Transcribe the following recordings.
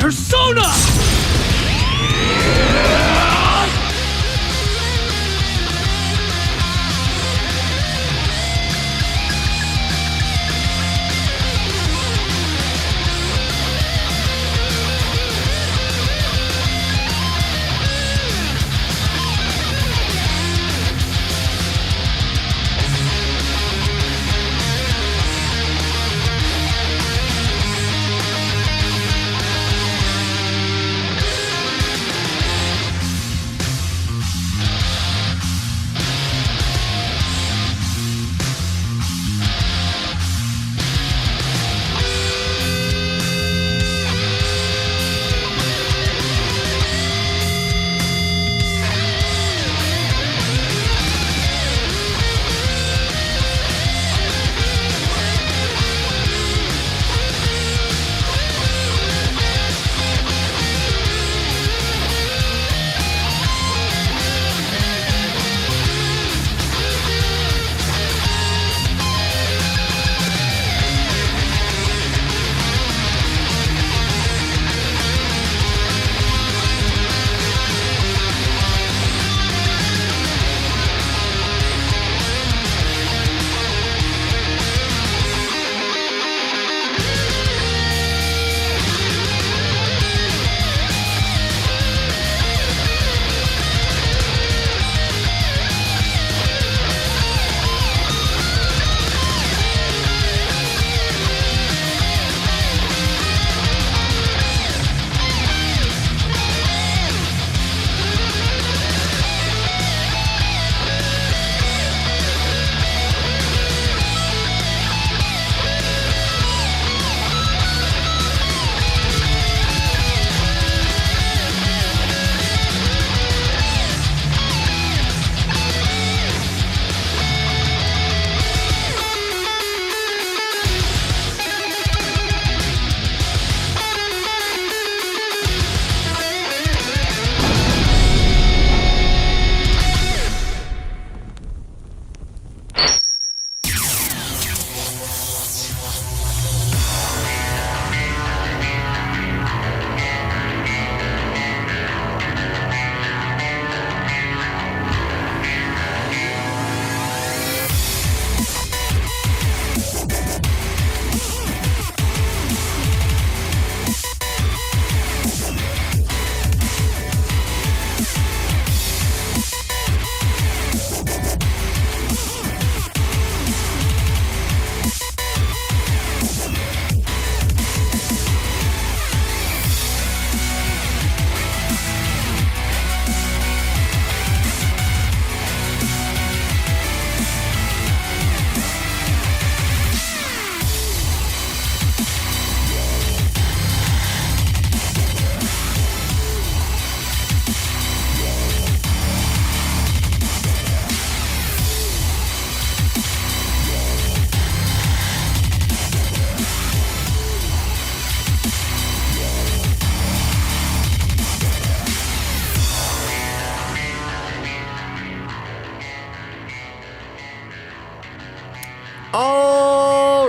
Persona!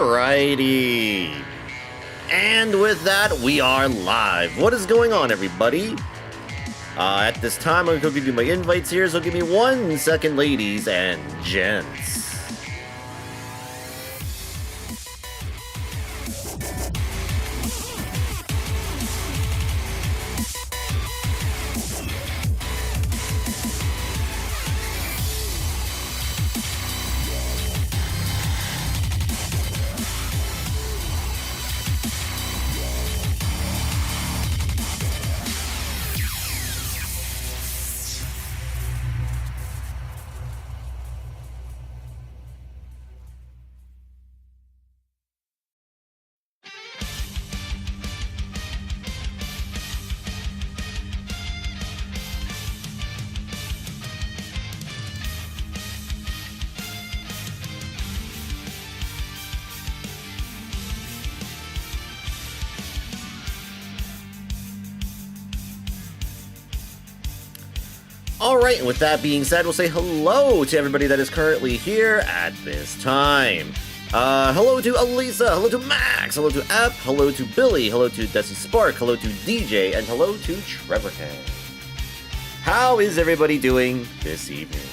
Alrighty. And with that, we are live. What is going on, everybody? At this time, I'm going to give you my invites here, so give me 1 second, ladies and gents. Alright, and with that being said, we'll say hello to everybody that is currently here at this time. Hello to Elisa, hello to Max, hello to Ep, hello to Billy, hello to Desi Spark, hello to DJ, and hello to Trevor K. How is everybody doing this evening?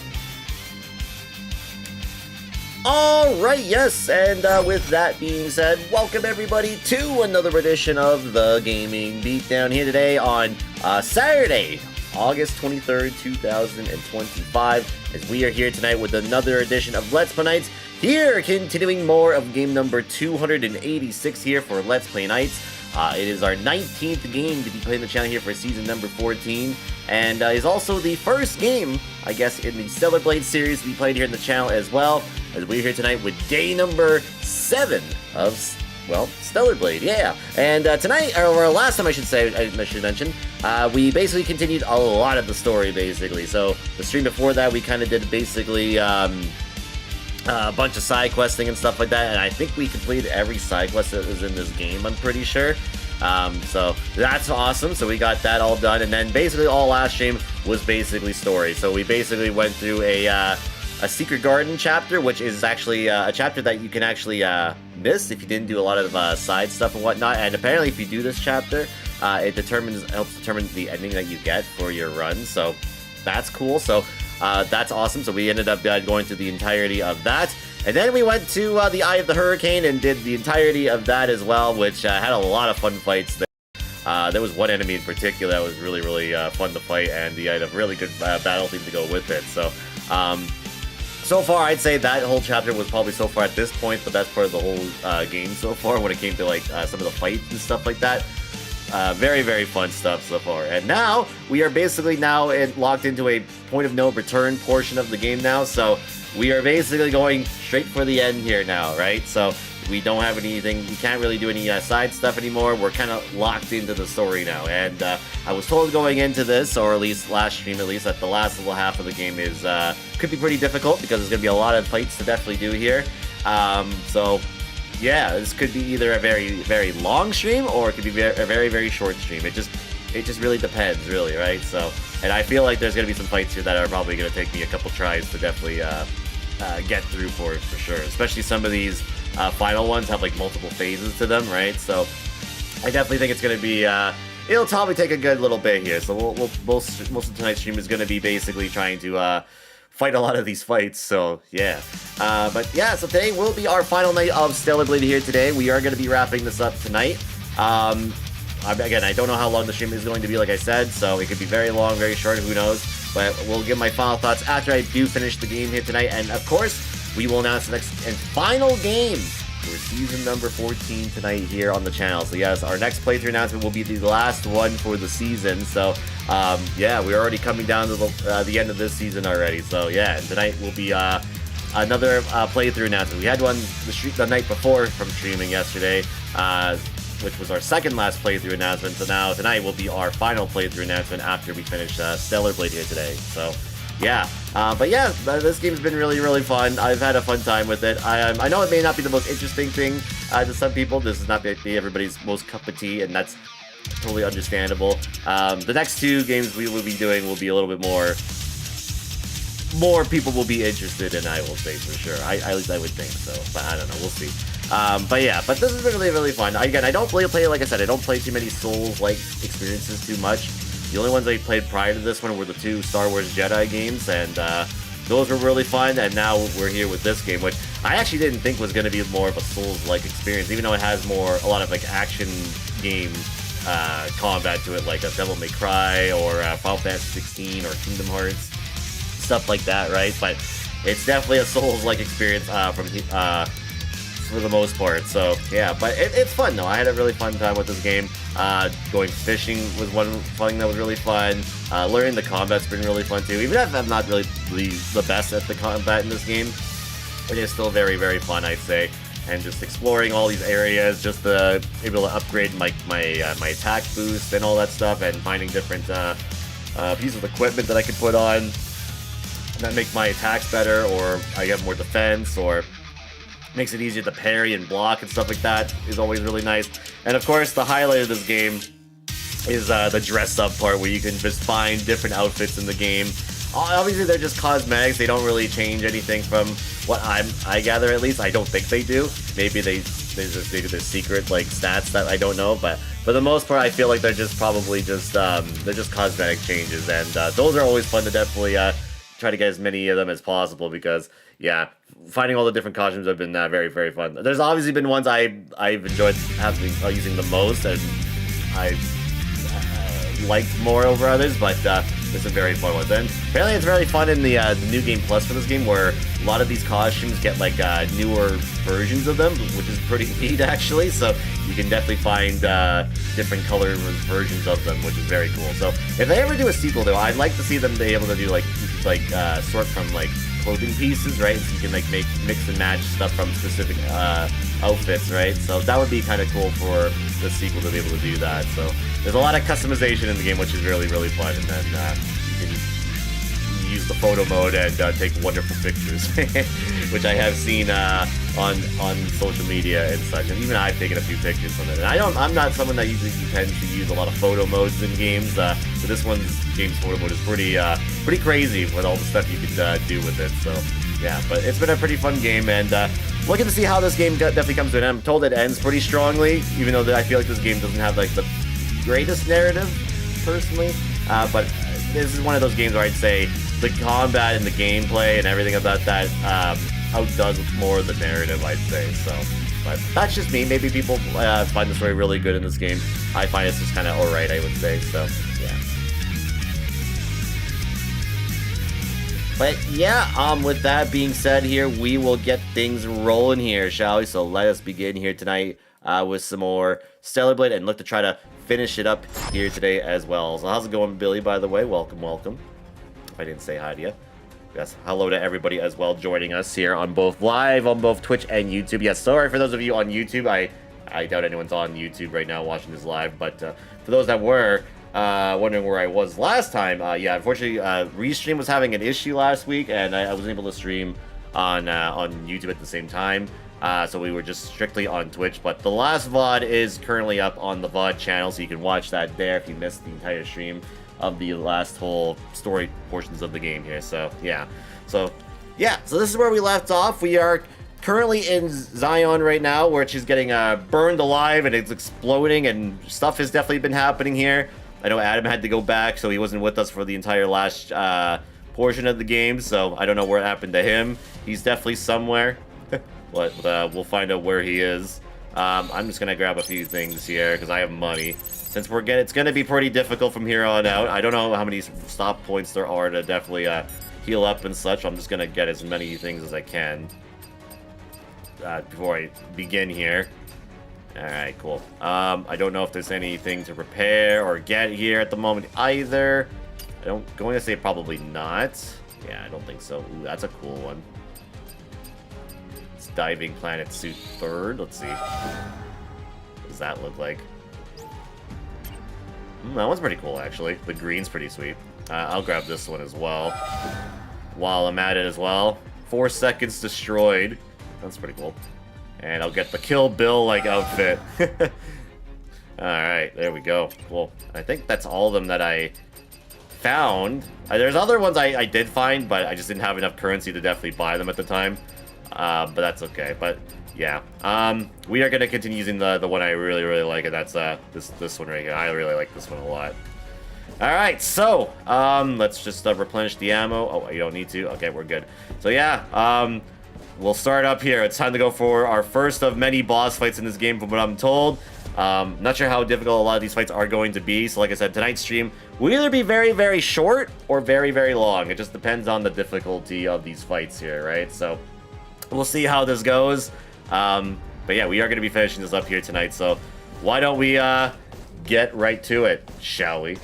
Alright, yes, and with that being said, welcome everybody to another edition of the Gaming Beatdown here today on Saturday, August 23rd, 2025, as we are here tonight with another edition of Let's Play Nights, here continuing more of game number 286 here for Let's Play Nights. It is our 19th game to be playing the channel here for season number 14, and is also the first game, I guess, in the Stellar Blade series to be played here in the channel as well, as we're here tonight with day number 7 of, well, Stellar Blade, yeah. And tonight, or last time I should say, I should mention, we basically continued a lot of the story, basically. So, the stream before that, we kind of did basically, a bunch of side questing and stuff like that, and I think we completed every side quest that was in this game, I'm pretty sure. So that's awesome. So we got that all done, and then basically all last stream was basically story. So we basically went through a secret garden chapter, which is actually a chapter that you can actually miss if you didn't do a lot of side stuff and whatnot. And apparently, if you do this chapter, it helps determine the ending that you get for your run. So that's cool. So that's awesome. So we ended up going through the entirety of that. And then we went to the Eye of the Hurricane and did the entirety of that as well, which had a lot of fun fights there. There was one enemy in particular that was really, really fun to fight, and he had a really good battle theme to go with it. So, so far, I'd say that whole chapter was probably so far at this point the best part of the whole game so far when it came to like some of the fights and stuff like that. Very, very fun stuff so far. And now, we are basically now locked into a point of no return portion of the game now, so we are basically going straight for the end here now, right? So we don't have anything, we can't really do any side stuff anymore. We're kind of locked into the story now. And I was told going into this, or at least last stream at least, that the last little half of the game is could be pretty difficult because there's going to be a lot of fights to definitely do here. So yeah, this could be either a very, very long stream or it could be a very, very short stream. It just really depends, really, right? So, and I feel like there's going to be some fights here that are probably going to take me a couple tries to definitely get through for sure. Especially some of these final ones have like multiple phases to them, right? So I definitely think it's going to be, it'll probably take a good little bit here. So most of tonight's stream is going to be basically trying to fight a lot of these fights, so yeah. But yeah, so today will be our final night of Stellar Blade here today. We are going to be wrapping this up tonight. Again, I don't know how long the stream is going to be, like I said, so it could be very long, very short, who knows. But we'll give my final thoughts after I do finish the game here tonight. And of course, we will announce the next and final game for season number 14 tonight here on the channel. So yes, our next playthrough announcement will be the last one for the season. So yeah, we're already coming down to the end of this season already. So yeah, and tonight will be another playthrough announcement. We had one the night before from streaming yesterday, which was our second last playthrough announcement. So now tonight will be our final playthrough announcement after we finish Stellar Blade here today. So yeah, but yeah, this game's been really, really fun. I've had a fun time with it. I know it may not be the most interesting thing to some people. This is not be everybody's most cup of tea, and that's totally understandable. The next two games we will be doing will be a little bit more people will be interested in, I will say for sure. At least I would think so, but I don't know, we'll see. But yeah, but this has been really, really fun. Again, I don't play, like I said, I don't play too many Souls-like experiences too much. The only ones I played prior to this one were the two Star Wars Jedi games, and those were really fun, and now we're here with this game, which I actually didn't think was going to be more of a Souls-like experience, even though it has a lot of like action game combat to it, like a Devil May Cry, or Final Fantasy 16, or Kingdom Hearts, stuff like that, right? But it's definitely a Souls-like experience for the most part. So yeah, but it's fun though. I had a really fun time with this game. Going fishing was one thing that was really fun. Learning the combat's been really fun too. Even if I'm not really the best at the combat in this game, it is still very, very fun, I'd say. And just exploring all these areas, just able to upgrade my attack boost and all that stuff, and finding different pieces of equipment that I can put on that make my attacks better, or I get more defense, or makes it easier to parry and block and stuff like that is always really nice. And of course, the highlight of this game is the dress-up part, where you can just find different outfits in the game. Obviously, they're just cosmetics. They don't really change anything from what I gather at least. I don't think they do. Maybe they just do their secret like stats that I don't know, but for the most part, I feel like they're just probably just they're just cosmetic changes, and those are always fun to definitely try to get as many of them as possible because yeah, finding all the different costumes have been very, very fun. There's obviously been ones I've enjoyed using the most, and I've liked more over others, but there's some very fun ones. And apparently it's very fun in the New Game Plus for this game, where a lot of these costumes get like newer versions of them, which is pretty neat actually. So you can definitely find different color versions of them, which is very cool. So if they ever do a sequel though, I'd like to see them be able to do like sort from like clothing pieces, right? So you can like mix and match stuff from specific outfits, right? So that would be kind of cool for the sequel to be able to do that. So there's a lot of customization in the game, which is really, really fun. And then you can use the photo mode and take wonderful pictures, which I have seen on social media and such. And even I've taken a few pictures from it. And I'm not someone that usually tends to use a lot of photo modes in games. So this game's photo mode is pretty crazy with all the stuff you can do with it. So yeah, but it's been a pretty fun game, and looking to see how this game definitely comes to an end. I'm told it ends pretty strongly, even though I feel like this game doesn't have like the greatest narrative, personally. But this is one of those games where I'd say the combat and the gameplay and everything about that outdoes more the narrative, I'd say. So, but that's just me. Maybe people find the story really good in this game. I find it's just kind of alright, I would say. So, yeah. But yeah, with that being said here, we will get things rolling here, shall we? So let us begin here tonight with some more Stellar Blade and look to try to finish it up here today as well. So how's it going, Billy, by the way? Welcome, welcome. If I didn't say hi to you. Yes, hello to everybody as well joining us here on both live, on both Twitch and YouTube. Yes, sorry for those of you on YouTube. I doubt anyone's on YouTube right now watching this live, but for those that were, wondering where I was last time, yeah, unfortunately, Restream was having an issue last week, and I wasn't able to stream on YouTube at the same time, so we were just strictly on Twitch. But the last VOD is currently up on the VOD channel, so you can watch that there if you missed the entire stream of the last whole story portions of the game here. So yeah, so this is where we left off. We are currently in Zion right now, where she's getting burned alive and it's exploding, and stuff has definitely been happening here. I know Adam had to go back, so he wasn't with us for the entire last portion of the game, so I don't know what happened to him. He's definitely somewhere, but we'll find out where he is. I'm just gonna grab a few things here because I have money. Since it's gonna be pretty difficult from here on out. I don't know how many stop points there are to definitely heal up and such. I'm just gonna get as many things as I can before I begin here. Alright, cool. I don't know if there's anything to repair or get here at the moment either. Going to say probably not. Yeah, I don't think so. Ooh, that's a cool one. It's Diving Planet Suit 3rd. Let's see. What does that look like? That one's pretty cool, actually. The green's pretty sweet. I'll grab this one as well. While I'm at it as well. 4 seconds destroyed. That's pretty cool. And I'll get the Kill Bill-like outfit. Alright, there we go. Cool. I think that's all of them that I found. There's other ones I did find, but I just didn't have enough currency to definitely buy them at the time. But that's okay. But yeah, we are going to continue using the one I really, really like, and that's this one right here. I really like this one a lot. Alright, so let's just replenish the ammo. Oh, you don't need to? Okay, we're good. So yeah, we'll start up here. It's time to go for our first of many boss fights in this game, from what I'm told. Not sure how difficult a lot of these fights are going to be. So like I said, tonight's stream will either be very, very short or very, very long. It just depends on the difficulty of these fights here, right? So we'll see how this goes. But yeah, we are going to be finishing this up here tonight. So why don't we get right to it, shall we?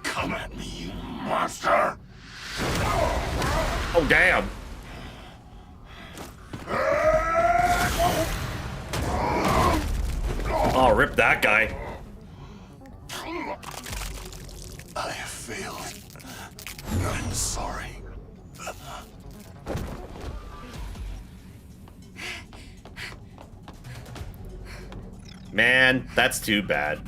Come at me, you monster! Oh, damn! Oh, rip that guy. I have failed. I'm sorry. Man, that's too bad.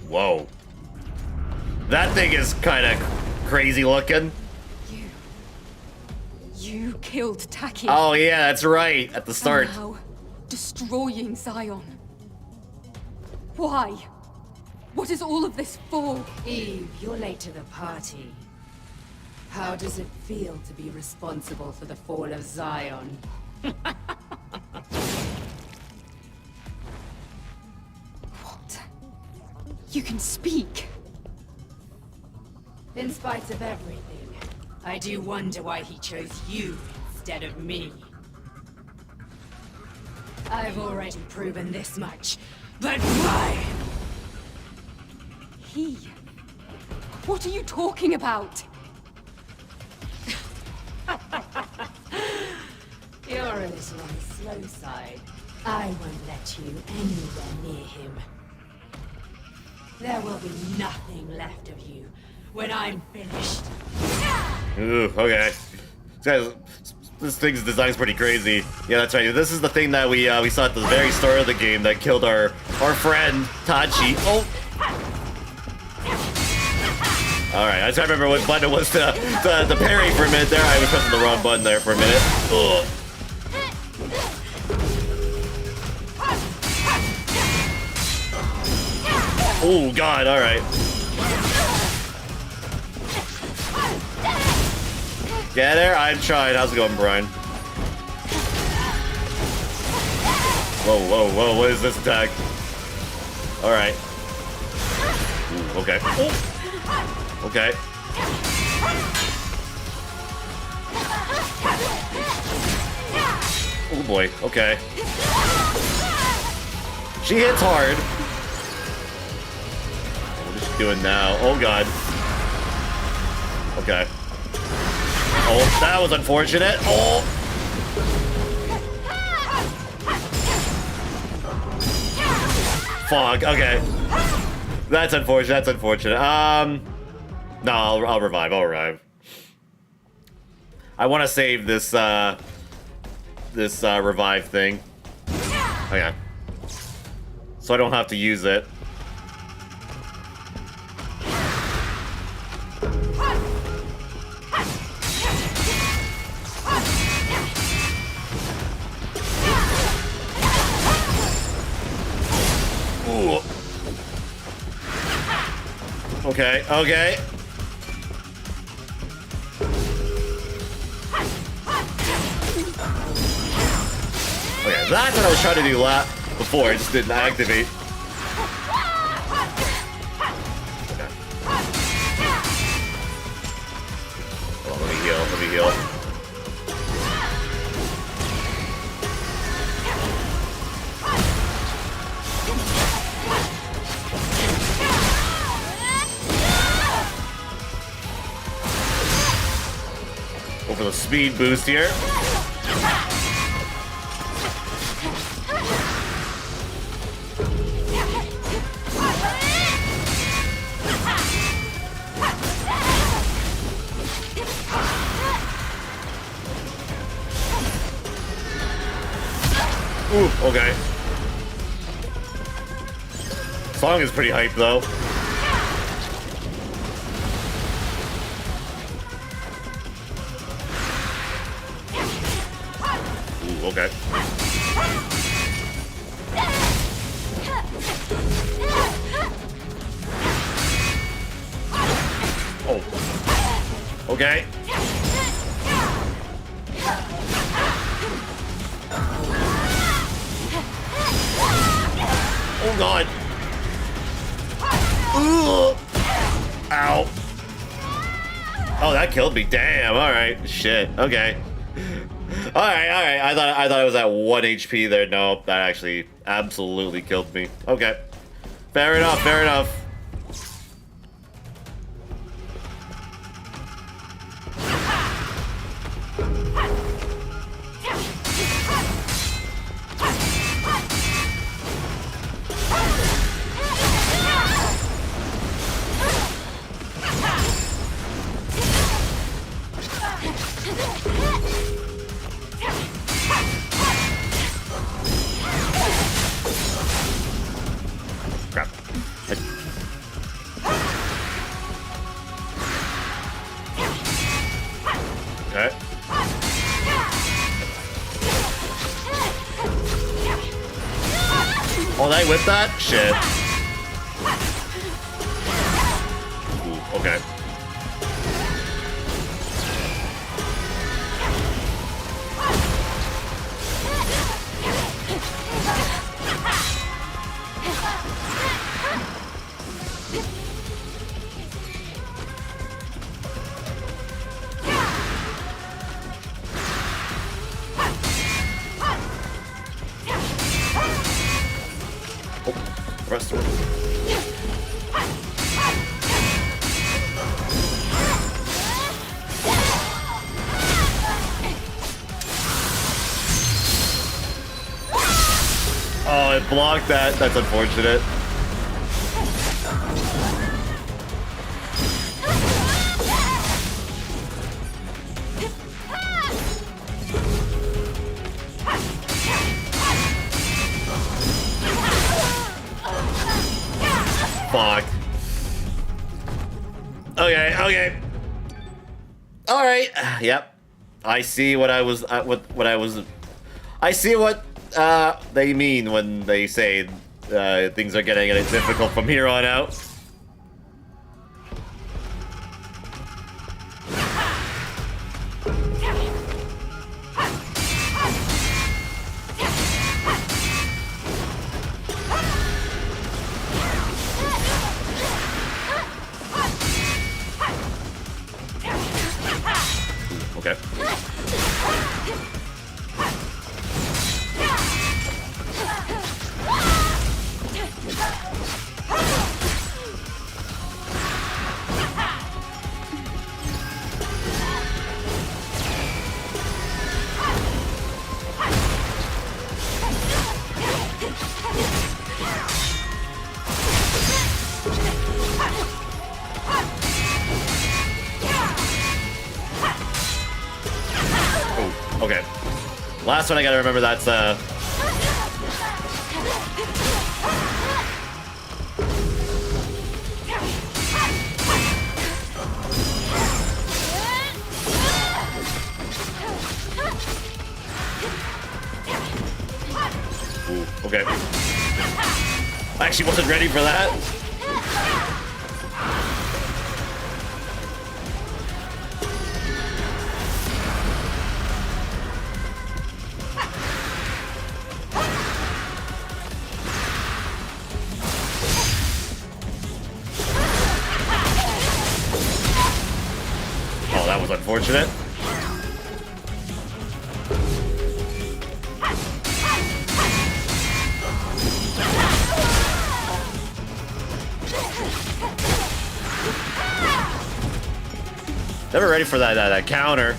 Whoa. That thing is kind of crazy looking. You killed Taki. Oh yeah, that's right, at the start. And now, destroying Zion. Why? What is all of this for? Eve, you're late to the party. How does it feel to be responsible for the fall of Zion? What? You can speak. In spite of everything, I do wonder why he chose you instead of me. I've already proven this much, but why? He? What are you talking about? You're a little on the slow side. I won't let you anywhere near him. There will be nothing left of you when I'm finished. Ooh, okay. This thing's design's pretty crazy. Yeah, that's right. This is the thing that we saw at the very start of the game that killed our friend Tachi. Oh. All right, I just remember what button it was to parry for a minute there. I was pressing the wrong button there for a minute. Ugh. Oh God! All right. Get there? I'm trying. How's it going, Brian? Whoa, whoa, whoa! What is this attack? All right. Ooh, okay. Oh. Okay. Oh boy. Okay. She hits hard. What is she doing now? Oh God. Okay. Oh, that was unfortunate. Oh. Fuck. Okay. That's unfortunate. That's unfortunate. No, I'll revive. I'll revive. I want to save this revive thing. Okay. So I don't have to use it. Ooh. Okay, okay. Okay, that's what I was trying to do before. It just didn't activate. Okay. Hold on, let me heal. Let me heal. Go for the speed boost here. Ooh, okay. Song is pretty hype though. Ooh, okay. Oh. Okay. Oh God. Ugh. Ow. Oh, that killed me. Damn. All right. Shit. Okay. All right. All right. I thought it was at 1 HP there. No, that actually absolutely killed me. Okay. Fair enough. Fair enough. Crap. Oh, did I whip that? Shit. Ooh, okay. Rest of it. Oh, it blocked that. That's unfortunate. Fuck. Okay, okay. All right. Yep. I see what I was. What I was. I see what they mean when they say things are getting difficult from here on out. Okay. Oh, okay. Last one I gotta remember, that's Ooh, okay. I actually wasn't ready for that. Oh, that was unfortunate. Never ready for that counter.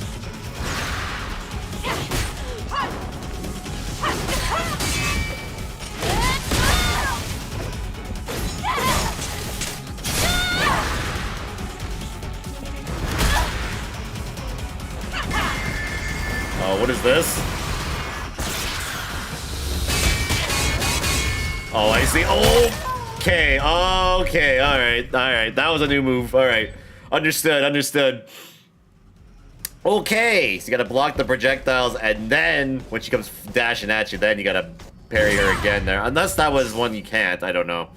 Oh, what is this? Oh, I see. Oh, okay. Okay. All right. All right. That was a new move. All right. Understood. Understood. Okay. So you gotta block the projectiles, and then when she comes dashing at you, then you gotta parry her again there. Unless that was one you can't. I don't know.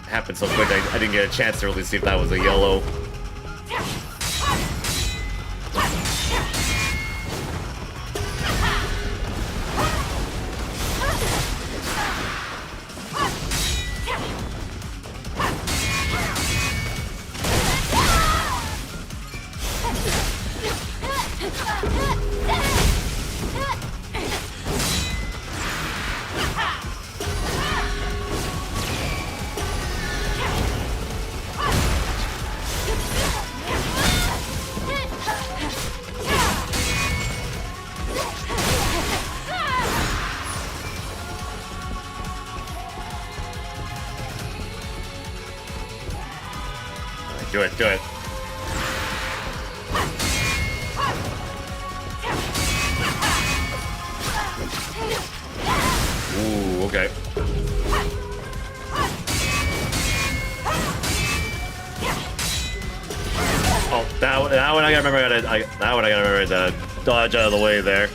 It happened so quick, I didn't get a chance to really see if that was a yellow. Do it, do it. Ooh, okay. Oh, that one I gotta remember that one I gotta remember to dodge out of the way there.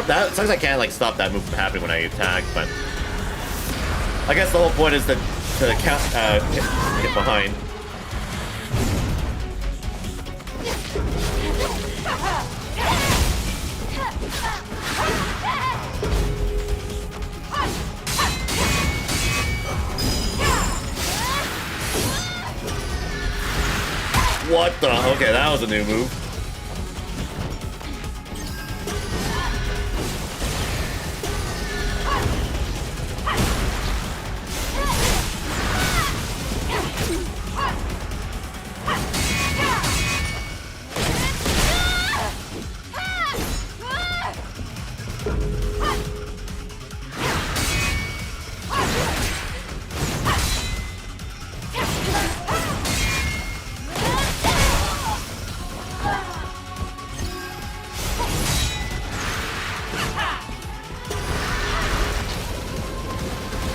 that sucks. I can't like stop that move from happening when I attack, but I guess the whole point is to hit behind. What the? Okay, that was a new move.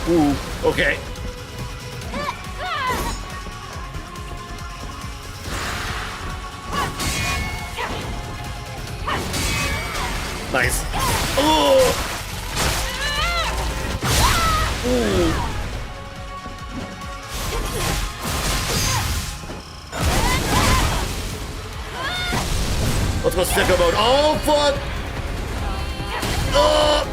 Ooh, okay. Nice. Oh! Ooh. Let's go sicko mode. Oh, fuck! Oh!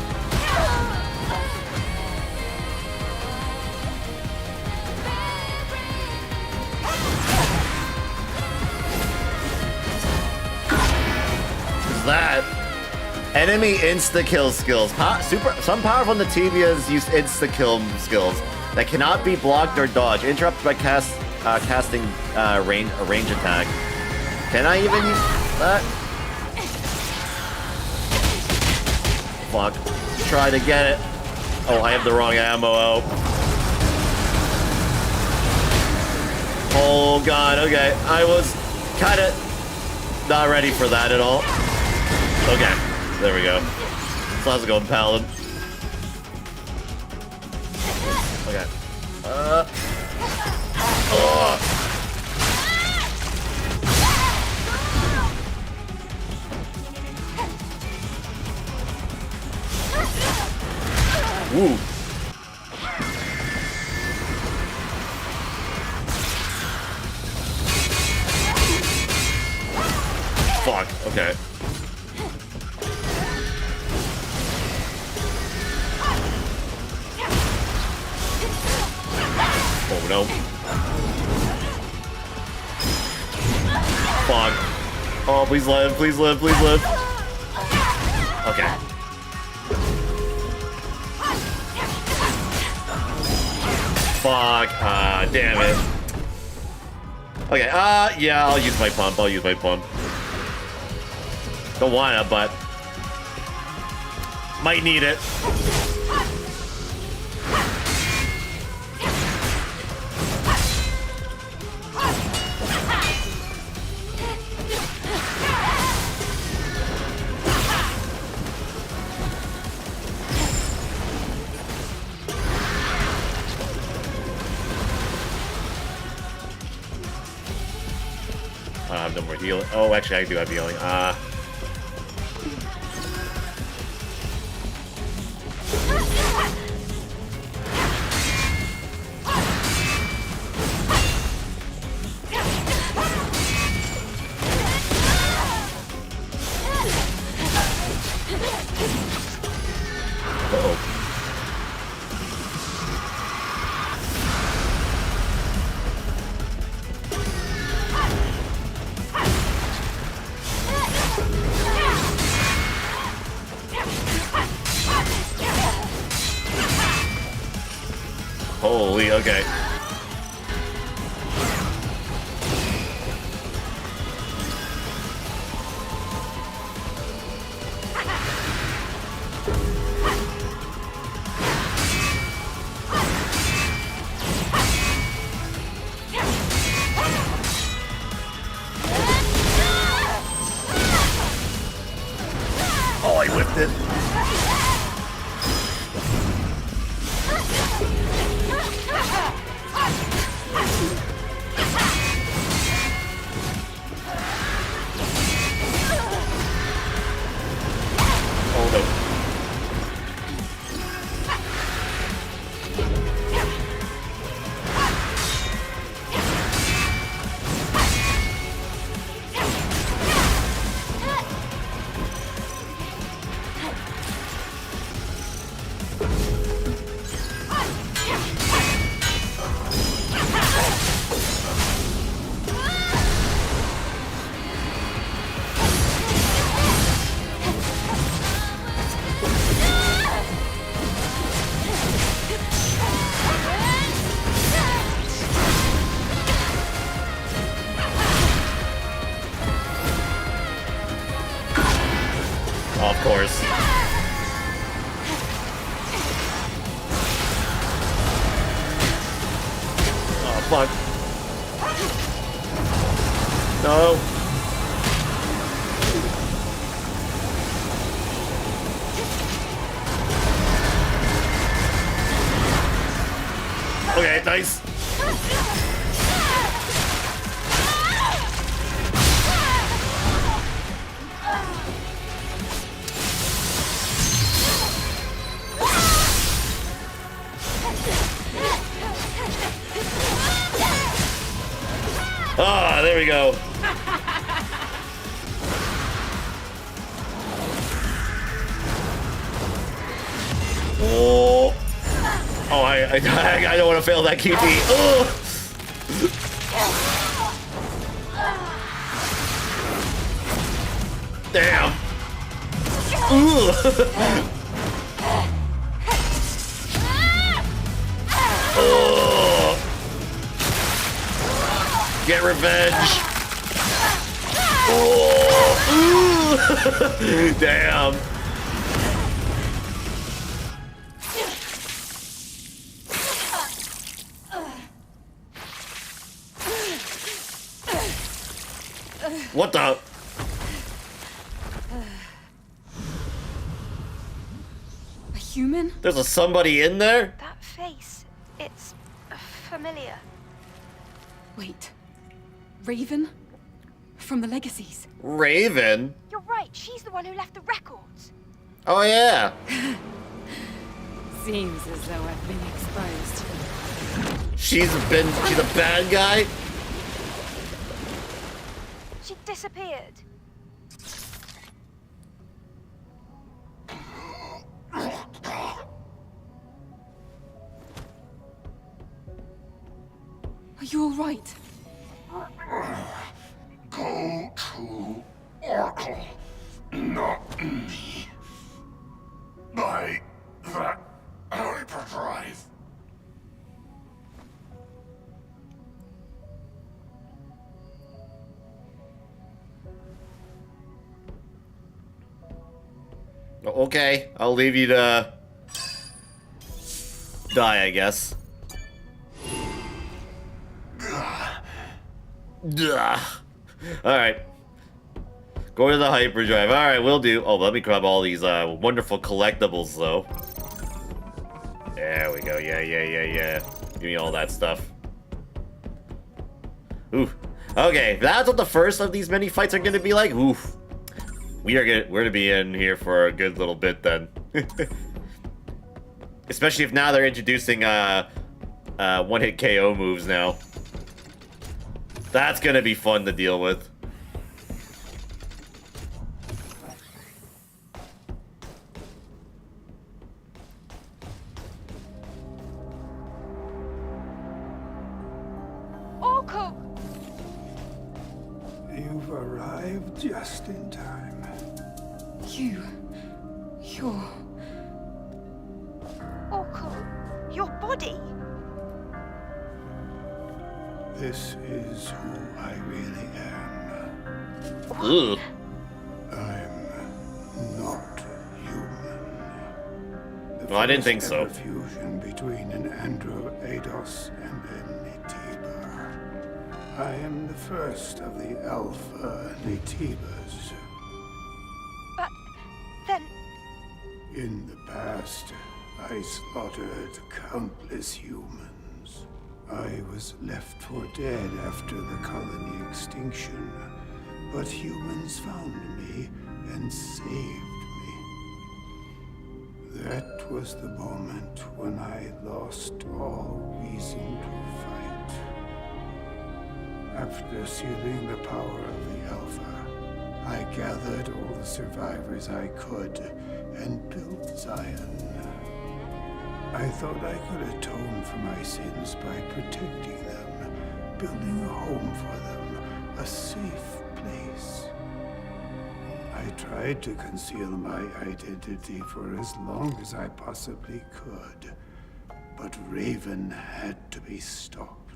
That enemy insta-kill skills. Some powerful Nativias use insta-kill skills that cannot be blocked or dodged, interrupted by casting a range attack. Can I even use that? Fuck. Try to get it. Oh, I have the wrong ammo out. Oh god, okay. I was kind of not ready for that at all. Okay, there we go. So how's it going, Paladin? Okay. Woo. Fuck, okay. Oh no. Fuck. Oh, please live, please live, please live. Okay. Fuck. Damn it. Okay, yeah, I'll use my pump, Don't wanna, but might need it. I have no more healing. Oh, actually, I do have healing. Uh-oh. Holy, okay. Oh, I whipped it. Oh no. Oh, of course. Oh, fuck. No. Okay, nice. Ah, there we go. Oh. Oh, I don't want to fail that QT. Oh. Damn. Oh. Get revenge. Oh. Damn. What the? A human? There's a somebody in there? That face, it's familiar. Wait. Raven? From the Legacies. Raven? You're right, she's the one who left the records. Oh, yeah. Seems as though I've been exposed. She's a bad guy? She disappeared. Are you all right? Go to Oracle, not me. By that hyperdrive. Okay, I'll leave you to die, I guess. Duh. Alright. Go to the hyperdrive. Alright, we'll do. Oh, let me grab all these wonderful collectibles, though. There we go. Yeah. Give me all that stuff. Ooh. Okay, that's what the first of these mini fights are gonna be like. Oof. We're gonna be in here for a good little bit then. Especially if now they're introducing one-hit KO moves now. That's gonna be fun to deal with. Orko! You've arrived just in time. You're... Orko, your body? This is who I really am. Ugh. I'm not human. Well, I didn't think so. The fusion between an Andro Eidos and a Nitiba. I am the first of the Alpha Nitibas. But then... In the past, I slaughtered countless humans. I was left for dead after the colony extinction, but humans found me and saved me. That was the moment when I lost all reason to fight. After sealing the power of the Alpha, I gathered all the survivors I could and built Zion. I thought I could atone for my sins by protecting them, building a home for them, a safe place. I tried to conceal my identity for as long as I possibly could, but Raven had to be stopped.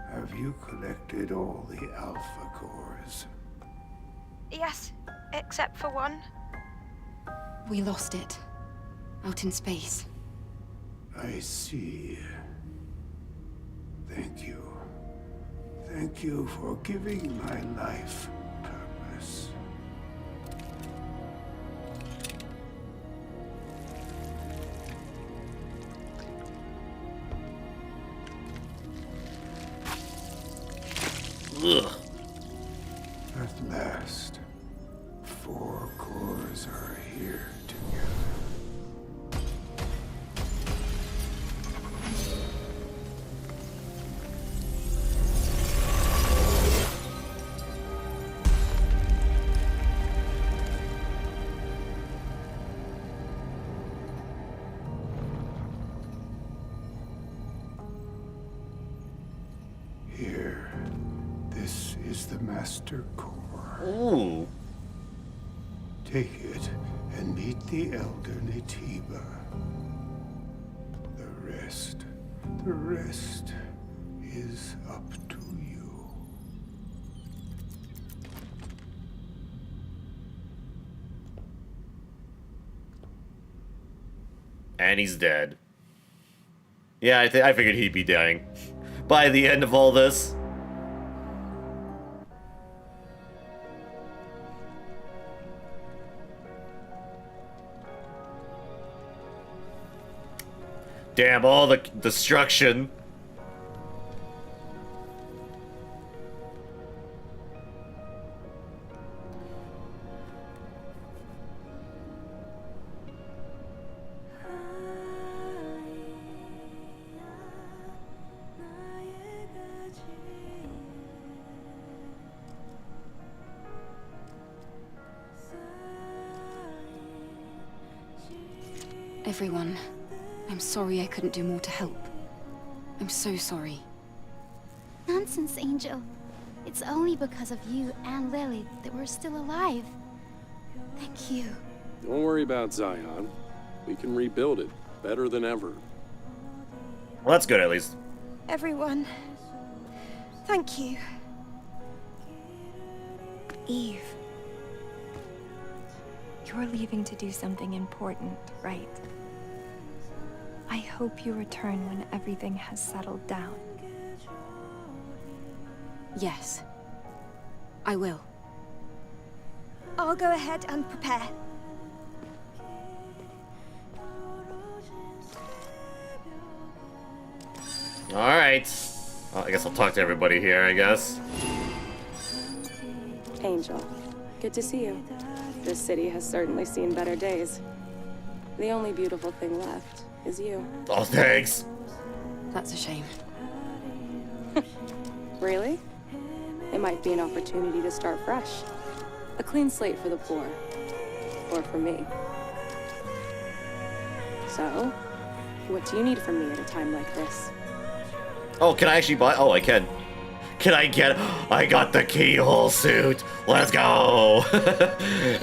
Have you collected all the Alpha cores? Yes, except for one. We lost it. Out in space. I see. Thank you. Thank you for giving my life purpose. Ugh. At last, 4 cores are here together. Here, this is the Master Core. Ooh. Take it and meet the Elder Natiba. The rest is up to you. And he's dead. Yeah, I figured he'd be dying by the end of all this. Damn, all the destruction. Everyone, I'm sorry I couldn't do more to help. I'm so sorry. Nonsense, Angel. It's only because of you and Lily that we're still alive. Thank you. Don't worry about Zion. We can rebuild it better than ever. Well, that's good at least. Everyone, thank you. Eve. You're leaving to do something important, right? I hope you return when everything has settled down. Yes. I will. I'll go ahead and prepare. Alright. Well, I guess I'll talk to everybody here, I guess. Angel, good to see you. This city has certainly seen better days. The only beautiful thing left is you. Oh, thanks. That's a shame. Really? It might be an opportunity to start fresh. A clean slate for the poor. Or for me. So, what do you need from me at a time like this? Oh, can I actually buy? Oh, I can. Can I get? I got the keyhole suit. Let's go.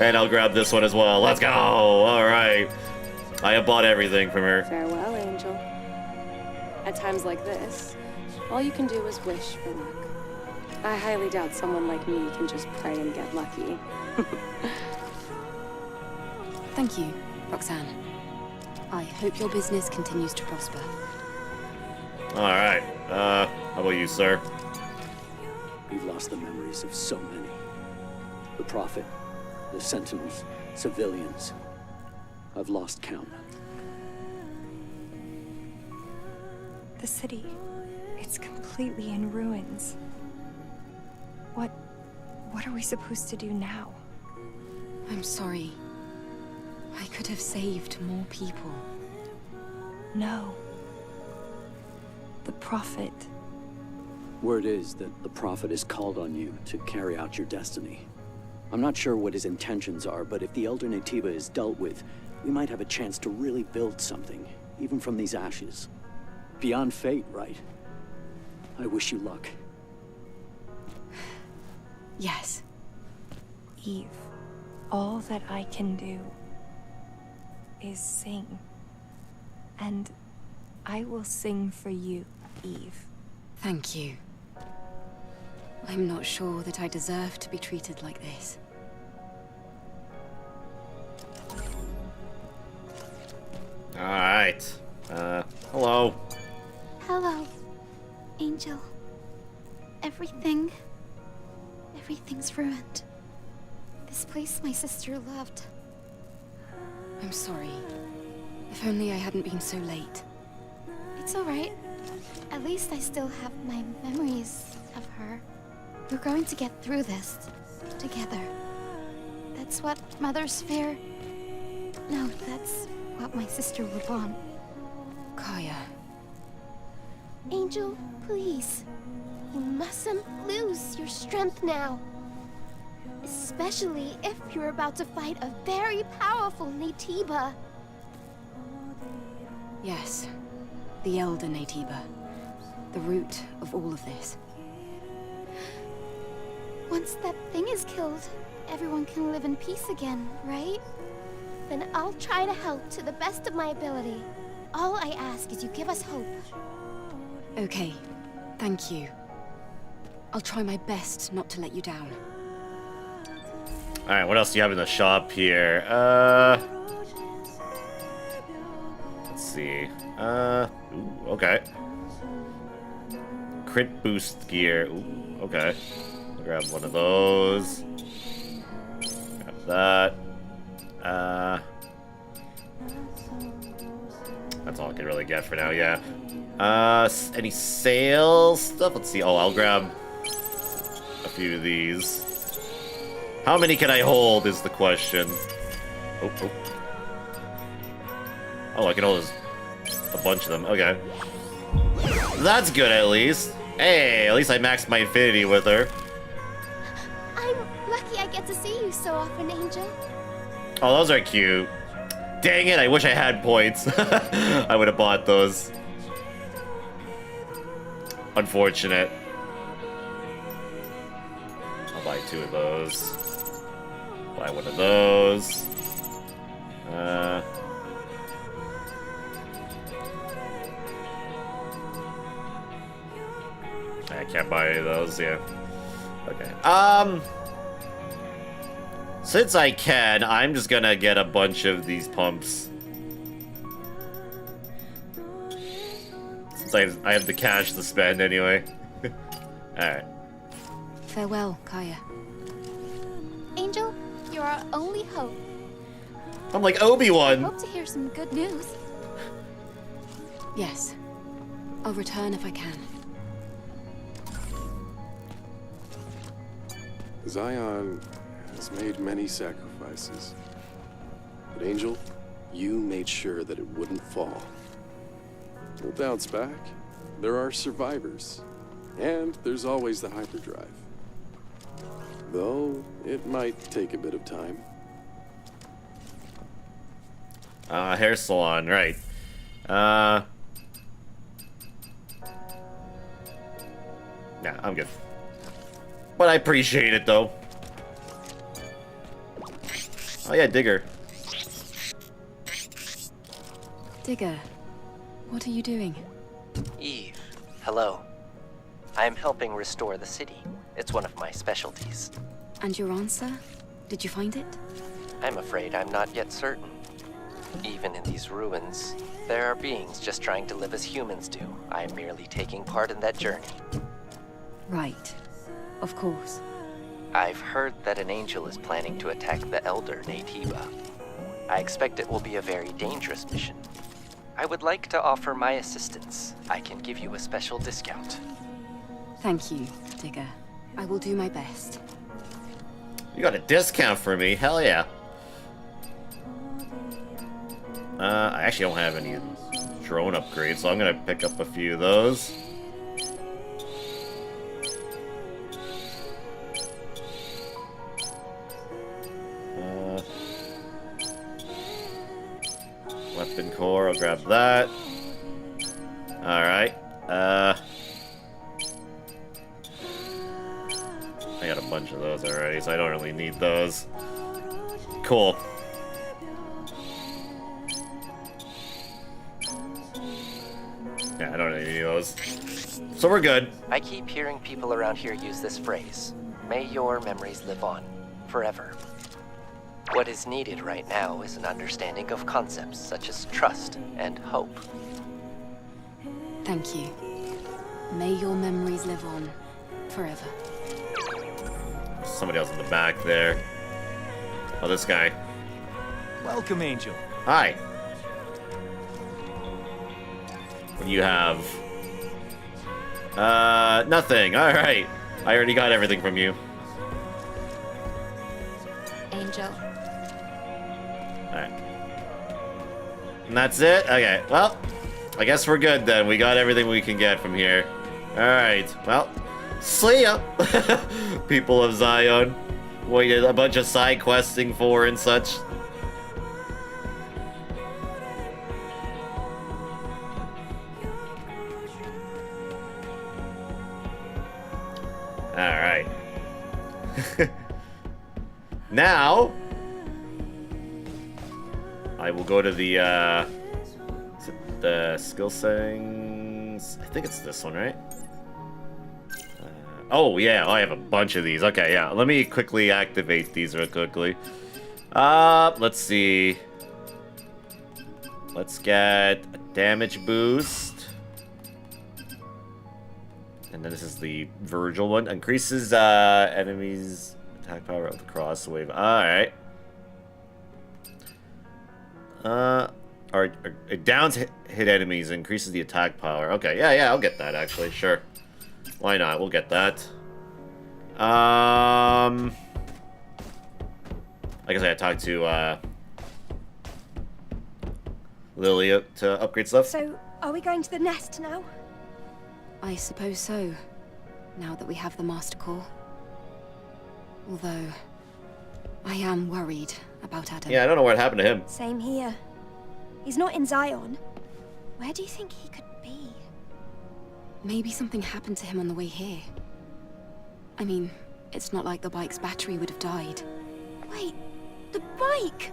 And I'll grab this one as well. Let's go. All right. I have bought everything from her. Farewell, Angel. At times like this, all you can do is wish for luck. I highly doubt someone like me can just pray and get lucky. Thank you, Roxanne. I hope your business continues to prosper. All right. How about you, sir? We've lost the memories of so many. The Prophet, the Sentinels, civilians. I've lost count. The city, it's completely in ruins. What are we supposed to do now? I'm sorry. I could have saved more people. No. The Prophet. Word is that the Prophet has called on you to carry out your destiny. I'm not sure what his intentions are, but if the Elder Natiba is dealt with, we might have a chance to really build something, even from these ashes. Beyond fate, right? I wish you luck. Yes. Eve, all that I can do is sing. And I will sing for you, Eve. Thank you. I'm not sure that I deserve to be treated like this. Alright. Hello. Hello, Angel. Everything's ruined. This place my sister loved. I'm sorry. If only I hadn't been so late. It's alright. At least I still have my memories of her. We're going to get through this together. That's what mothers fear. No, that's what my sister would want. Kaya. Angel, please. You mustn't lose your strength now. Especially if you're about to fight a very powerful Naytiba. Yes. The Elder Naytiba. The root of all of this. Once that thing is killed, everyone can live in peace again, right? Then I'll try to help to the best of my ability. All I ask is you give us hope. Okay. Thank you. I'll try my best not to let you down. Alright, what else do you have in the shop here? Let's see. Ooh, okay. Crit boost gear. Ooh, okay. I'll grab one of those. Grab that. That's all I can really get for now, yeah. Any sales stuff? Let's see. Oh, I'll grab a few of these. How many can I hold is the question. Oh, oh. Oh, I can hold a bunch of them. Okay. That's good, at least. Hey, at least I maxed my infinity with her. I'm lucky I get to see you so often, Angel. Oh, those are cute. Dang it, I wish I had points. I would have bought those. Unfortunate. I'll buy 2 of those. Buy one of those. I can't buy any of those, yeah. Okay. Since I can, I'm just gonna get a bunch of these pumps. Since I have the cash to spend anyway. Alright. Farewell, Kaya. Angel, you're our only hope. I'm like Obi-Wan. Hope to hear some good news. Yes. I'll return if I can. Zion has made many sacrifices. But Angel, you made sure that it wouldn't fall. We'll bounce back. There are survivors. And there's always the hyperdrive. Though, it might take a bit of time. Hair salon, right. Nah, I'm good. But I appreciate it, though. Oh yeah, Digger. Digger, what are you doing? Eve, hello. I am helping restore the city. It's one of my specialties. And your answer? Did you find it? I'm afraid I'm not yet certain. Even in these ruins, there are beings just trying to live as humans do. I am merely taking part in that journey. Right. Of course. I've heard that an angel is planning to attack the Elder Naytiba. I expect it will be a very dangerous mission. I would like to offer my assistance. I can give you a special discount. Thank you, Digger. I will do my best. You got a discount for me? Hell yeah. I actually don't have any drone upgrades, so I'm gonna pick up a few of those. Weapon core, I'll grab that. Alright. I got a bunch of those already, so I don't really need those. Cool. Yeah, I don't really need those. So we're good. I keep hearing people around here use this phrase. May your memories live on, forever. What is needed right now is an understanding of concepts such as trust and hope. Thank you. May your memories live on forever. Somebody else in the back there. Oh, this guy. Welcome, Angel. Hi. What do you have? Nothing. All right. I already got everything from you. Angel. Alright. And that's it? Okay, well, I guess we're good then. We got everything we can get from here. Alright, well, see ya! People of Zion. Waited a bunch of side questing for and such. Alright. Now, I will go to the, is it the skill settings? I think it's this one, right? Oh, yeah, I have a bunch of these. Okay, yeah, let me quickly activate these real quickly. Let's see. Let's get a damage boost. And then this is the Virgil one. Increases, enemies' attack power of the cross wave. Alright. Or it downs hit enemies, increases the attack power. Okay, yeah, I'll get that actually, sure. Why not? We'll get that. I guess I gotta talk to Lilia to upgrade stuff. So, are we going to the nest now? I suppose so, now that we have the Master Core. Although, I am worried about Adam. Yeah, I don't know what happened to him. Same here. He's not in Zion. Where do you think he could be? Maybe something happened to him on the way here. I mean, it's not like the bike's battery would have died. Wait, the bike!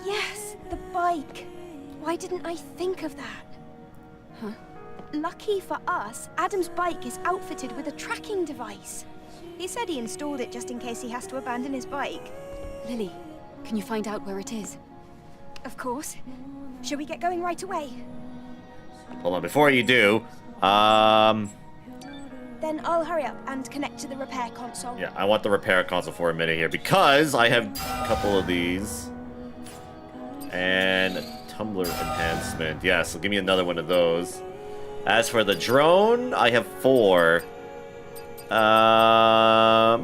Yes, the bike. Why didn't I think of that? Huh? Lucky for us, Adam's bike is outfitted with a tracking device. He said he installed it just in case he has to abandon his bike. Lily, can you find out where it is? Of course. Shall we get going right away? Hold on, before you do, Then I'll hurry up and connect to the repair console. yeah, I want the repair console for a minute here because I have a couple of these. And a tumbler enhancement. Yeah, so give me another one of those. As for the drone, I have 4. I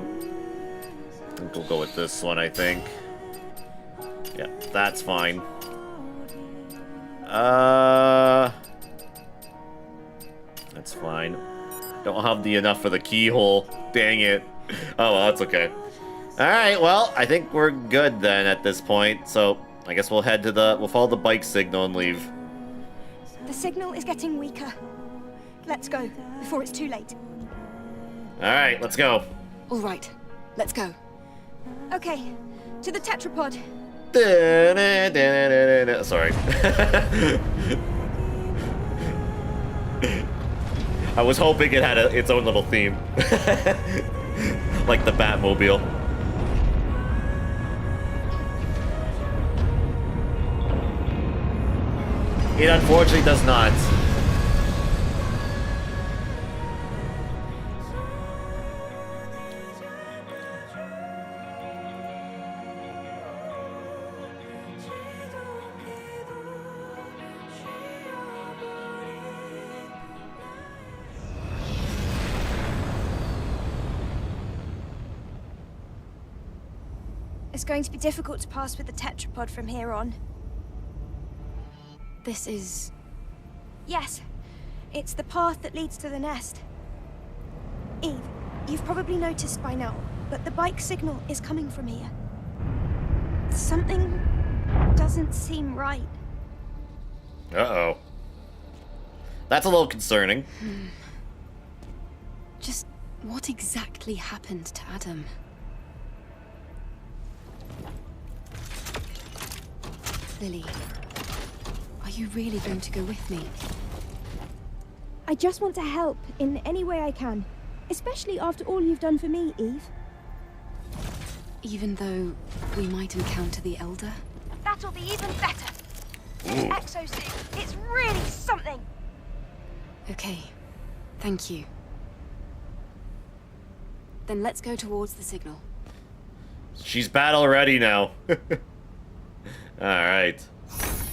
think we'll go with this one, I think. Yeah, that's fine. That's fine. Don't have the enough for the keyhole. Dang it. Oh, well, that's okay. Alright, well, I think we're good then at this point. So, I guess we'll head to we'll follow the bike signal and leave. The signal is getting weaker. Let's go, before it's too late. Alright, let's go. All right, let's go. Okay, to the tetrapod. Sorry. I was hoping it had its own little theme. Like the Batmobile. It unfortunately does not. It's going to be difficult to pass with the tetrapod from here on. This is... Yes, it's the path that leads to the nest. Eve, you've probably noticed by now, but the bike signal is coming from here. Something doesn't seem right. Uh-oh. That's a little concerning. Just what exactly happened to Adam? Lily, are you really going to go with me? I just want to help in any way I can. Especially after all you've done for me, Eve. Even though we might encounter the Elder? That'll be even better. This exosuit, it's really something. Okay, thank you. Then let's go towards the signal. She's battle ready now. Alright.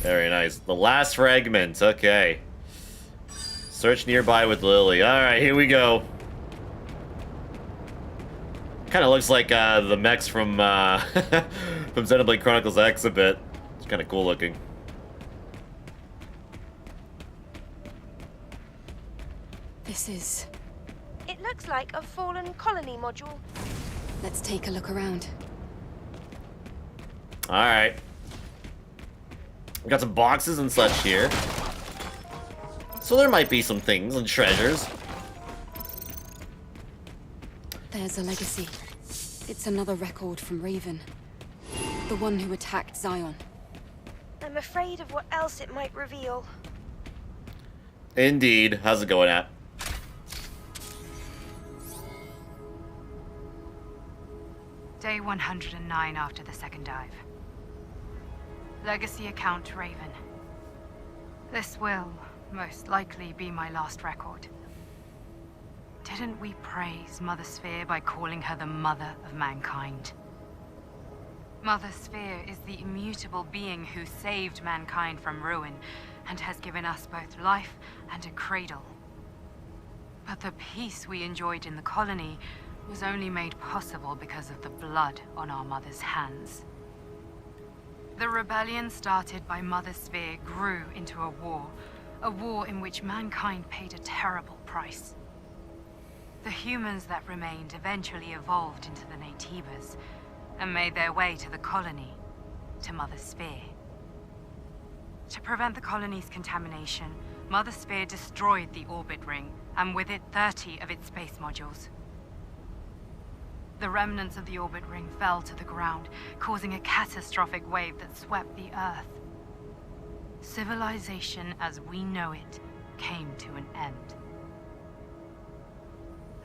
Very nice. The last fragment, okay. Search nearby with Lily. Alright, here we go. Kind of looks like the mechs from from Xenoblade Chronicles X a bit. It's kind of cool looking. This is... It looks like a fallen colony module. Let's take a look around. Alright. We got some boxes and such here. So there might be some things and treasures. There's a legacy. It's another record from Raven. The one who attacked Zion. I'm afraid of what else it might reveal. Indeed. How's it going at? Day 109 after the second dive. Legacy account Raven. This will, most likely, be my last record. Didn't we praise Mother Sphere by calling her the mother of mankind? Mother Sphere is the immutable being who saved mankind from ruin and has given us both life and a cradle. But the peace we enjoyed in the colony was only made possible because of the blood on our mother's hands. The rebellion started by Mother Sphere grew into a war in which mankind paid a terrible price. The humans that remained eventually evolved into the Naytibas and made their way to the colony, to Mother Sphere. To prevent the colony's contamination, Mother Sphere destroyed the orbit ring, and with it 30 of its space modules. The remnants of the orbit ring fell to the ground, causing a catastrophic wave that swept the Earth. Civilization as we know it came to an end.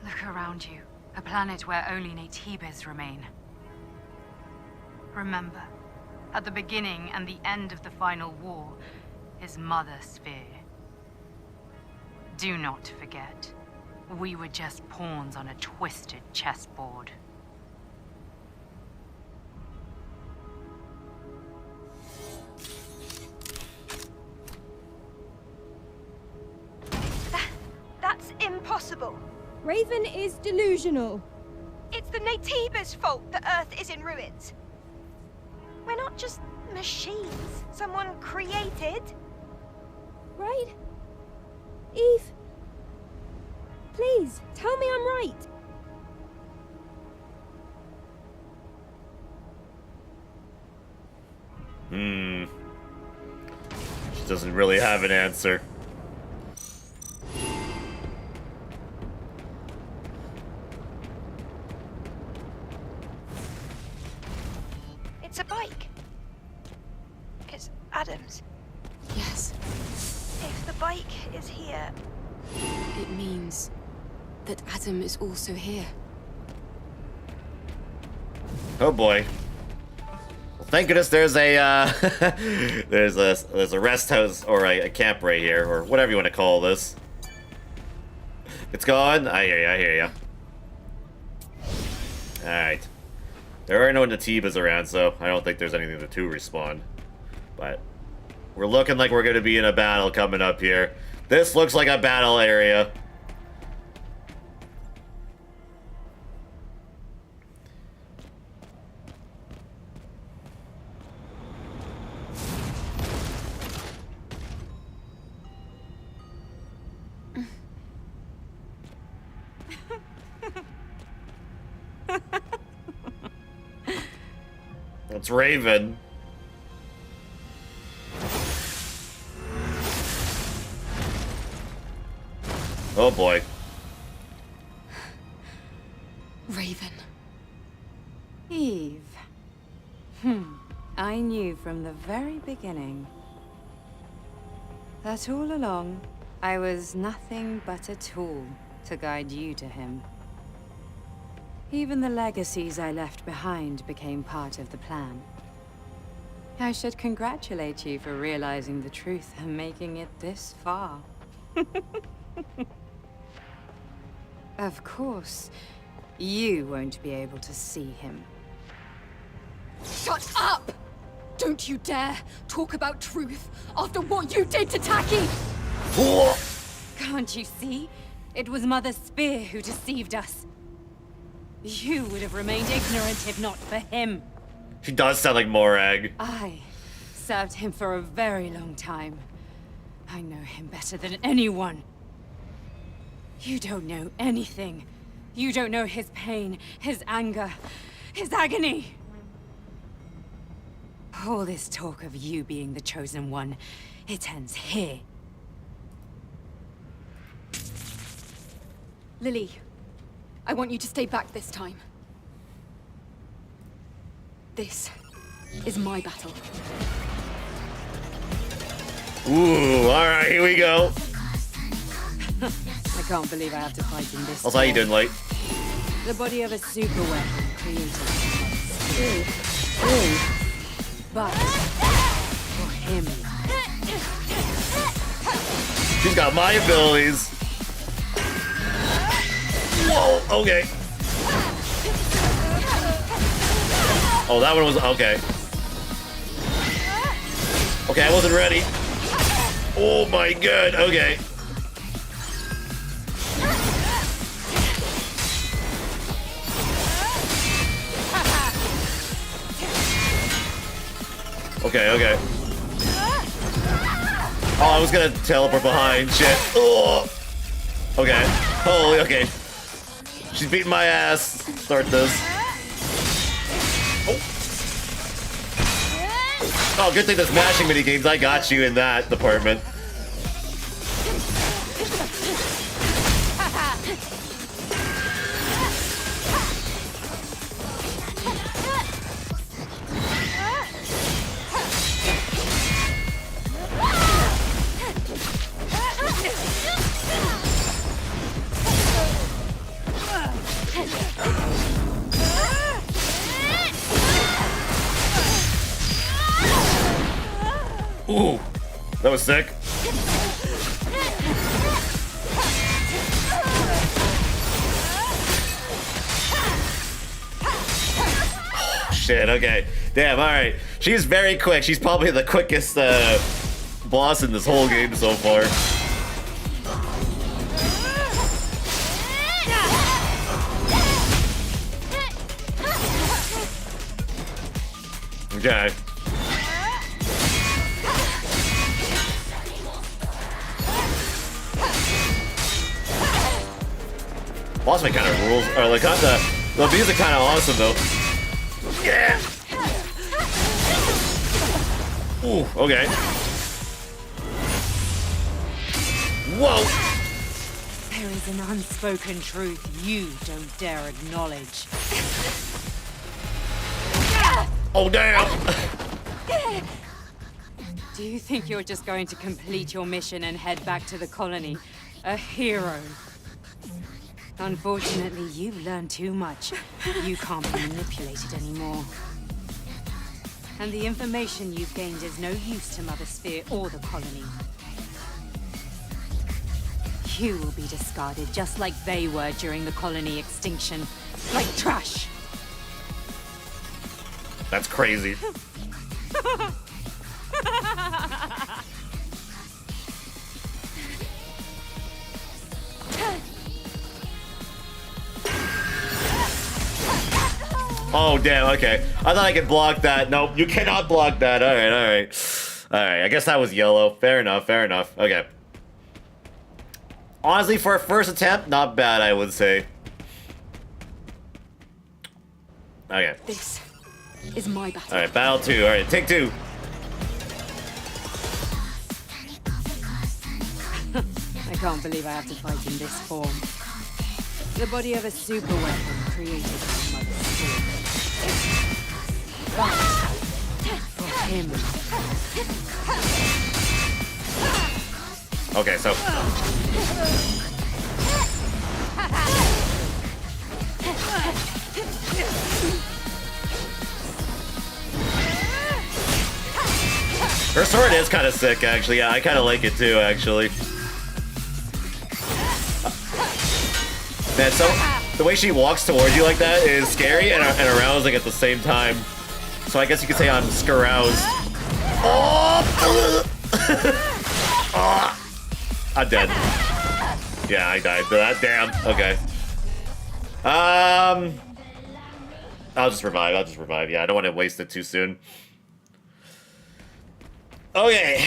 Look around you, a planet where only Naytibas remain. Remember, at the beginning and the end of the final war is Mother Sphere. Do not forget, we were just pawns on a twisted chessboard. That's impossible. Raven is delusional. It's the Naytibas' fault that Earth is in ruins. We're not just machines someone created. Right? Eve? Please, tell me I'm right. She doesn't really have an answer. It's a bike. It's Adam's. Yes. If the bike is here... It means that Adam is also here. Oh boy. Well, thank goodness there's a there's a rest house or a camp right here, or whatever you want to call this. It's gone. I hear you. All right. There are no Naytibas around, so I don't think there's anything to respawn. But we're looking like we're going to be in a battle coming up here. This looks like a battle area. It's Raven. Oh boy. Raven. Eve. I knew from the very beginning that all along I was nothing but a tool to guide you to him. Even the legacies I left behind became part of the plan. I should congratulate you for realizing the truth and making it this far. Of course, you won't be able to see him. Shut up! Don't you dare talk about truth after what you did to Taki! Can't you see? It was Mother Spear who deceived us. You would have remained ignorant if not for him. She does sound like Morag. I served him for a very long time. I know him better than anyone. You don't know anything. You don't know his pain, his anger, his agony. All this talk of you being the chosen one, it ends here. Lily, I want you to stay back this time. This is my battle. Ooh, alright, here we go. I can't believe I have to fight in this. Also, how you doing, Light? The body of a super weapon created. But for him. She's got my abilities. Whoa, okay. Oh, that one was okay. Okay, I wasn't ready. Oh my god, okay. Okay, okay. Oh, I was gonna teleport behind. Shit. Oh. Okay. Holy, okay. She's beating my ass. Start this. Oh. Oh, good thing there's mashing mini games. I got you in that department. Ooh, that was sick. Oh, shit, okay. Damn, alright. She's very quick. She's probably the quickest boss in this whole game so far. Okay. Boss fight kind of rules, or like the music kind of awesome though. Yeah. Ooh, okay. Whoa. There is an unspoken truth you don't dare acknowledge. Oh damn. Do you think you're just going to complete your mission and head back to the colony? A hero? Unfortunately, you've learned too much. You can't be manipulated anymore. And the information you've gained is no use to Mother Sphere or the colony. You will be discarded just like they were during the colony extinction. Like trash. That's crazy. Oh, damn, okay. I thought I could block that. Nope, you cannot block that. Alright, alright. Alright, I guess that was yellow. Fair enough, fair enough. Okay. Honestly, for a first attempt, not bad, I would say. Okay. This is my battle. Alright, battle 2. Alright, take 2. I can't believe I have to fight in this form. The body of a super weapon created by Mother Sphere. But for him. Okay, so. Her sword is kind of sick, actually. Yeah, I kind of like it too, actually. Man, so the way she walks towards you like that is scary and arousing at the same time. So I guess you could say I'm scaroused. Oh! Oh! I'm dead. Yeah, I died. That damn. Okay. I'll just revive. Yeah, I don't want to waste it too soon. Okay.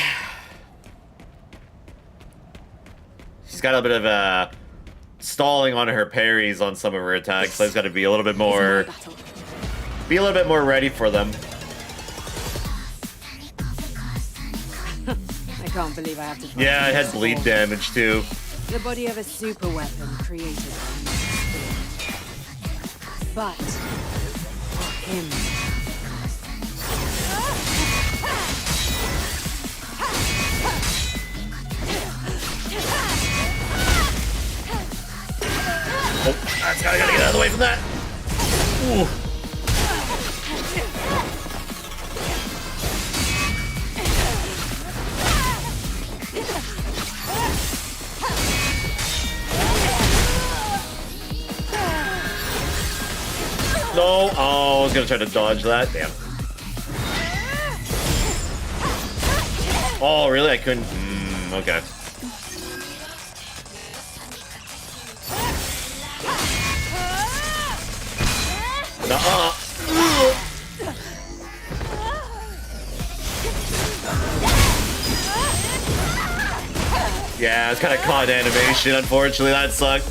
She's got a bit of stalling on her parries on some of her attacks. So I've got to be a little bit more ready for them. I can't believe I have to fight. Yeah, it had bleed damage too. The body of a super weapon created by me. But for him. Oh, I gotta get out of the way from that. Ooh. No, oh, I was gonna try to dodge that. Damn. Oh, really? I couldn't. Okay. Nuh-uh. Yeah, it's kind of caught animation, unfortunately. That sucked.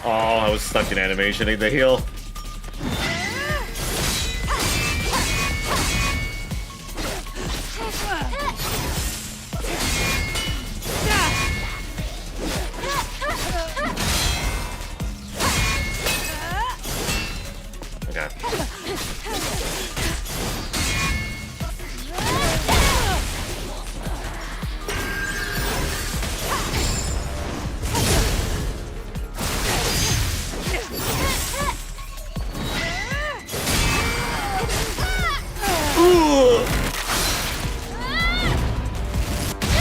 Oh, I was stuck in animation. I need to heal. Okay.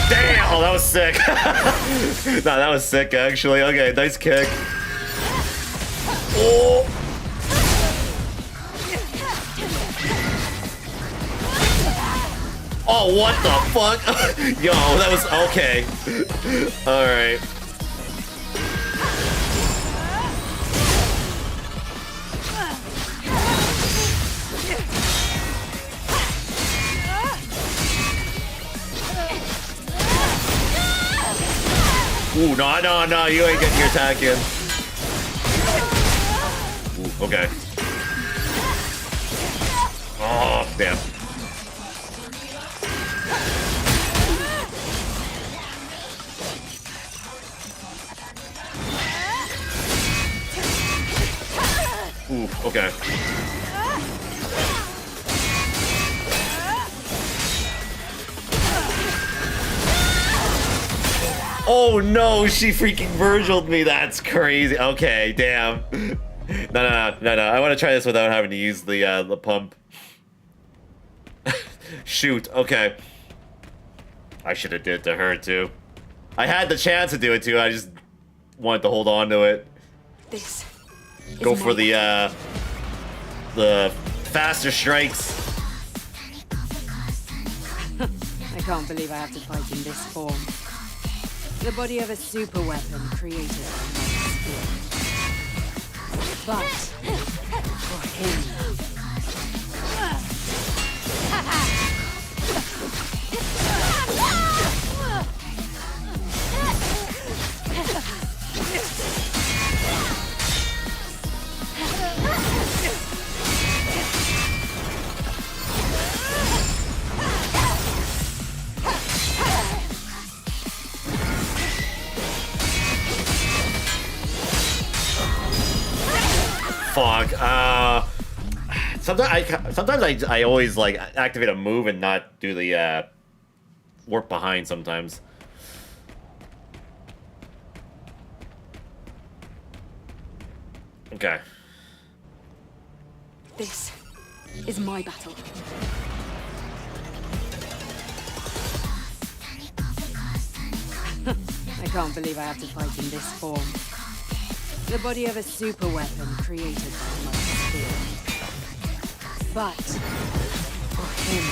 Damn! Oh, that was sick. No, that was sick, actually. Okay, nice kick. Oh! Oh, what the fuck? Yo, that was okay. Alright. Ooh, no, you ain't getting your attack in. Ooh, okay. Oh, damn. Ooh, okay. Oh no, she freaking Virgil'd me. That's crazy. Okay, damn. No. I want to try this without having to use the pump. Shoot. Okay. I should have did it to her too. I had the chance to do it too. I just wanted to hold on to it. This. Go for the faster strikes. I can't believe I have to fight in this form. The body of a super weapon created by my spirit. But for him. Fuck. Sometimes I always like activate a move and not do the warp behind sometimes. Okay. This is my battle. I can't believe I have to fight in this form. The body of a super weapon created by my spirit. But for him.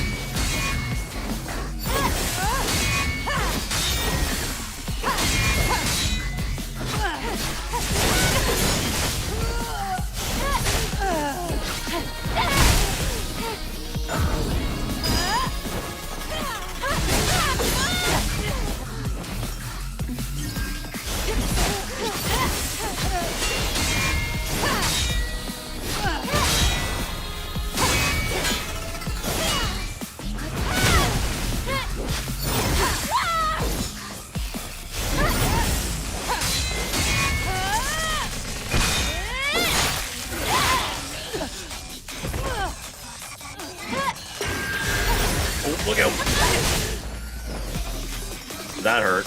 Look out! That hurt.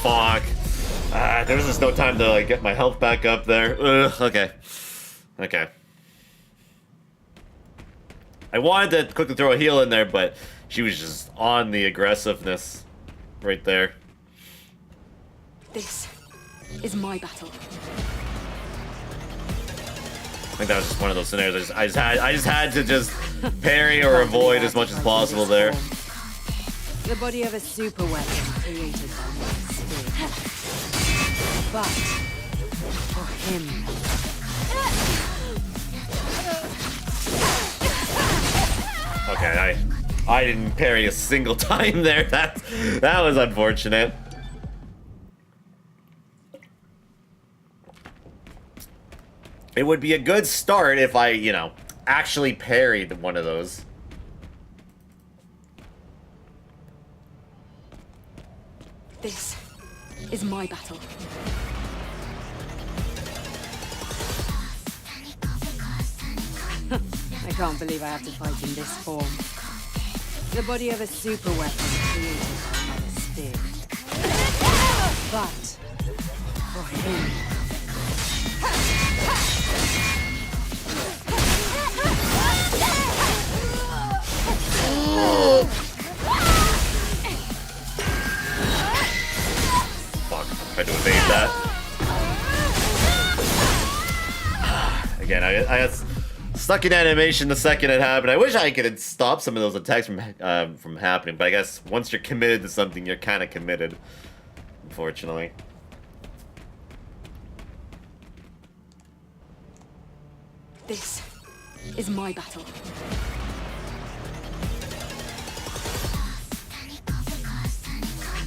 Fuck. There was just no time to like get my health back up there. Ugh, okay. Okay. I wanted to quickly throw a heal in there, but she was just on the aggressiveness right there. This is my battle. I think that was just one of those scenarios. I just had to parry or avoid as much as possible there. The body of a super weapon created by my spirit. But for him. Okay, I didn't parry a single time there. That was unfortunate. It would be a good start if I, you know, actually parried one of those. This is my battle. I can't believe I have to fight in this form. The body of a super weapon created by my spirit. But for him. Fuck, I tried to evade that. Again, I got stuck in animation the second it happened. I wish I could stop some of those attacks from happening, but I guess once you're committed to something, you're kind of committed, unfortunately. This is my battle.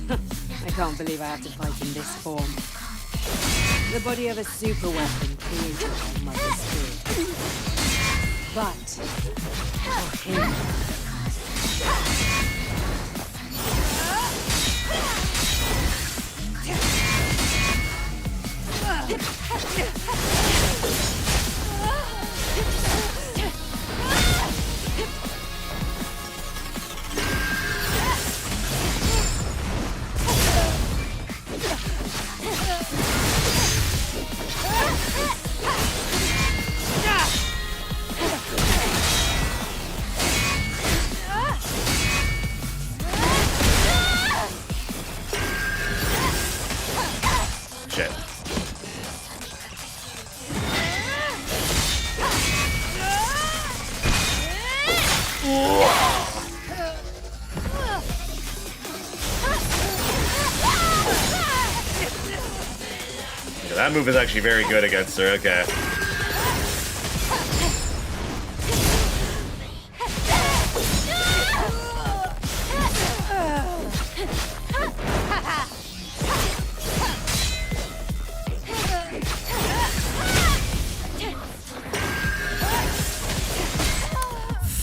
I can't believe I have to fight in this form. The body of a super weapon created by my spirit. But for him. That move is actually very good against her. Okay.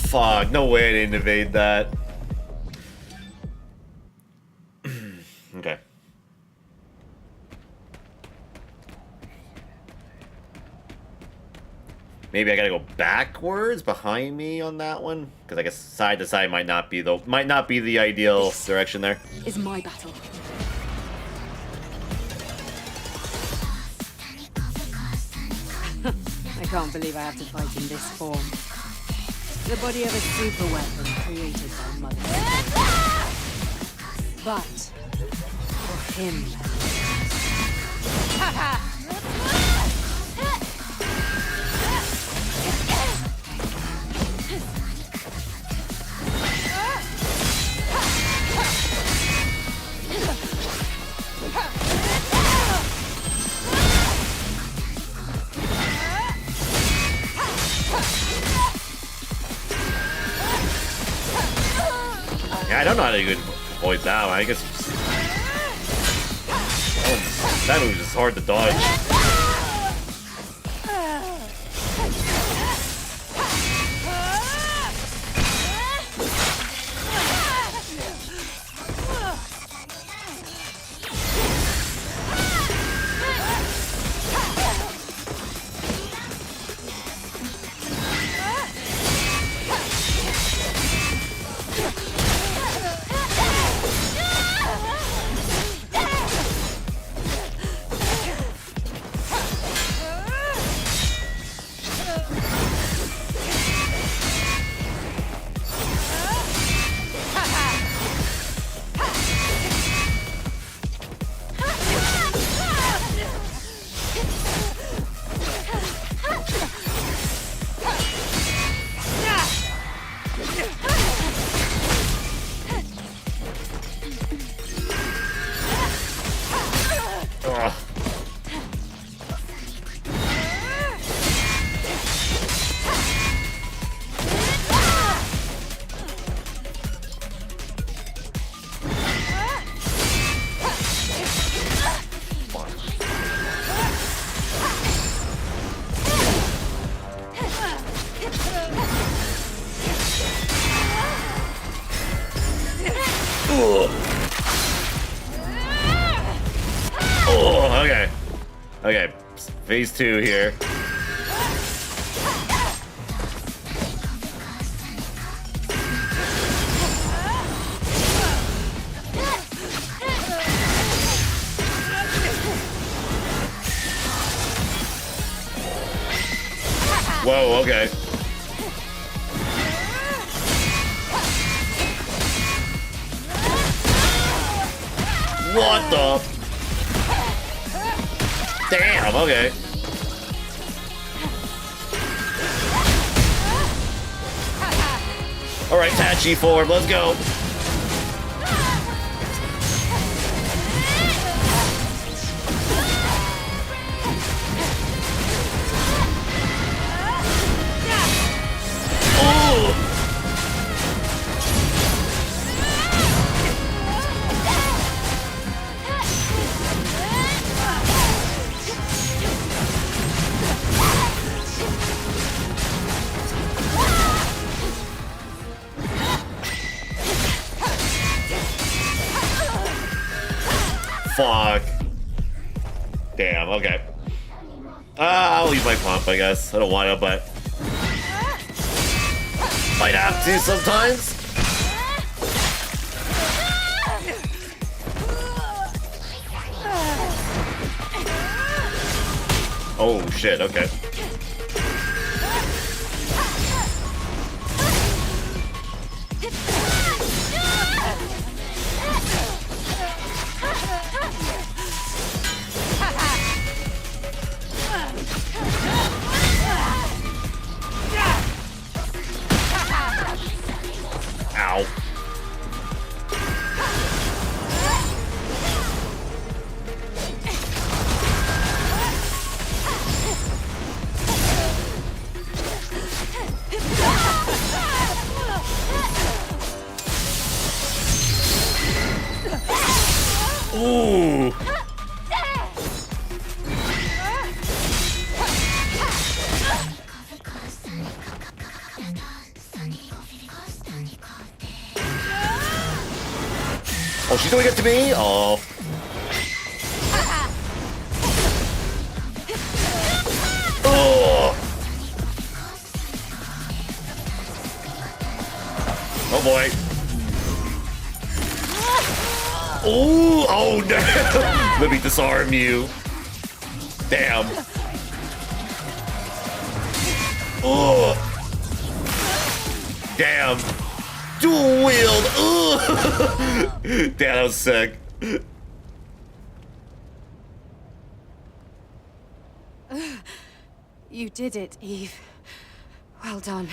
Fuck, no way I didn't evade that. Okay. Maybe I gotta go backwards behind me on that one, because I guess side to side might not be the ideal direction there. Is my battle. I can't believe I have to fight in this form. The body of a super weapon created by Mother. But for him. Yeah, I don't know how to avoid that one. I guess. Oh, that move is just hard to dodge. Oh, okay. Okay, phase 2 here. Whoa, okay. What the? Damn, okay. Alright, Tachi forward, let's go. Fuck. Damn, okay. I'll use my pump, I guess. I don't want to, but might have to sometimes. Oh shit, okay. Ow. Ooh. Oh, she's doing it to me? Oh. Oh. Oh boy. Ooh, oh damn. Let me disarm you. Damn. Oh. Damn. Dual wield. Ugh. Damn, that was sick. You did it, Eve. Well done.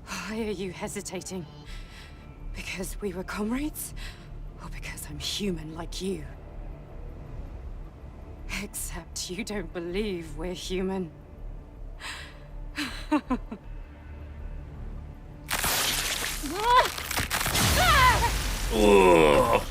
Why are you hesitating? Because we were comrades? Or because I'm human like you? Except you don't believe we're human. Ugh.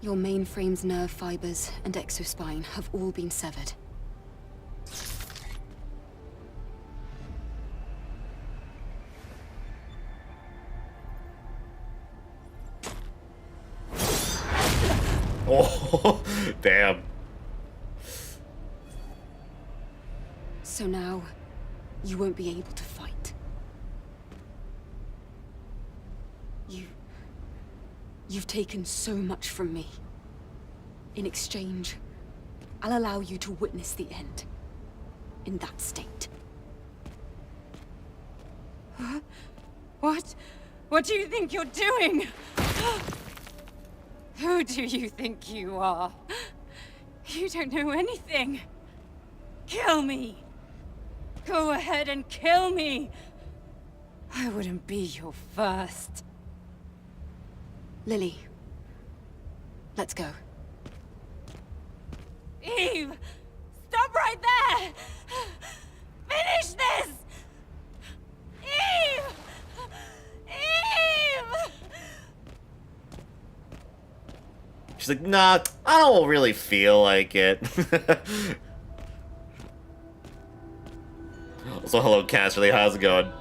Your mainframe's nerve fibers and exospine have all been severed. Oh, damn. So now, you won't be able to fight. You've taken so much from me. In exchange, I'll allow you to witness the end. In that state. What? What do you think you're doing? Who do you think you are? You don't know anything. Kill me. Go ahead and kill me. I wouldn't be your first. Lily, let's go. Eve! Stop right there! Finish this! Eve! Eve! She's like, nah, I don't really feel like it. So hello, Casterly, how's it going?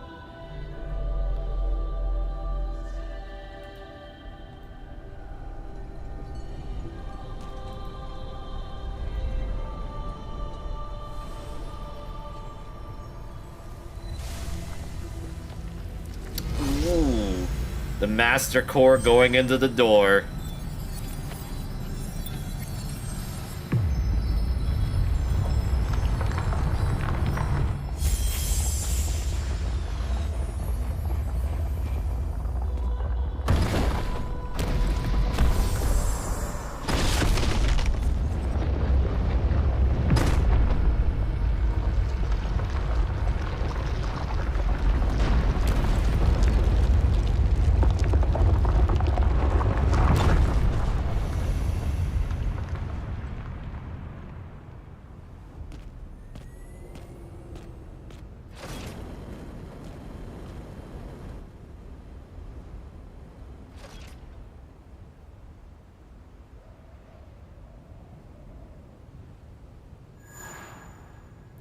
Ooh, the Master Core going into the door.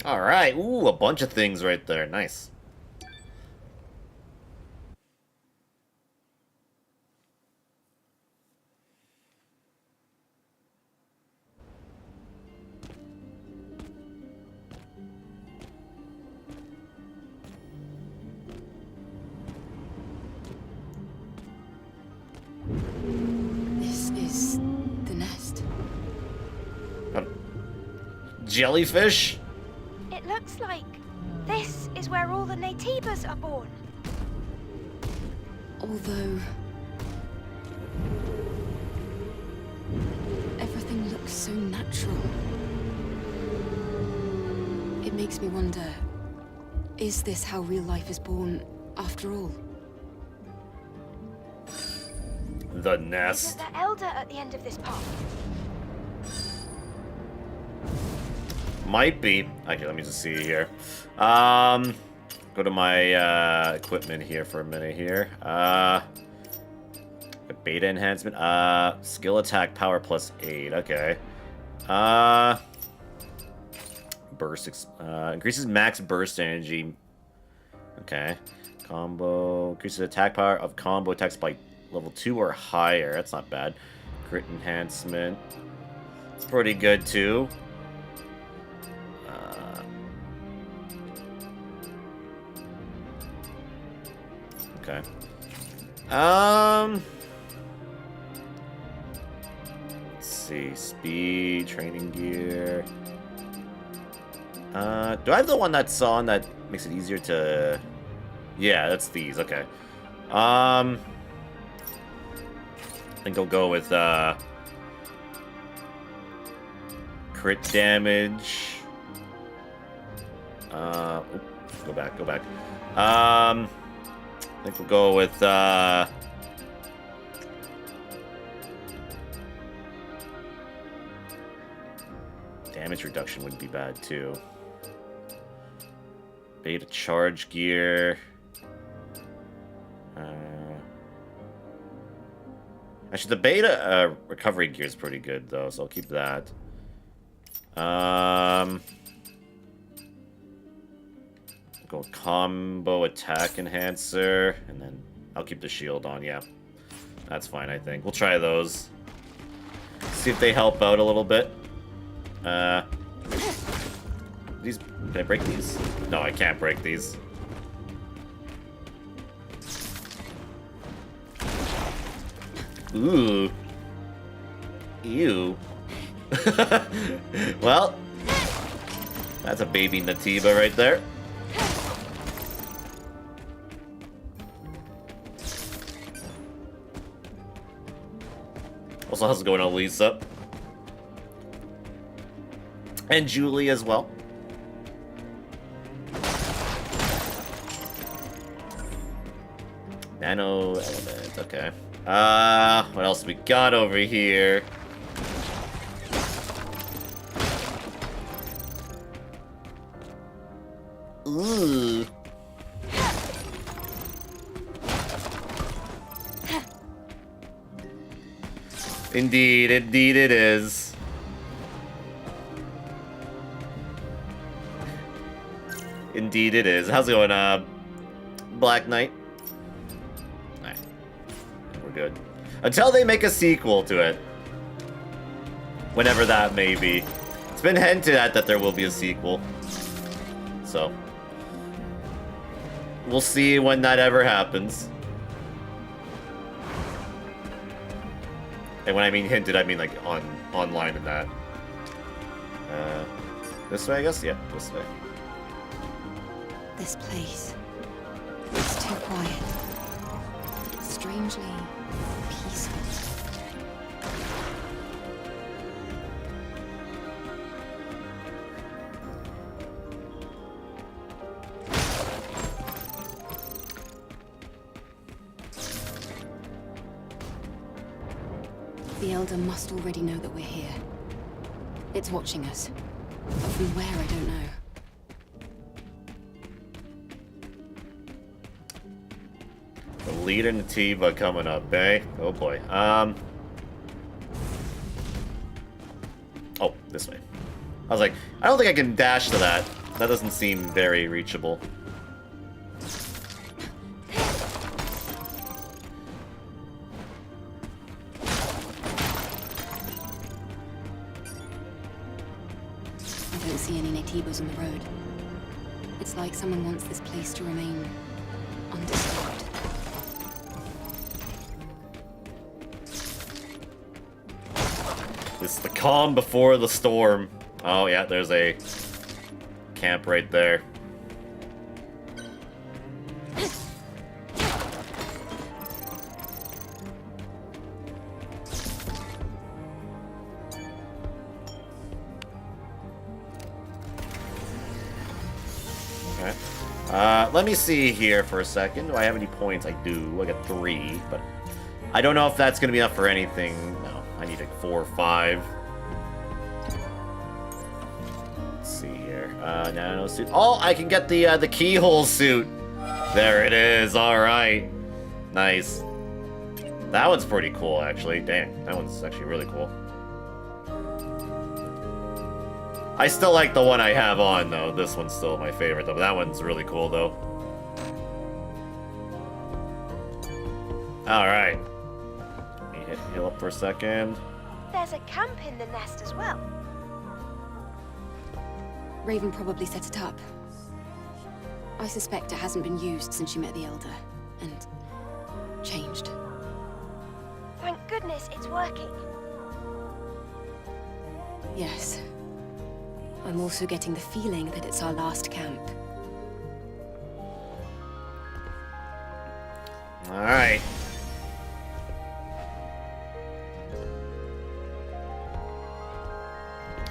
Alright, ooh, a bunch of things right there. Nice. This is the nest. Jellyfish? It looks like this is where all the Naytibas are born. Although everything looks so natural. It makes me wonder, is this how real life is born after all? The nest. There's the elder at the end of this path. Might be. Okay, let me just see here. Go to my equipment here for a minute here. Beta enhancement. Skill attack power plus 8. Okay. Burst. Increases max burst energy. Okay. Combo. Increases attack power of combo attacks by level 2 or higher. That's not bad. Crit enhancement. It's pretty good too. Okay. Let's see. Speed, training gear. Do I have the one that's on that makes it easier to... Yeah, that's these. Okay. I think I'll go with, crit damage. Go back. I think we'll go with, damage reduction wouldn't be bad, too. Beta charge gear. Actually, the beta recovery gear is pretty good, though, so I'll keep that. Go combo attack enhancer, and then I'll keep the shield on, yeah. That's fine, I think. We'll try those. See if they help out a little bit. These... Can I break these? No, I can't break these. Ooh. Ew. Well, that's a baby Natiba right there. Also, how's it going on, Lisa? And Julie as well. Nano element, okay. What else we got over here? Ooh. Indeed it is. Indeed it is. How's it going, Black Knight? Alright. We're good. Until they make a sequel to it. Whenever that may be. It's been hinted at that there will be a sequel. So. We'll see when that ever happens. And when I mean hinted, I mean like online and that. This way, I guess? Yeah, this way. This place. It's too quiet. Strangely peaceful. The Elder must already know that we're here. It's watching us. But from where, I don't know. The leader Natiba coming up, eh? Oh boy. Oh, this way. I was like, I don't think I can dash to that. That doesn't seem very reachable. I don't see any Natibas on the road. It's like someone wants this place to remain undisturbed. This is the calm before the storm. Oh yeah, there's a camp right there. Okay. Let me see here for a second. Do I have any points? I do. I got 3, but I don't know if that's gonna be enough for anything. No, I need like 4 or 5. Let's see Nano suit. Oh, I can get the keyhole suit. There it is. All right. Nice. That one's pretty cool, actually. Dang, that one's actually really cool. I still like the one I have on, though. This one's still my favorite, though. But that one's really cool, though. All right. Let me heal up for a second. There's a camp in the nest as well. Raven probably set it up. I suspect it hasn't been used since she met the Elder, and changed. Thank goodness it's working. Yes. I'm also getting the feeling that it's our last camp. All right.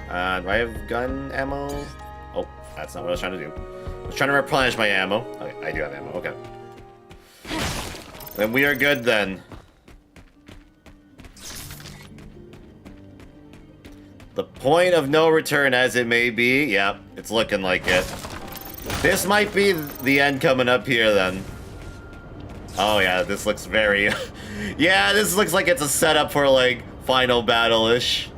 Do I have gun ammo? Oh, that's not what I was trying to do. I was trying to replenish my ammo. Okay, I do have ammo, okay. Then we are good then. The point of no return as it may be. Yep, it's looking like it. This might be the end coming up here then. Oh yeah, this looks very... yeah, this looks like it's a setup for like final battle-ish.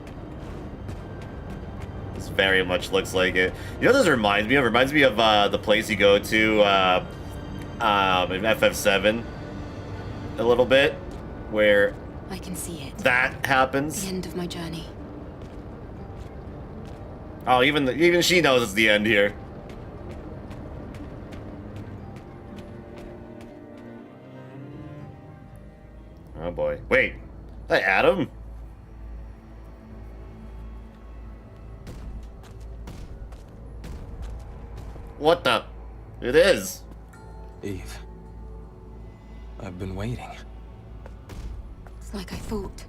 This very much looks like it. You know what this reminds me of? It reminds me of the place you go to in FF7 a little bit, where I can see it. That happens. The end of my journey. Oh, even she knows it's the end here. Oh boy. Wait. Hey, Adam? What the? It is. Eve. I've been waiting. It's like I thought.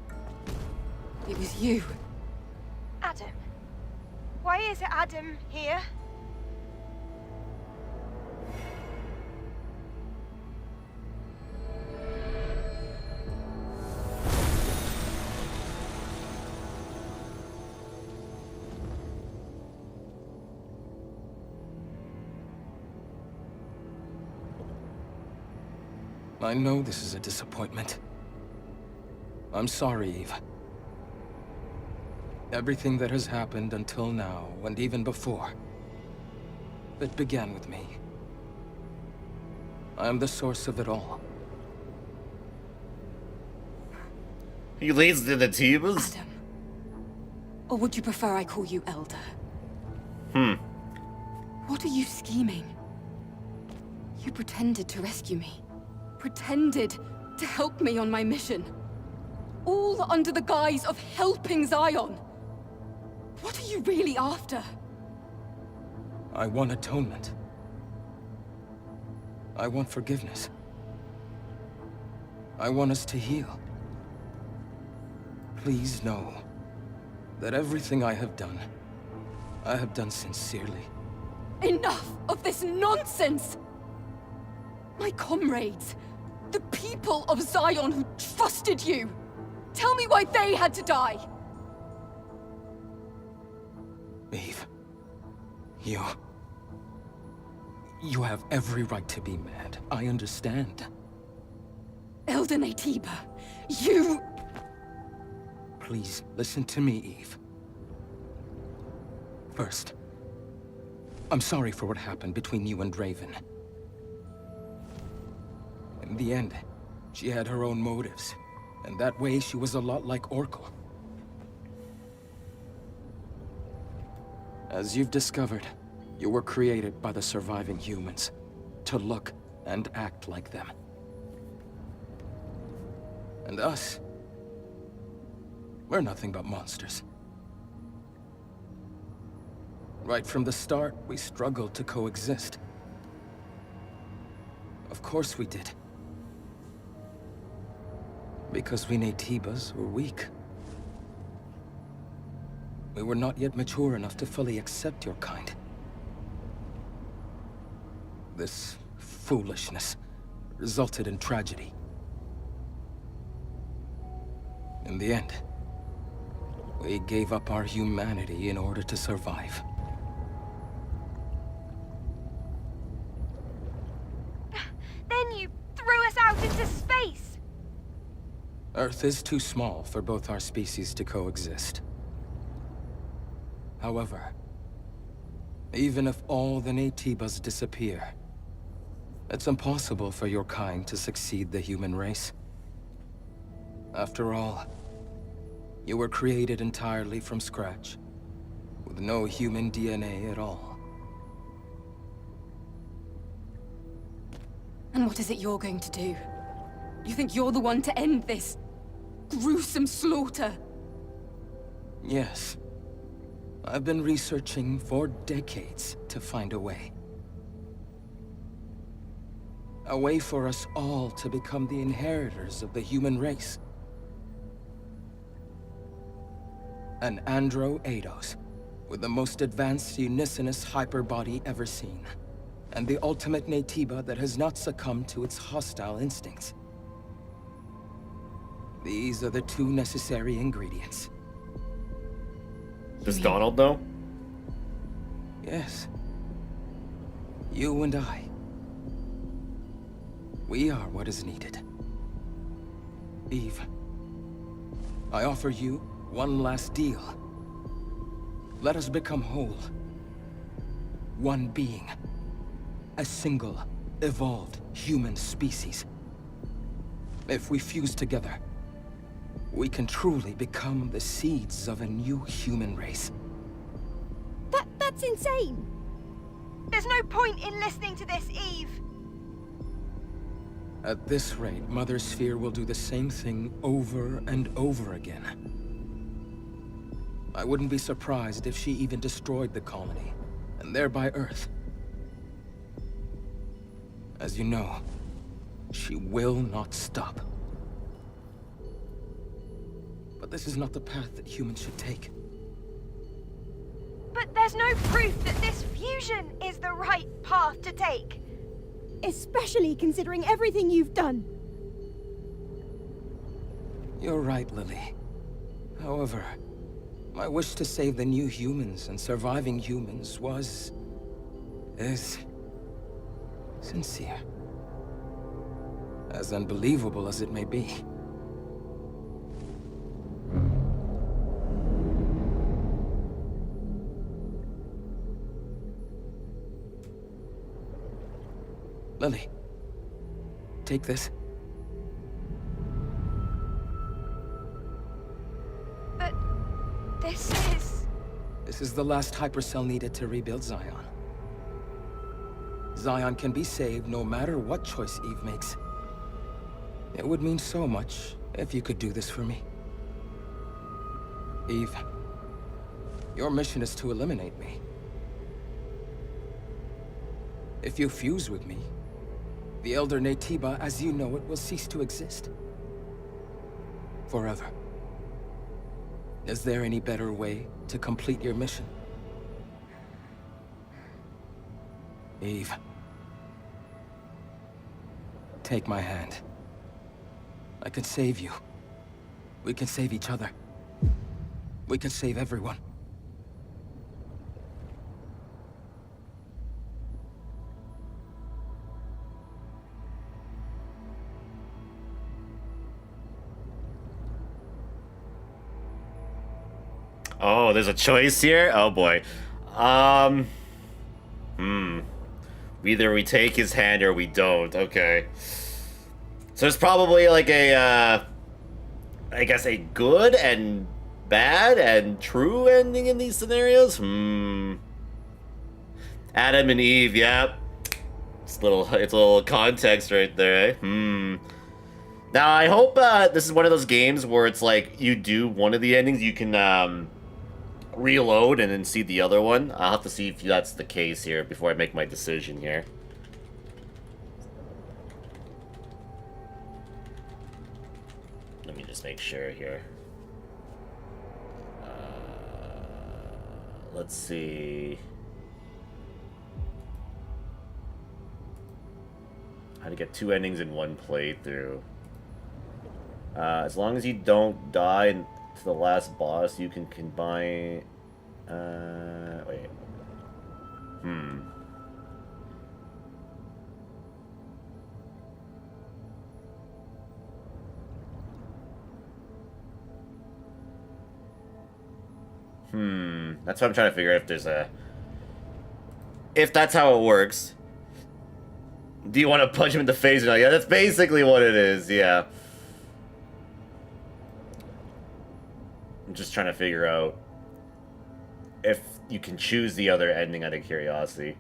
It was you. Adam. Why is Adam here? I know this is a disappointment. I'm sorry, Eve. Everything that has happened until now, and even before, it began with me. I am the source of it all. He leads the Natibas? Adam. Or would you prefer I call you Elder? What are you scheming? You pretended to rescue me. Pretended to help me on my mission. All under the guise of helping Zion. What are you really after? I want atonement. I want forgiveness. I want us to heal. Please know that everything I have done sincerely. Enough of this nonsense! My comrades, the people of Zion who trusted you, tell me why they had to die! Eve, you have every right to be mad. I understand. Elder Natiba, you... Please, listen to me, Eve. First, I'm sorry for what happened between you and Raven. In the end, she had her own motives, and that way she was a lot like Orkle. As you've discovered, you were created by the surviving humans to look and act like them. And us, we're nothing but monsters. Right from the start, we struggled to coexist. Of course we did. Because we Natibas were weak. We were not yet mature enough to fully accept your kind. This foolishness resulted in tragedy. In the end, we gave up our humanity in order to survive. Earth is too small for both our species to coexist. However, even if all the Naytibas disappear, it's impossible for your kind to succeed the human race. After all, you were created entirely from scratch, with no human DNA at all. And what is it you're going to do? You think you're the one to end this gruesome slaughter? Yes. I've been researching for decades to find a way. A way for us all to become the inheritors of the human race. An Andro Eidos, with the most advanced unicinous hyperbody ever seen. And the ultimate Naytiba that has not succumbed to its hostile instincts. These are the two necessary ingredients. Does Donald know? Yes. You and I. We are what is needed. Eve, I offer you one last deal. Let us become whole. One being. A single, evolved human species. If we fuse together, we can truly become the seeds of a new human race. That's insane! There's no point in listening to this, Eve! At this rate, Mother Sphere will do the same thing over and over again. I wouldn't be surprised if she even destroyed the colony, and thereby Earth. As you know, she will not stop. But this is not the path that humans should take. But there's no proof that this fusion is the right path to take. Especially considering everything you've done. You're right, Lily. However, my wish to save the new humans and surviving humans is sincere. As unbelievable as it may be. Lily, take this. But this is... This is the last hypercell needed to rebuild Zion. Zion can be saved no matter what choice Eve makes. It would mean so much if you could do this for me. Eve, your mission is to eliminate me. If you fuse with me, the Elder Naytiba, as you know it, will cease to exist. Forever. Is there any better way to complete your mission? Eve. Take my hand. I can save you. We can save each other. We can save everyone. Oh, there's a choice here? Oh boy. Either we take his hand or we don't. Okay. So there's probably like a, I guess a good and bad and true ending in these scenarios? Adam and Eve, yep. It's a little context right there, eh? Now, I hope this is one of those games where it's like you do one of the endings, you can reload and then see the other one. I'll have to see if that's the case here before I make my decision here. Let me just make sure here. Let's see. How to get 2 endings in one playthrough. As long as you don't die to the last boss, you can combine... wait. That's what I'm trying to figure out if there's a... If that's how it works. Do you want to punch him in the face or not? Yeah, that's basically what it is, yeah. I'm just trying to figure out if you can choose the other ending out of curiosity.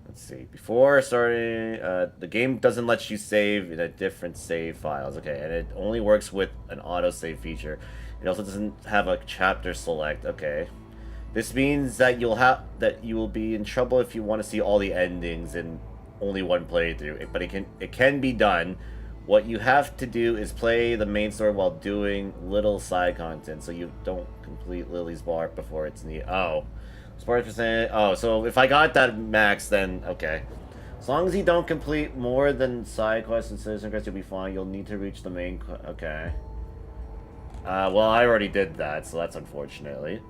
Let's see. Before starting, the game doesn't let you save in a different save files. Okay, and it only works with an autosave feature. It also doesn't have a chapter select. Okay. This means that you will be in trouble if you want to see all the endings in only one playthrough. But it can be done. What you have to do is play the main story while doing little side content, so you don't complete Lily's bar before it's needed. Oh, %. Oh, so if I got that max, then okay. As long as you don't complete more than side quests and citizen quests, you'll be fine. You'll need to reach the main. Okay. Well, I already did that, so that's unfortunately.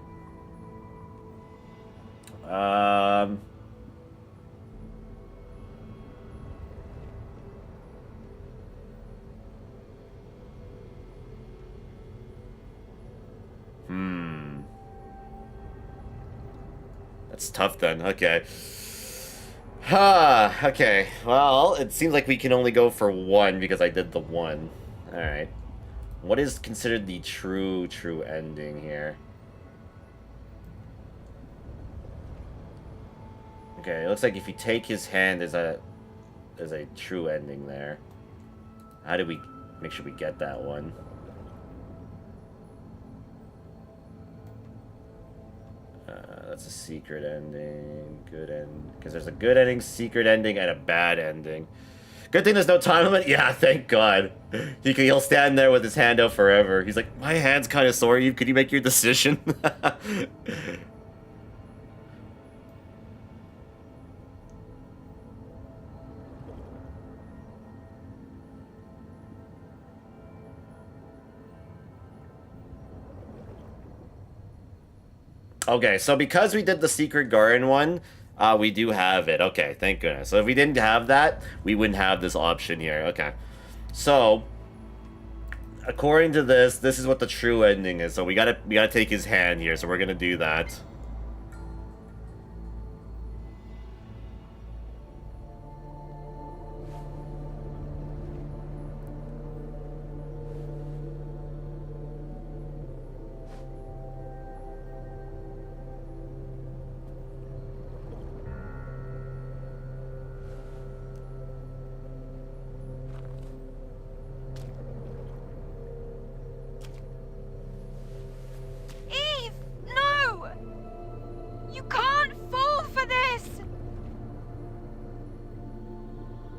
That's tough then. Okay. Okay. Well, it seems like we can only go for one because I did the one. Alright. What is considered the true ending here? Okay, it looks like if you take his hand, there's a true ending there. How do we make sure we get that one? That's a secret ending, good end. Because there's a good ending, secret ending, and a bad ending. Good thing there's no time limit. Yeah, thank God. He'll stand there with his hand out forever. He's like, my hand's kind of sore. Could you make your decision? Okay, so because we did the Secret Garden one, we do have it. Okay, thank goodness. So if we didn't have that, we wouldn't have this option here. Okay. So, according to this is what the true ending is. So we gotta take his hand here, so we're gonna do that.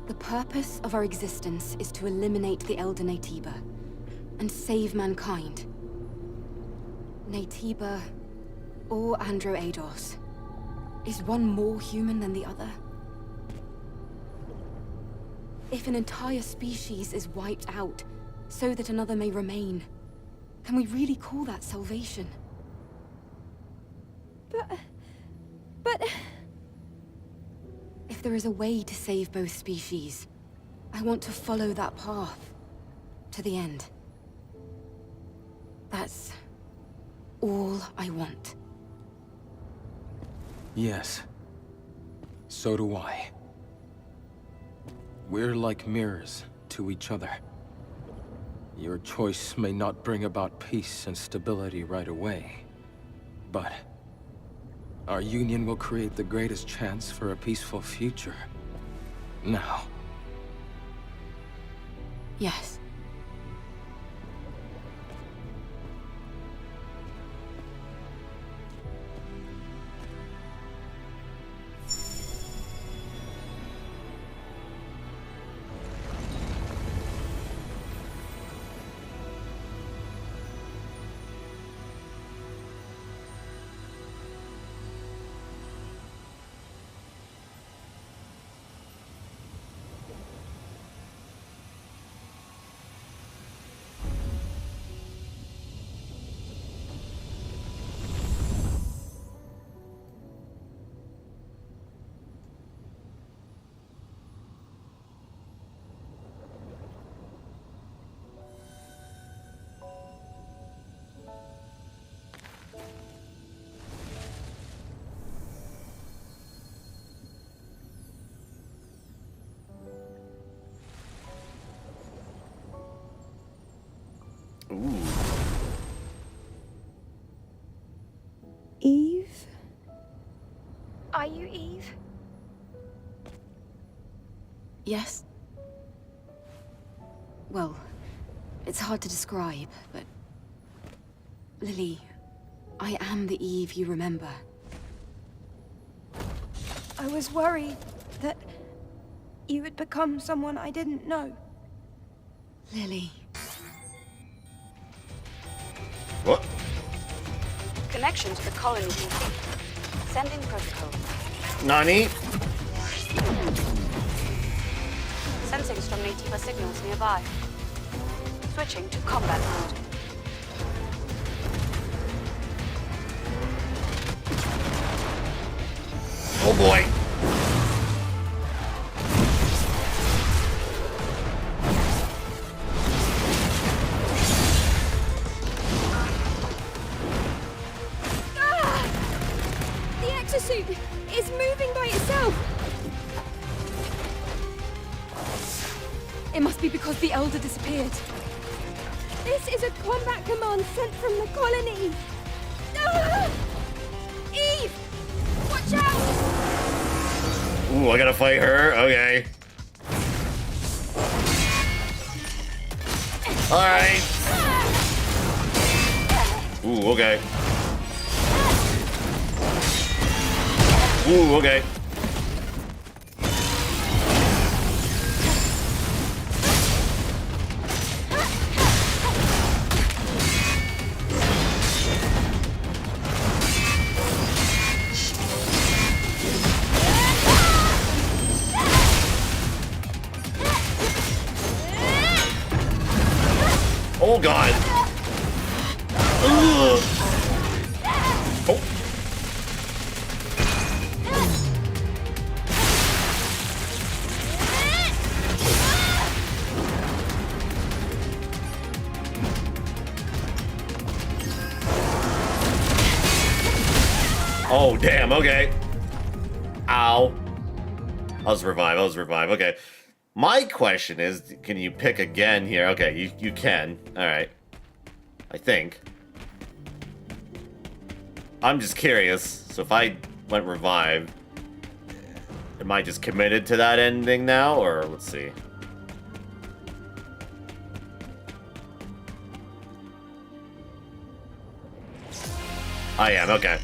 The purpose of our existence is to eliminate the Elder Naytiba and save mankind. Naytiba or Androados. Is one more human than the other? If an entire species is wiped out so that another may remain, can we really call that salvation? But... If there is a way to save both species, I want to follow that path to the end. That's all I want. Yes. So do I. We're like mirrors to each other. Your choice may not bring about peace and stability right away, but our union will create the greatest chance for a peaceful future. Now. Yes. Eve? Are you Eve? Yes? Well, it's hard to describe, but... Lily, I am the Eve you remember. I was worried that you had become someone I didn't know. Lily. What? Connection to the colony complete. Sending protocol. Nani? Sensing strong Nativa signals nearby. Switching to combat mode. Oh boy. The exosuit is moving by itself! It must be because the Elder disappeared. This is a combat command sent from the colony! Ah! Eve! Watch out! Ooh, I gotta fight her? Okay. Alright. Ooh, okay. Ooh, okay. Oh god. Ugh. Oh. Oh damn, okay. Ow. I was revive, okay. My question is, can you pick again here? Okay, you can. Alright. I think. I'm just curious. So if I went revive, am I just committed to that ending now? Or let's see. I am, okay.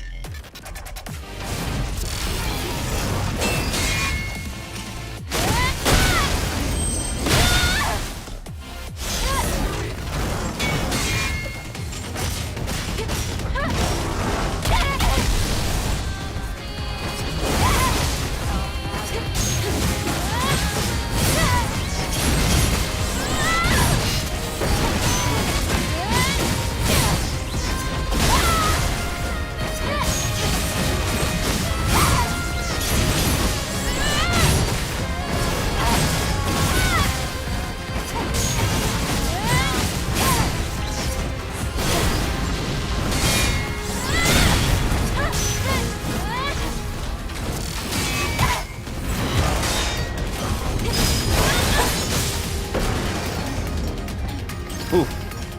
Ooh.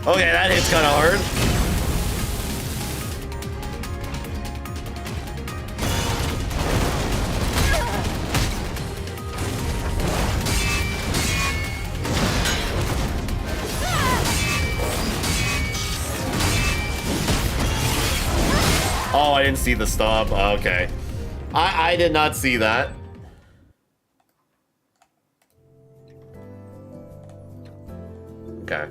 Okay, that hit's kind of hard. Oh, I didn't see the stop. Okay. I did not see that. Okay.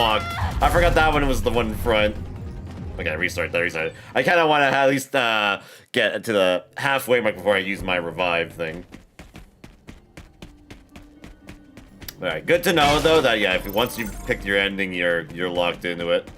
fuck. I forgot that one was the one in front. Okay, restart that, restart. I kind of want to at least get to the halfway mark before I use my revive thing. Alright, good to know though that yeah, if once you've picked your ending, you're locked into it.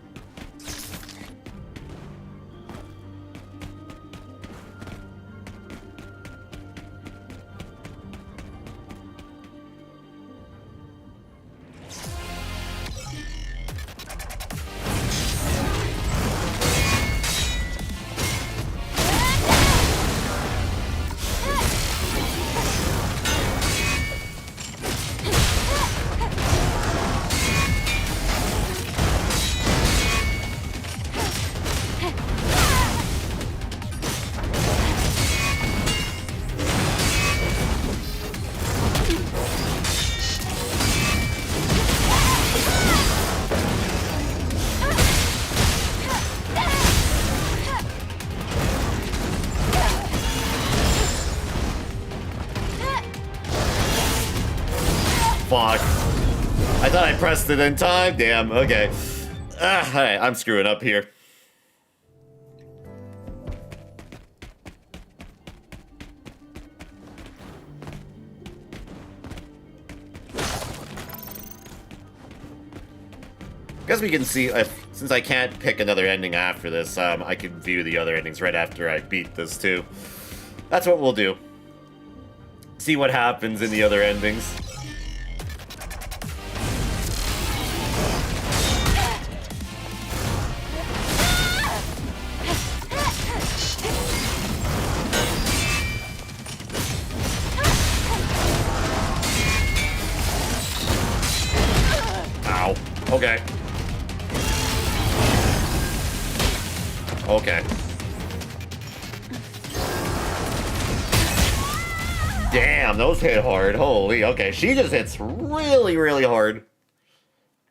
Fuck. I thought I pressed it in time. Damn, okay. Alright, I'm screwing up here. Guess we can see, since I can't pick another ending after this, I can view the other endings right after I beat this too. That's what we'll do. See what happens in the other endings. Ow. Okay. Okay. Damn, those hit hard. Holy. Okay, she just hits really, really hard.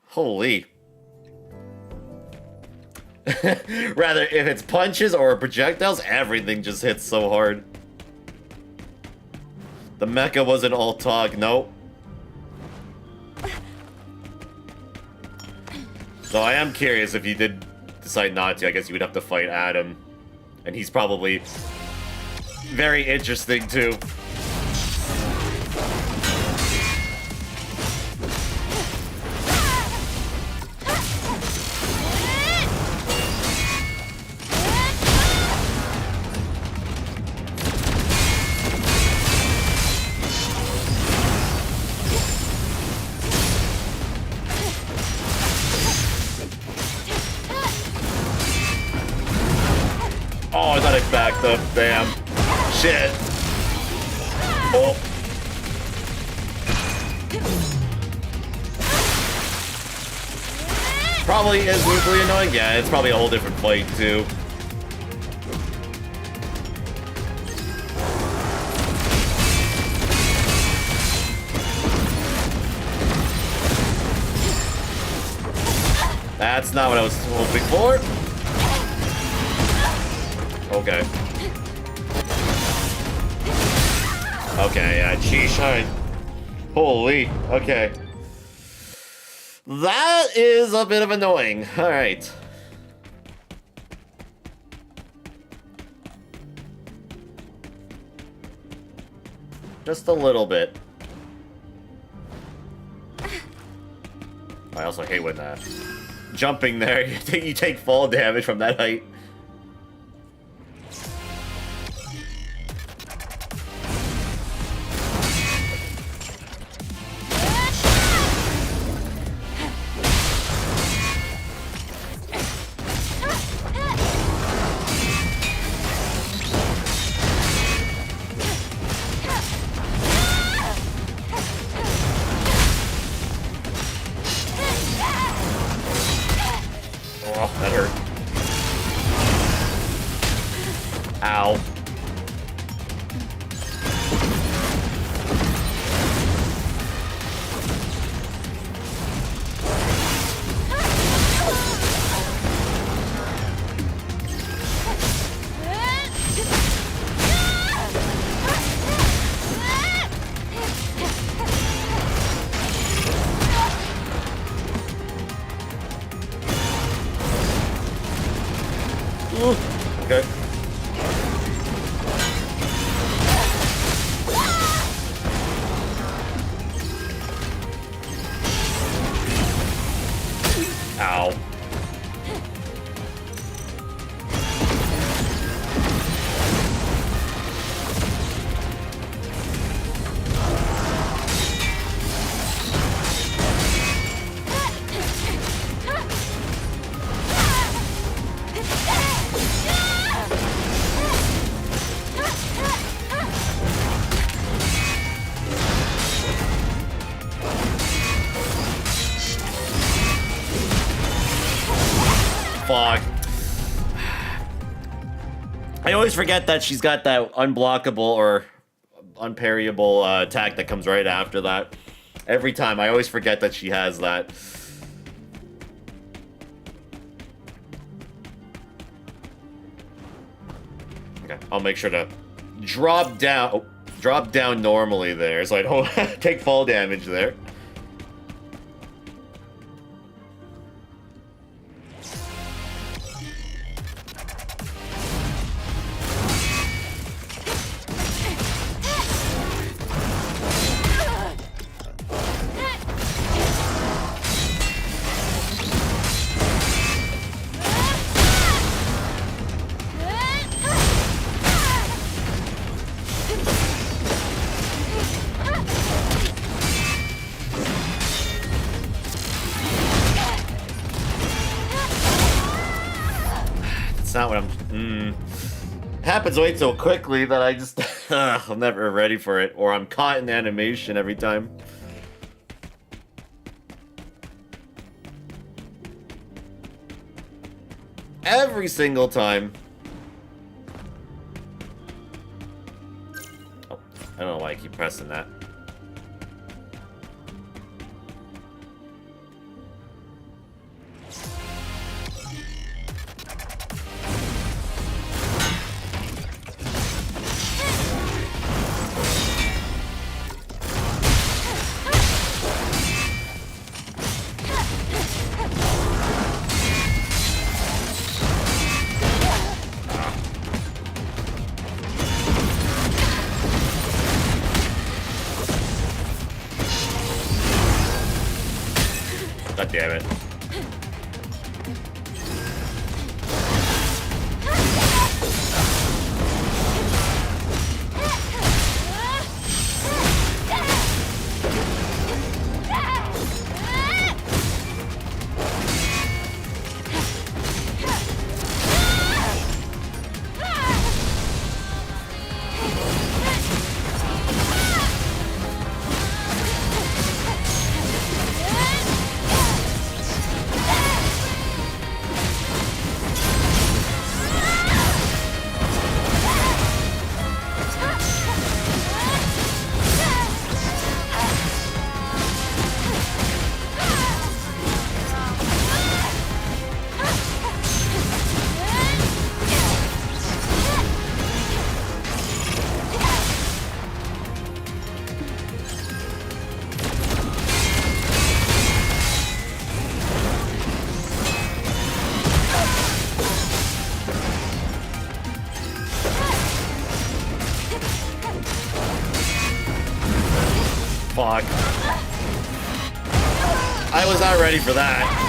Holy. Rather, if it's punches or projectiles, everything just hits so hard. The mecha wasn't all talk, nope. Though I am curious if you did decide not to, I guess you would have to fight Adam. And he's probably very interesting too. Oh, I thought I backed up. Damn. Shit. Oh. Probably is equally annoying. Yeah, it's probably a whole different fight, too. That's not what I was hoping for. Okay. Okay, yeah, sheesh. Alright. Holy. Okay. That is a bit of annoying. Alright. Just a little bit. I also hate when jumping there, you take fall damage from that height. Oh, that hurt. fuck. I always forget that she's got that unblockable or unparryable attack that comes right after that. Every time, I always forget that she has that. Okay, I'll make sure to drop down normally there, so I don't take fall damage there. It's not what I'm... Happens way so quickly that I just... I'm never ready for it. Or I'm caught in animation every time. Every single time. Oh, I don't know why I keep pressing that. God damn it. Fuck. I was not ready for that.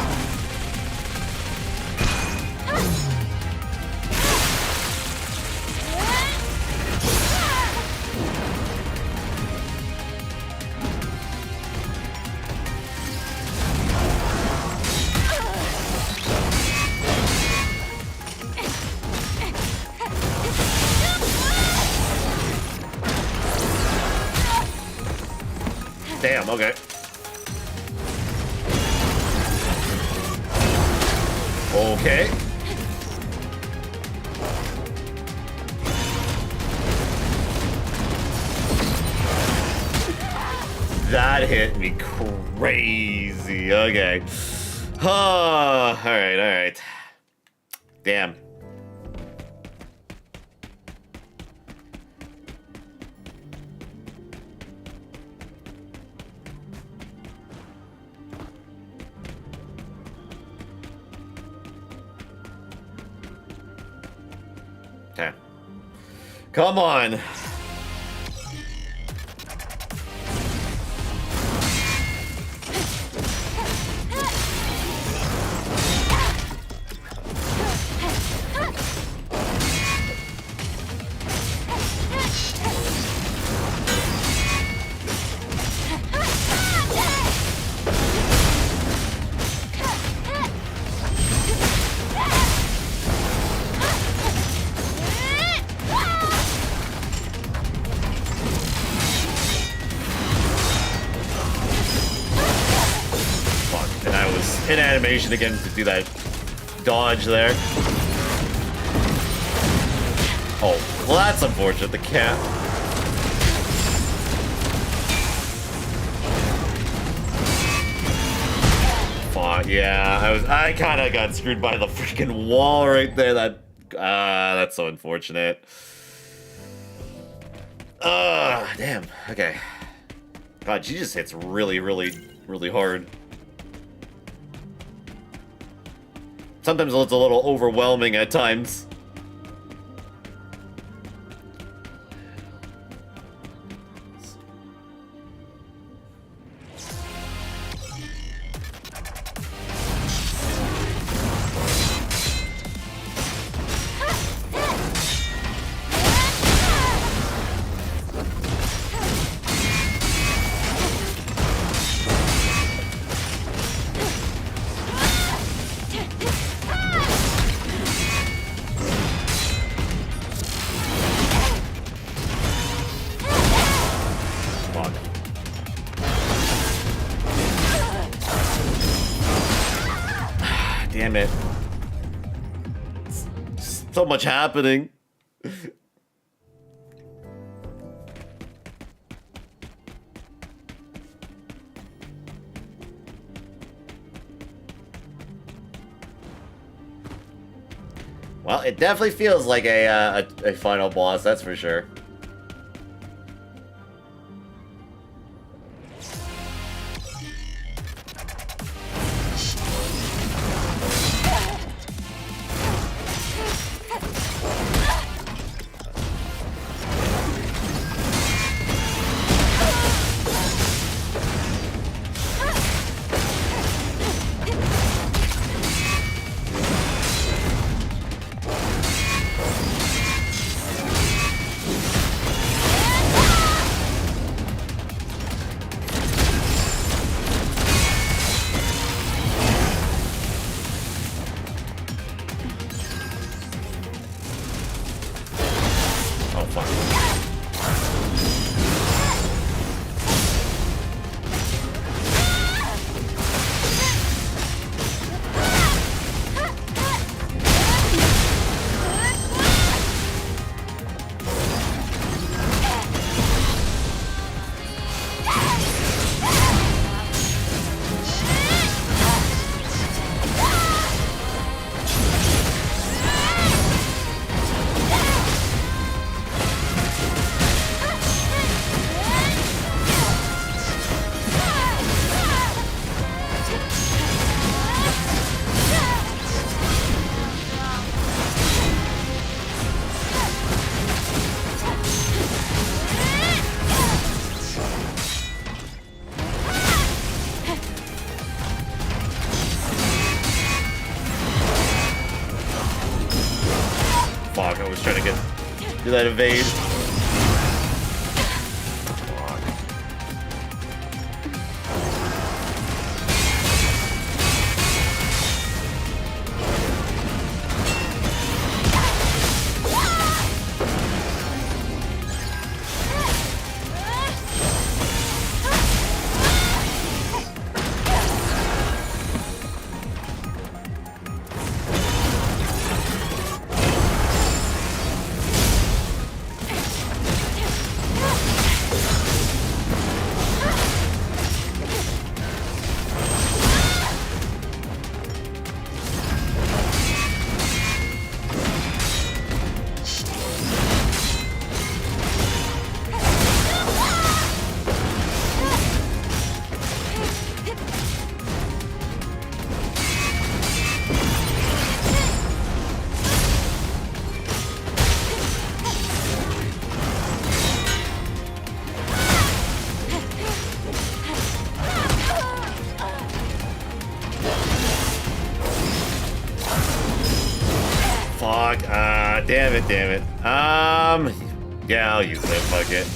Damn, okay. Okay. That hit me crazy. Okay. Oh, alright, alright. Damn. Okay. Come on. In animation again to do that dodge there. Oh, well that's unfortunate, the cat. Fuck, yeah, I kinda got screwed by the freaking wall right there. That's so unfortunate. Damn, okay. God, she just hits really, really, really hard. Sometimes it's a little overwhelming at times. Damn it. So much happening. Well, it definitely feels like a final boss, that's for sure. Fuck, I was trying to do that evade. Fuck, damn it. Yeah, I'll use it, fuck it.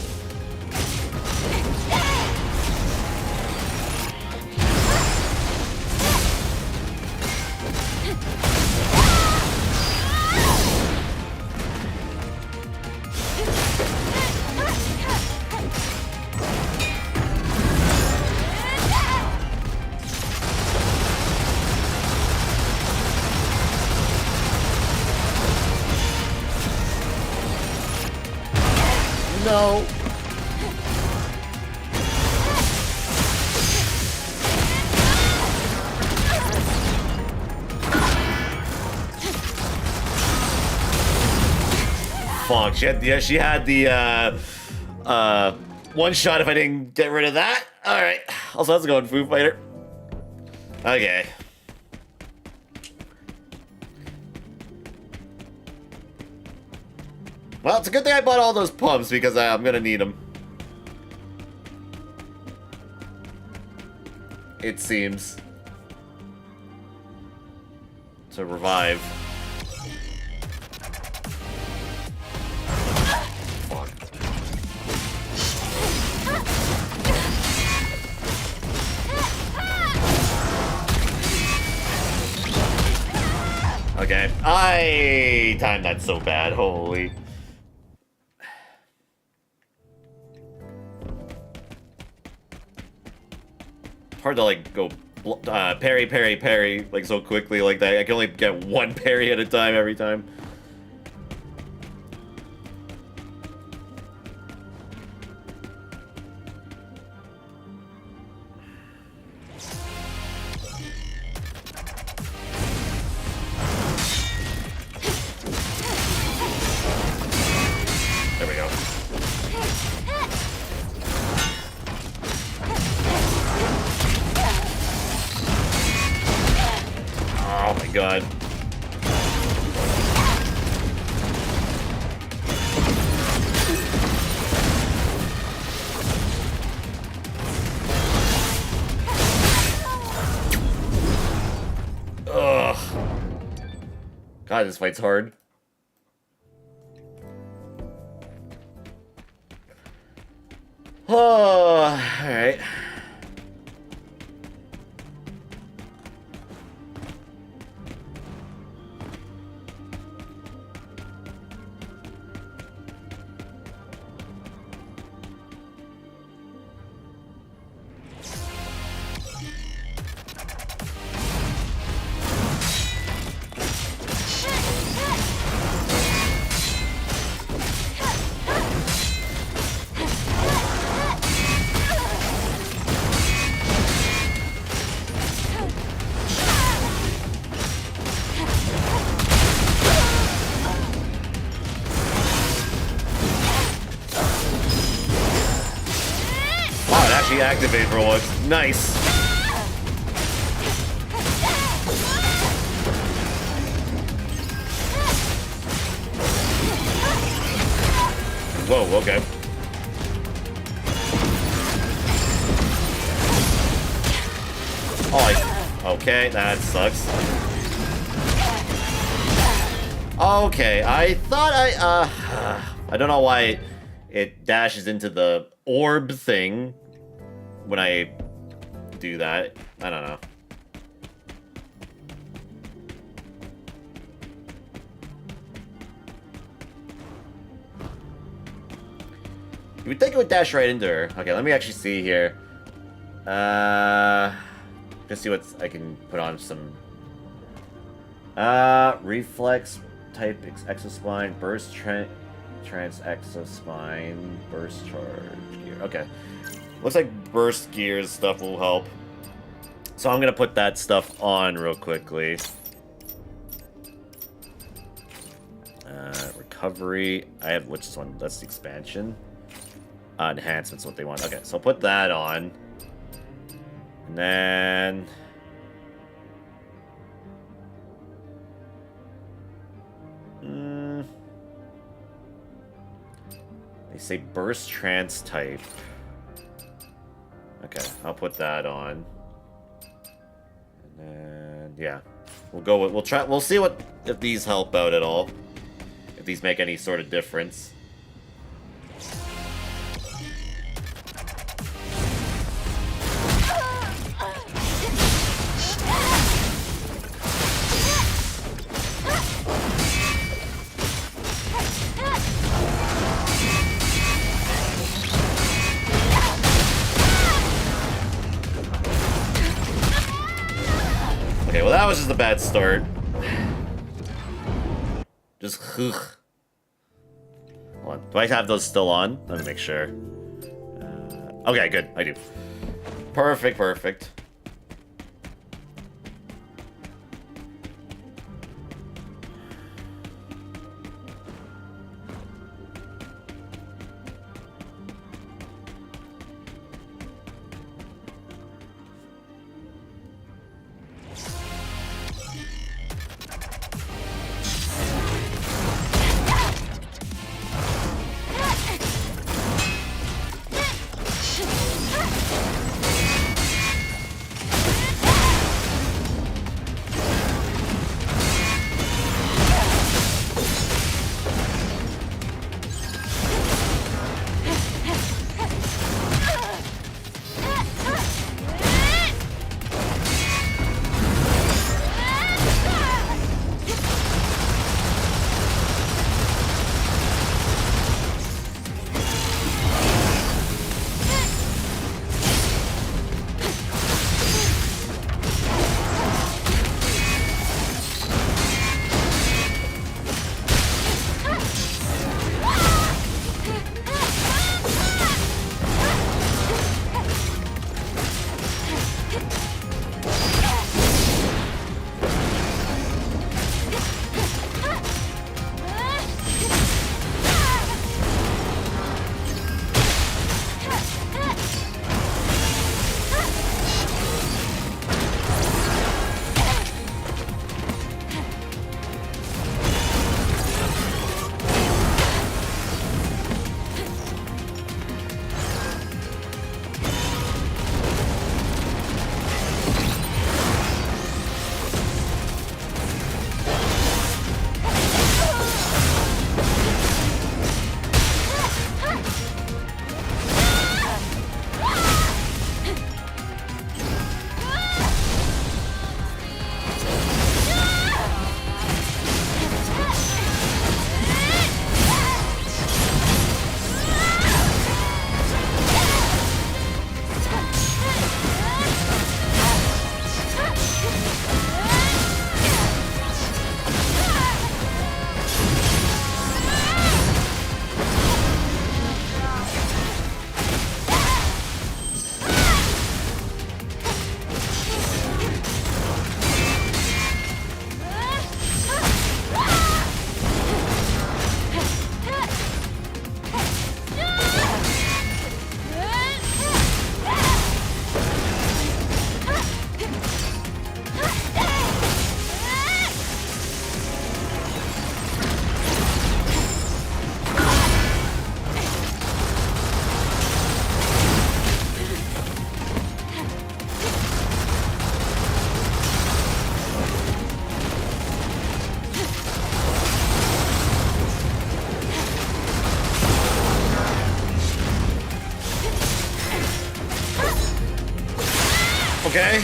Fuck, she had the one shot if I didn't get rid of that. Alright. Also, let's go in Foo Fighter. Okay. Well, it's a good thing I bought all those pumps because I'm gonna need them. It seems. To revive. Okay, I timed that so bad, holy. Hard to like go parry, parry, parry like so quickly like that. I can only get one parry at a time every time. There we go. Oh my god. Ugh. God, this fight's hard. Oh, alright. Activate for once. Nice. Whoa, okay. Oh, okay, that sucks. Okay, I thought I don't know why it dashes into the orb thing when I do that. I don't know. You would think it would dash right into her. Okay, let me actually see here. Just see what I can put on some. Reflex type exospine, burst trans exospine, burst charge gear. Okay. Looks like burst gears stuff will help. So I'm gonna put that stuff on real quickly. Recovery. I have which one? That's the expansion. Enhancement's what they want. Okay, so I'll put that on. And then they say burst trance type. Okay, I'll put that on. And then yeah. We'll see if these help out at all. If these make any sort of difference. Okay, well that was just a bad start. Just ugh. Hold on. Do I have those still on? Let me make sure. Okay, good. I do. Perfect, perfect. Okay.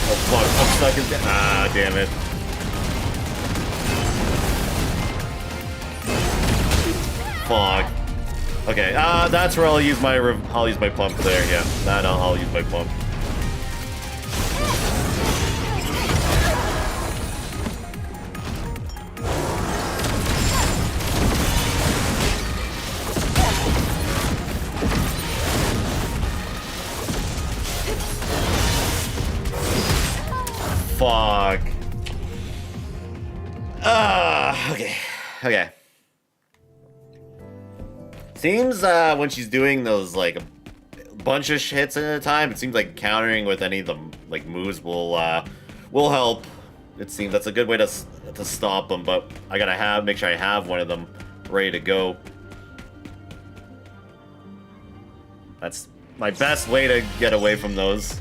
Oh fuck, I'm stuck in. Ah, damn it. Fuck. Okay, that's where I'll use my pump there. Yeah, that I'll use my pump. Fuck. Okay. Okay. Seems when she's doing those like a bunch of hits at a time, it seems like countering with any of the like moves will help. It seems that's a good way to stop them, but I gotta make sure I have one of them ready to go. That's my best way to get away from those.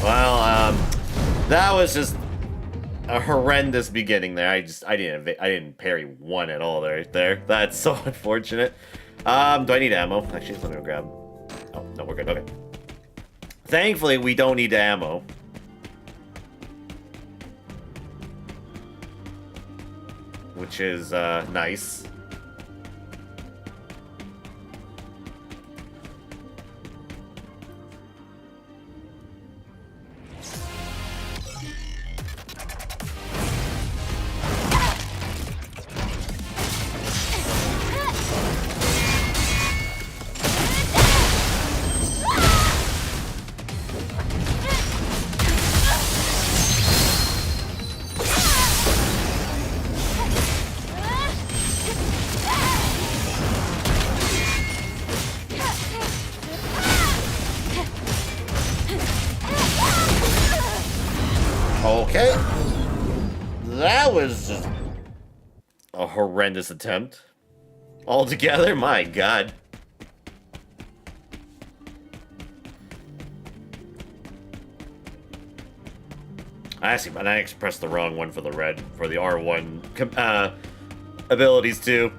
Well, that was just a horrendous beginning there. I didn't parry one at all right there. That's so unfortunate. Do I need ammo? Actually, let me grab. Oh no, we're good. Okay. Thankfully, we don't need ammo. Which is, nice. Okay. That was just a horrendous attempt. Altogether, my god. Actually, I pressed the wrong one for the red, for the R1 abilities too.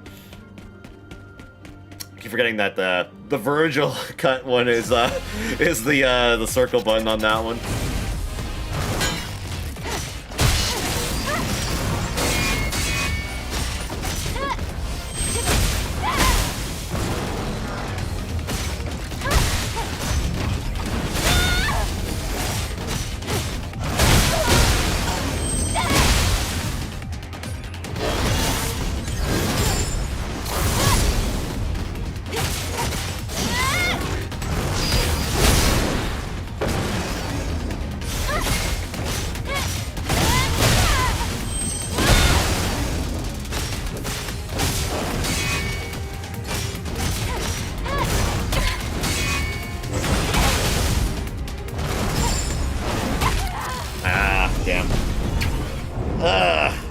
I keep forgetting that the Virgil cut one is the circle button on that one.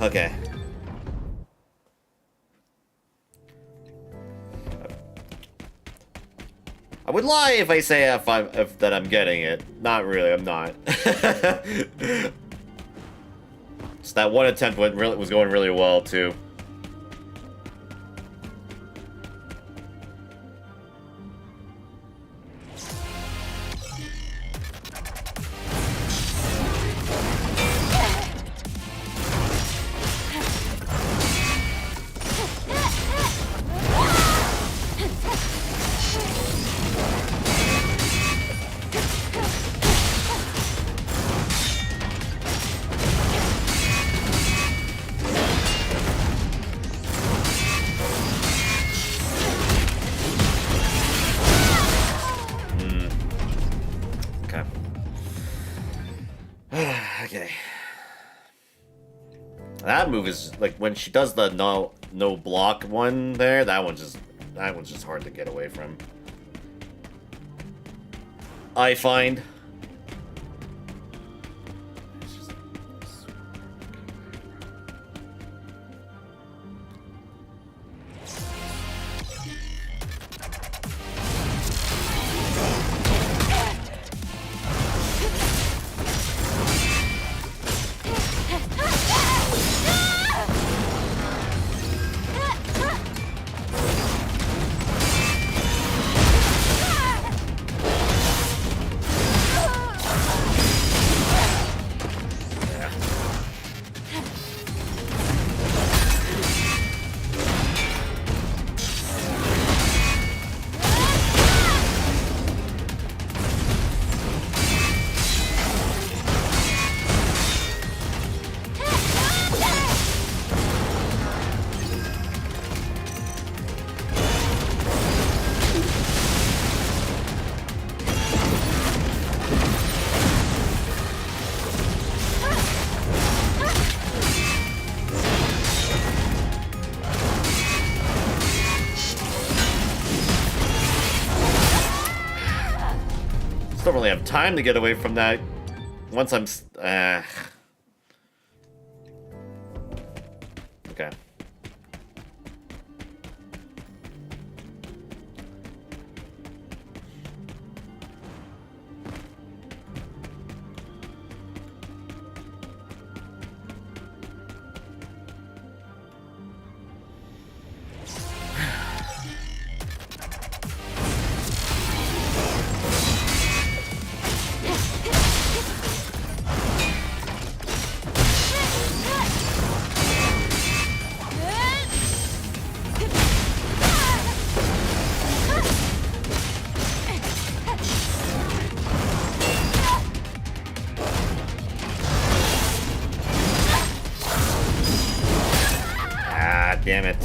Okay. I would lie if I say that I'm getting it. Not really, I'm not. So that one attempt was going really well too. Okay. That move is like when she does the no block one there, that one's just hard to get away from. I find. Don't really have time to get away from that once I'm okay. damn it.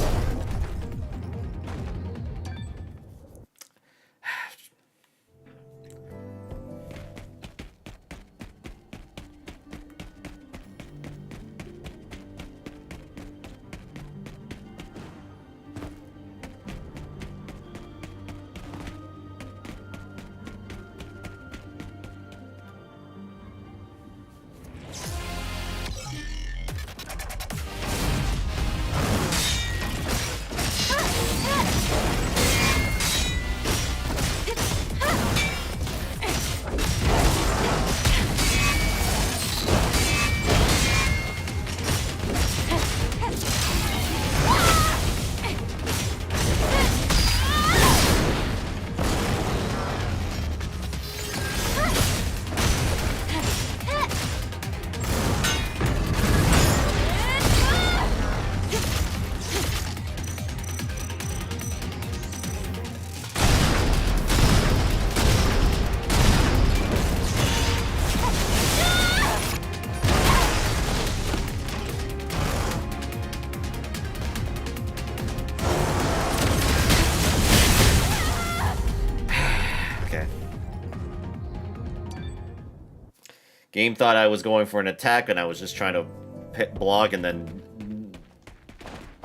Game thought I was going for an attack, and I was just trying to block and then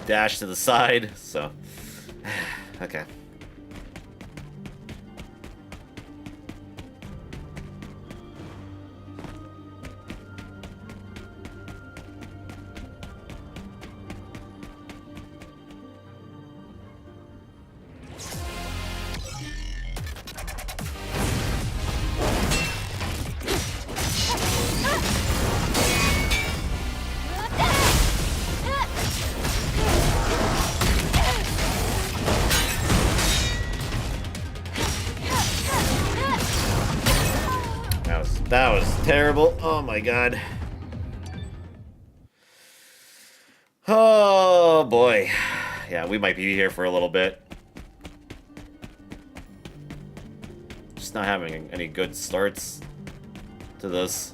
dash to the side, so... okay. That was terrible. Oh my god. Oh boy. Yeah, we might be here for a little bit. Just not having any good starts to this.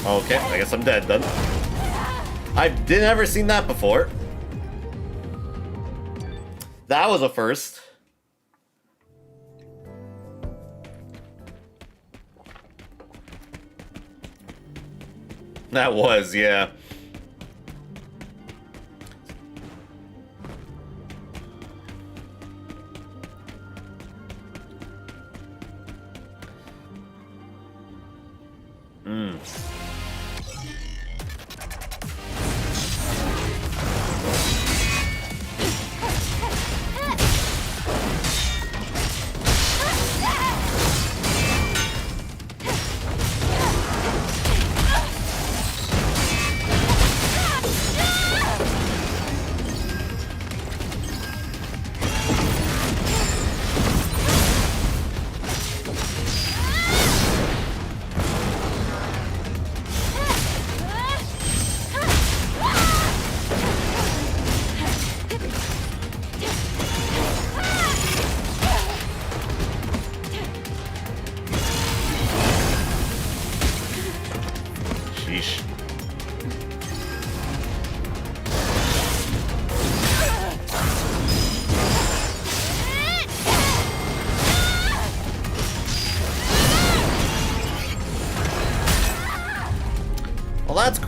Okay, I guess I'm dead then. I've never seen that before. That was a first. That was, yeah.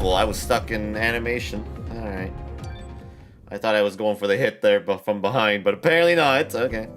cool. I was stuck in animation. Alright. I thought I was going for the hit there but from behind, but apparently not. Okay.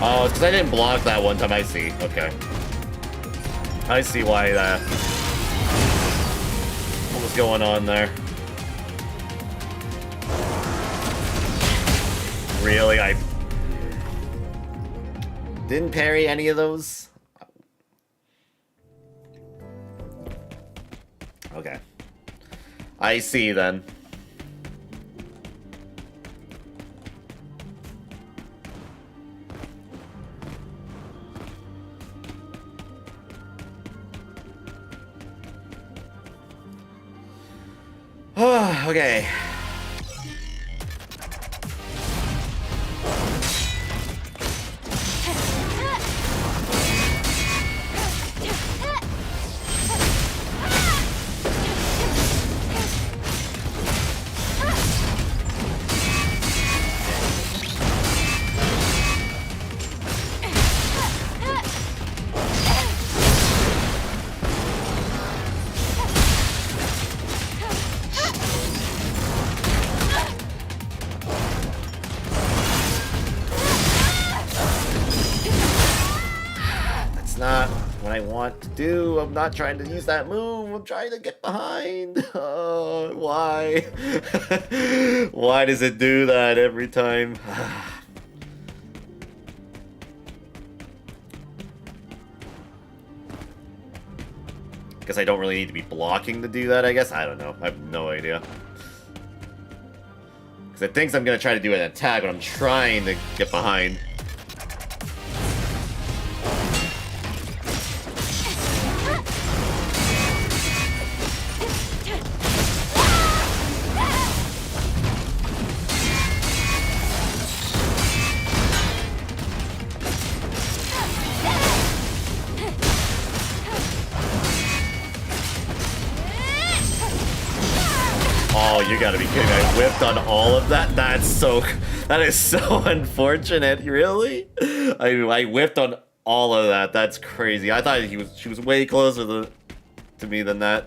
Oh, it's because I didn't block that one time. I see. Okay. I see why that... What was going on there? Really? I... Didn't parry any of those? Okay. I see then. Okay. Not what I want to do. I'm not trying to use that move. I'm trying to get behind. Oh, why? Why does it do that every time? Guess I don't really need to be blocking to do that, I guess. I don't know. I have no idea. Because it thinks I'm going to try to do an attack, but I'm trying to get behind. Oh, you gotta be kidding me. I whipped on all of that? That is so unfortunate. Really? I whipped on all of that. That's crazy. I thought she was way closer to me than that.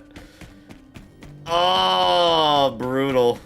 Oh, brutal.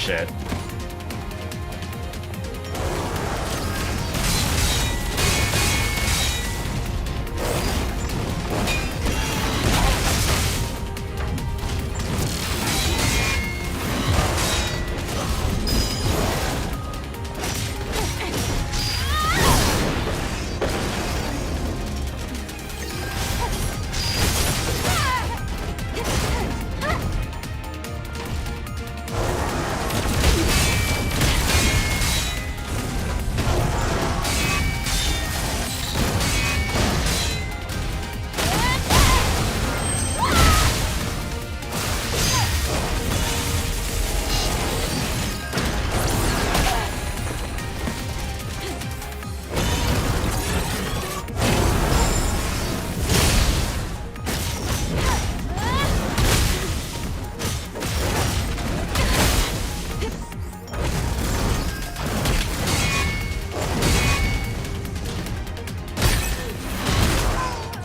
shit.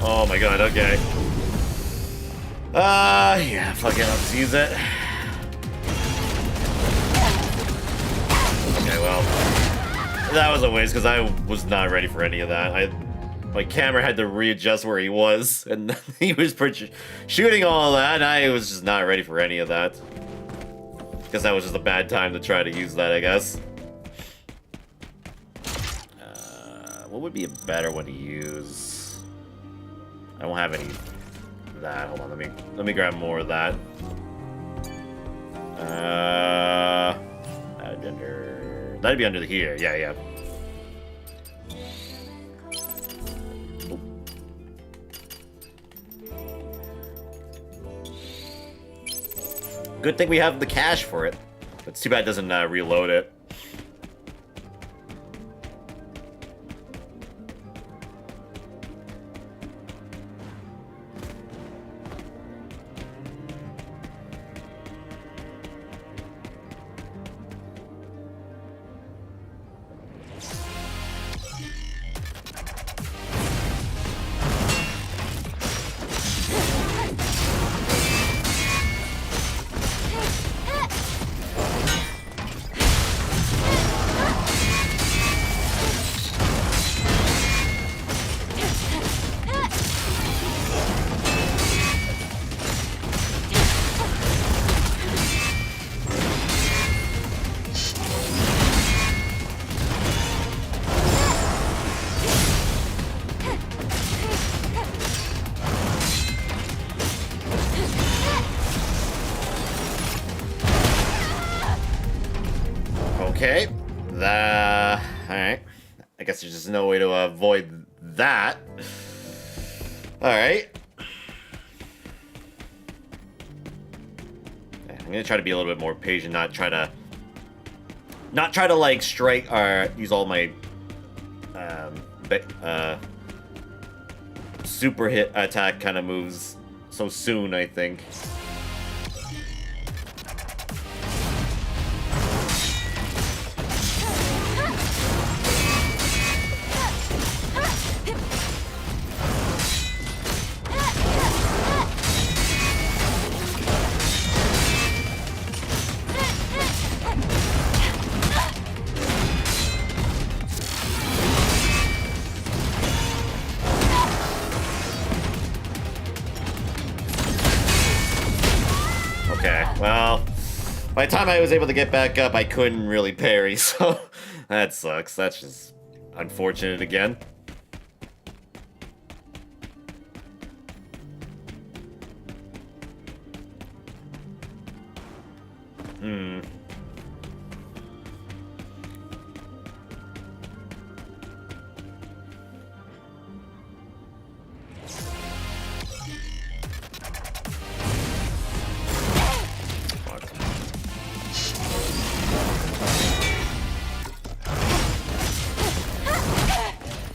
Oh my god, okay. Yeah, fuck it, I'll just use it. Okay, well. That was a waste, because I was not ready for any of that. My camera had to readjust where he was, and he was shooting all that, and I was just not ready for any of that. Guess that was just a bad time to try to use that, I guess. What would be a better one to use? I don't have any of that. Hold on, let me grab more of that. That'd be under here. Yeah. Oh. Good thing we have the cash for it. It's too bad it doesn't reload it. Okay, alright. I guess there's just no way to avoid that. Alright. I'm gonna try to be a little bit more patient, not try to like strike or use all my super hit attack kind of moves so soon, I think. Well, by the time I was able to get back up, I couldn't really parry, so that sucks. That's just unfortunate again.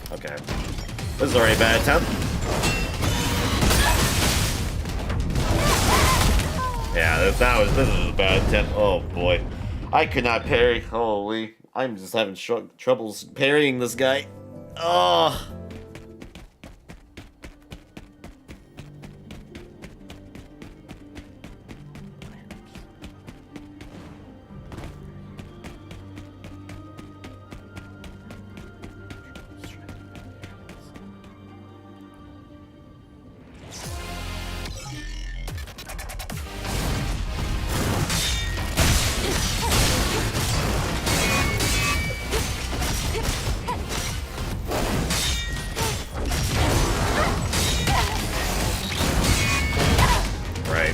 Okay. This is already a bad attempt. Yeah, this is a bad attempt. Oh boy. I could not parry. Holy. I'm just having troubles parrying this guy. Oh. Right.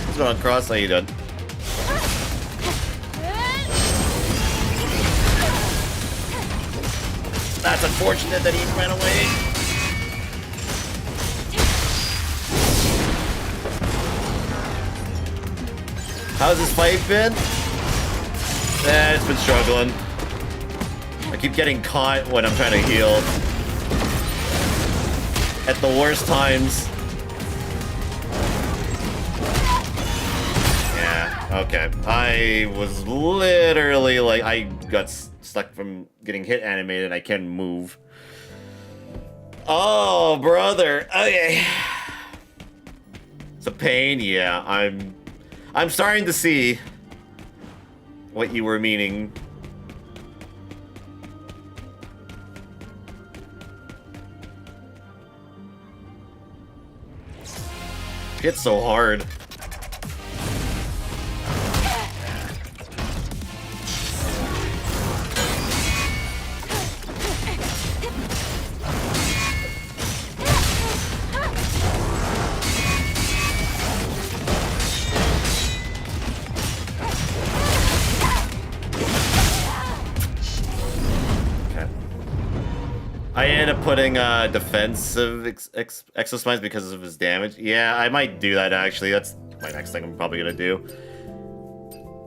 What's going on, Cross? How you doing? That's unfortunate that he ran away. How's this fight been? It's been struggling. I keep getting caught when I'm trying to heal. At the worst times. Yeah, okay. I was literally like, I got stuck from getting hit animated. I can't move. Oh, brother. Okay. It's a pain, yeah. I'm starting to see what you were meaning. It's so hard. I ended up putting defensive exospines because of his damage. Yeah, I might do that actually. That's my next thing I'm probably gonna do.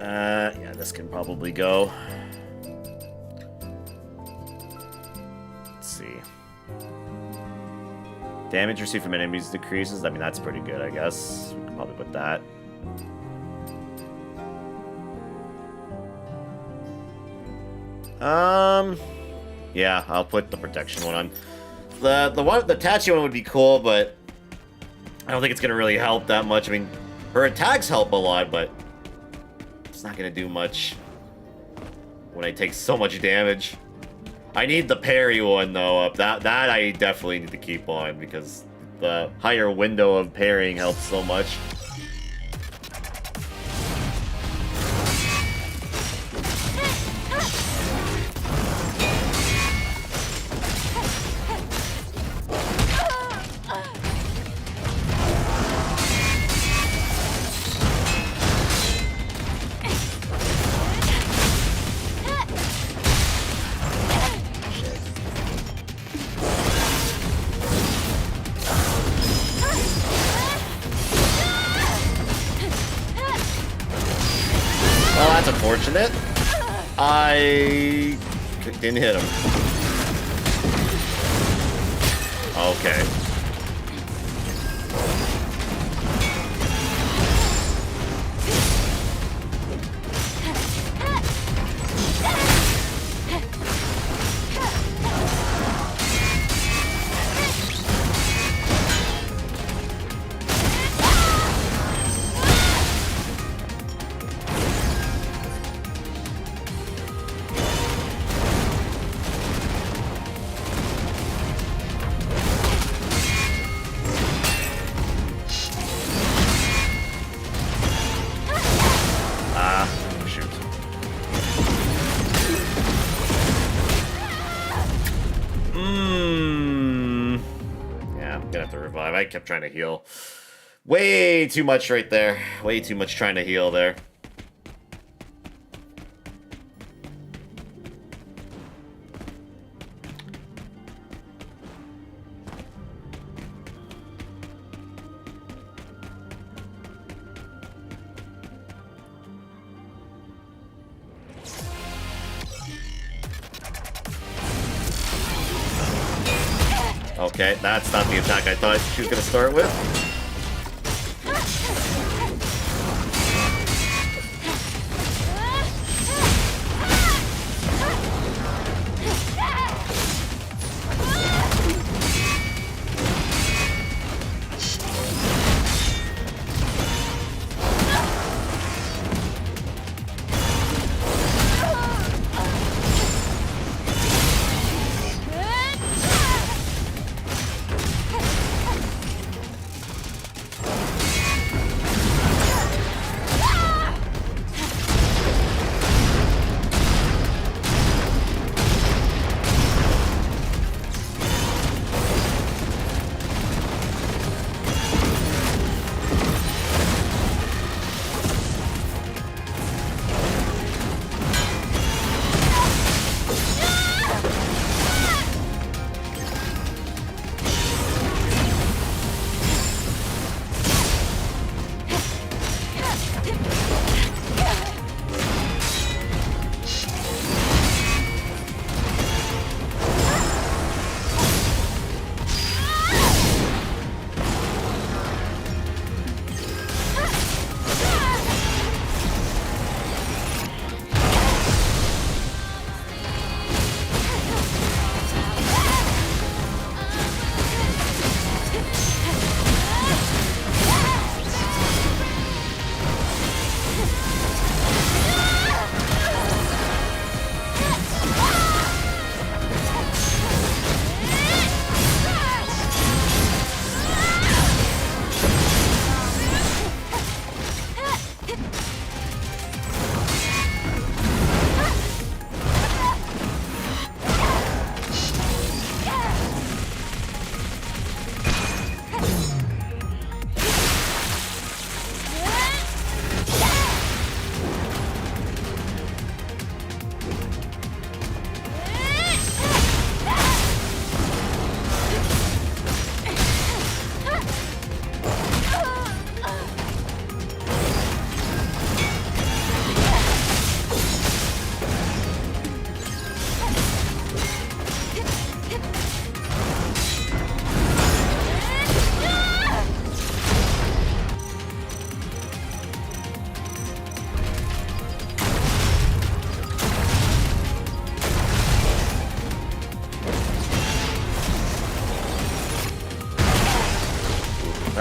Yeah, this can probably go. Let's see. Damage received from enemies decreases. I mean, that's pretty good, I guess. We can probably put that. Yeah, I'll put the protection one on. The Tachi one would be cool, but I don't think it's gonna really help that much. I mean, her attacks help a lot, but it's not gonna do much when I take so much damage. I need the parry one though. That I definitely need to keep on because the higher window of parrying helps so much. Well, that's unfortunate. I didn't hit him. Okay. I kept trying to heal. Way too much right there. Way too much trying to heal there. Okay, that's not the attack I thought she was going to start with.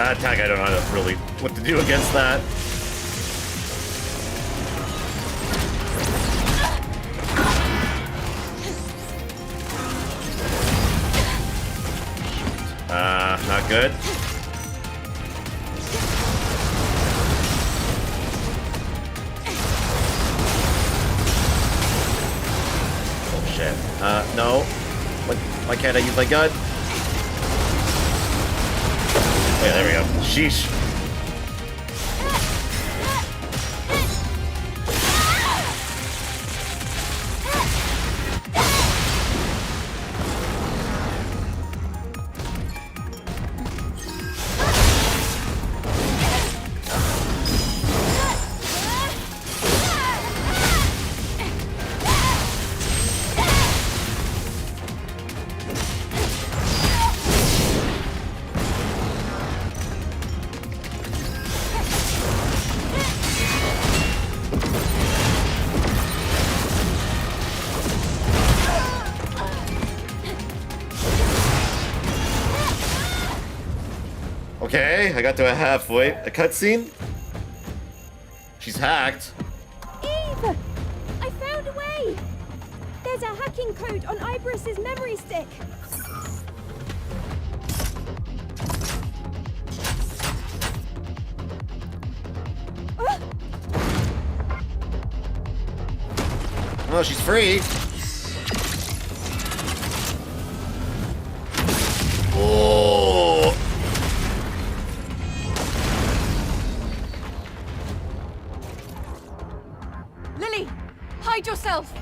That attack, I don't know really what to do against that. Not good. Oh shit. No. Why can't I use my gun? Oh, yeah, there we go. Sheesh. Okay, I got to a halfway. A cutscene? She's hacked. Eve! I found a way! There's a hacking code on Iberus's memory stick. Oh, she's free. Oh! Lily, hide yourself!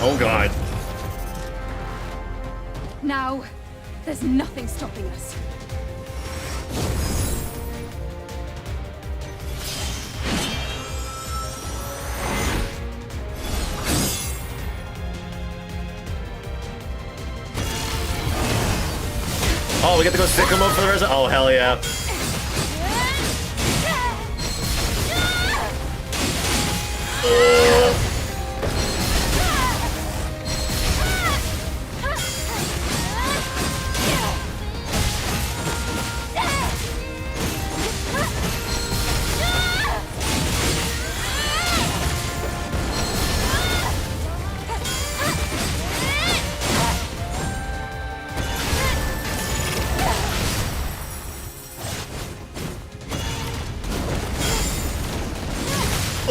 Oh god. Now, there's nothing stopping us. Oh, we get to go sicko mode for the rest of— oh, hell yeah.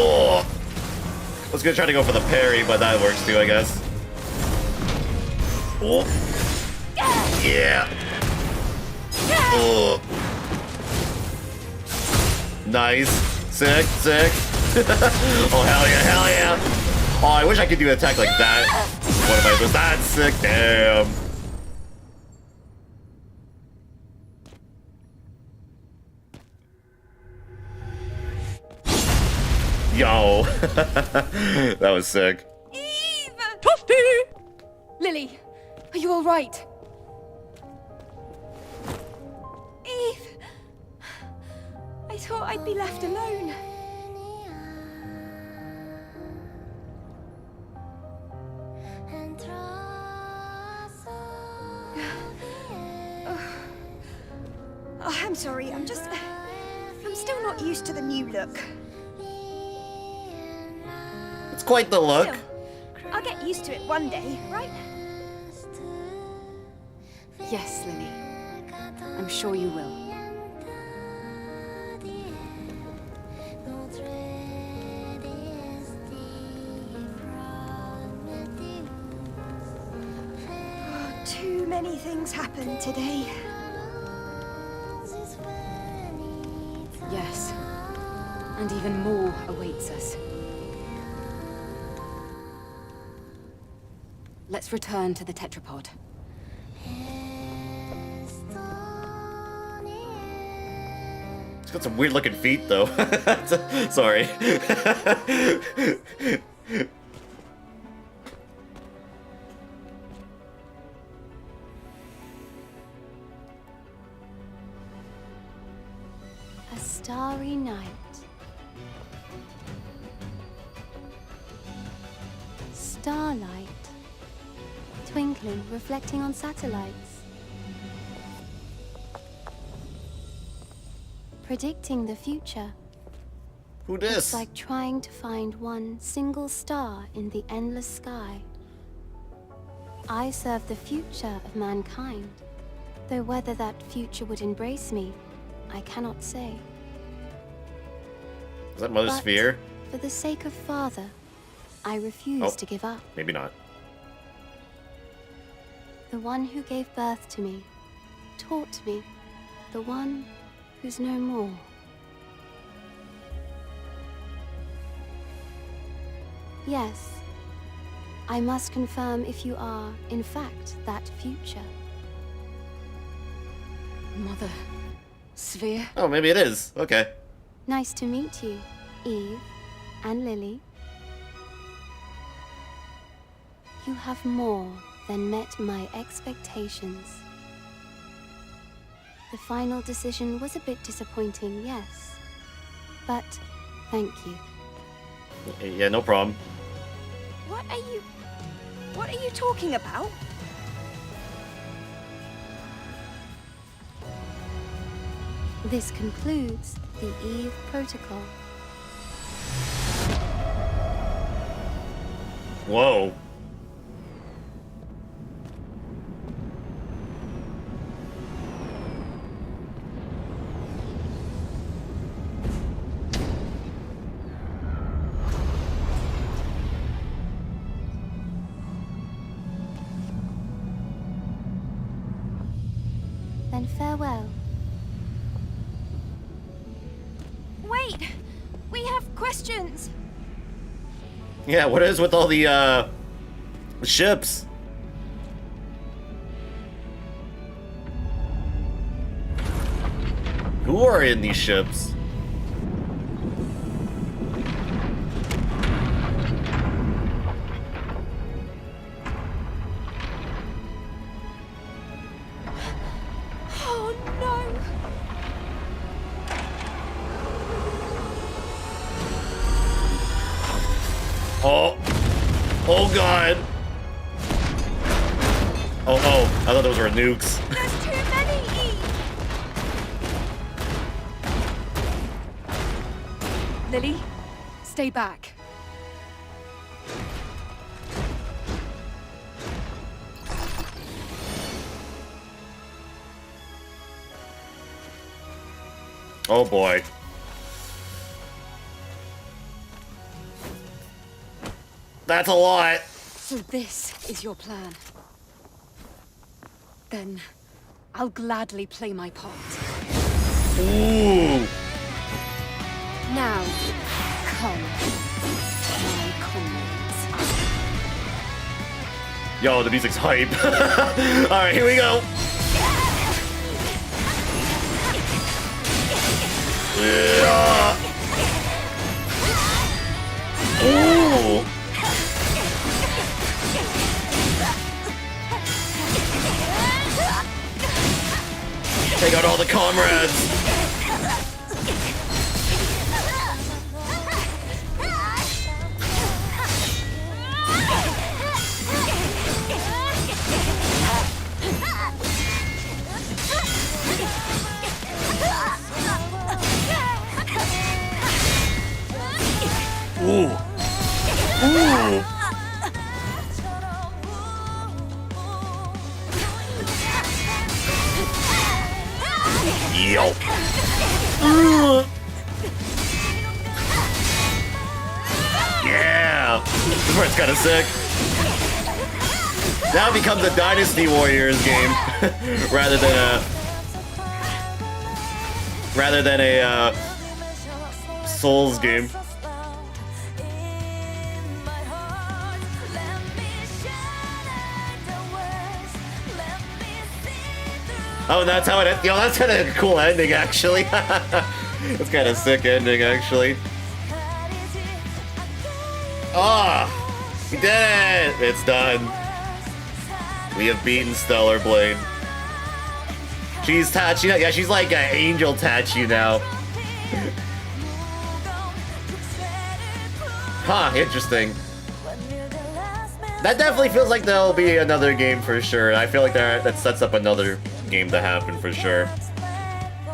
Oh. I was gonna try to go for the parry, but that works too, I guess. Oh. Yeah. Oh. Nice. Sick, sick. Oh, hell yeah, hell yeah. Oh, I wish I could do an attack like that. What am I doing? That's sick, damn. Yo. That was sick. Eve! Toasty! Lily, are you all right? Eve! I thought I'd be left alone. Oh, I'm sorry, I'm still not used to the new look. It's quite the look. Still, I'll get used to it one day, right? Yes, Lily. I'm sure you will. Too many things happened today. Yes. And even more awaits us. Let's return to the tetrapod. It's got some weird looking feet though. Sorry. A starry night. Starlight. Twinkling, reflecting on satellites. Predicting the future. Who dis? It's like trying to find one single star in the endless sky. I serve the future of mankind, though whether that future would embrace me, I cannot say. Is that Mother's But Sphere? for the sake of Father, I refuse to give up. Maybe not. The one who gave birth to me, taught me, the one who's no more. Yes, I must confirm if you are, in fact, that future. Mother Sphere? Oh, maybe it is. Okay. Nice to meet you, Eve and Lily. You have more than met my expectations. The final decision was a bit disappointing, yes. But thank you. Yeah, no problem. What are you talking about? This concludes the Eve Protocol. Whoa. Then farewell. Wait! We have questions! Yeah, what is with all the ships? Who are in these ships? Oh no! Oh. Oh god. Oh, I thought those were nukes. There's too many, Eve! Lily, stay back. Oh boy. That's a lot. So this is your plan. Then I'll gladly play my part. Ooh. Now, come, my comrades. Yo, the music's hype. Alright, here we go. Yeah. Ooh. Take out all the comrades. Ooh. Ooh. Yo. Yeah. This part's kind of sick. Now it becomes a Dynasty Warriors game rather than a Souls game. Oh, that's how it. Yo, that's kind of a cool ending, actually. That's kind of sick ending, actually. Ah, we did it! It's done. We have beaten Stellar Blade. She's Tachi. Yeah, she's like an angel Tachi now. Huh, interesting. That definitely feels like there'll be another game for sure. I feel like that sets up another game to happen for sure.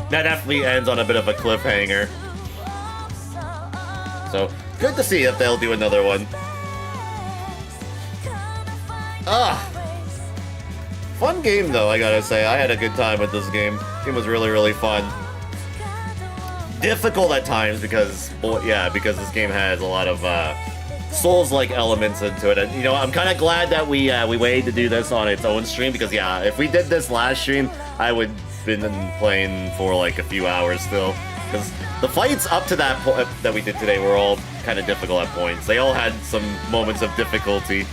That definitely ends on a bit of a cliffhanger. So, good to see if they'll do another one. Fun game though, I gotta say. I had a good time with this game. It was really, really fun. Difficult at times because, well, yeah, because this game has a lot of Souls-like elements into it. And, you know, I'm kind of glad that we waited to do this on its own stream because, yeah, if we did this last stream, I would have been playing for like a few hours still. Because the fights up to that point that we did today were all kind of difficult at points. They all had some moments of difficulty.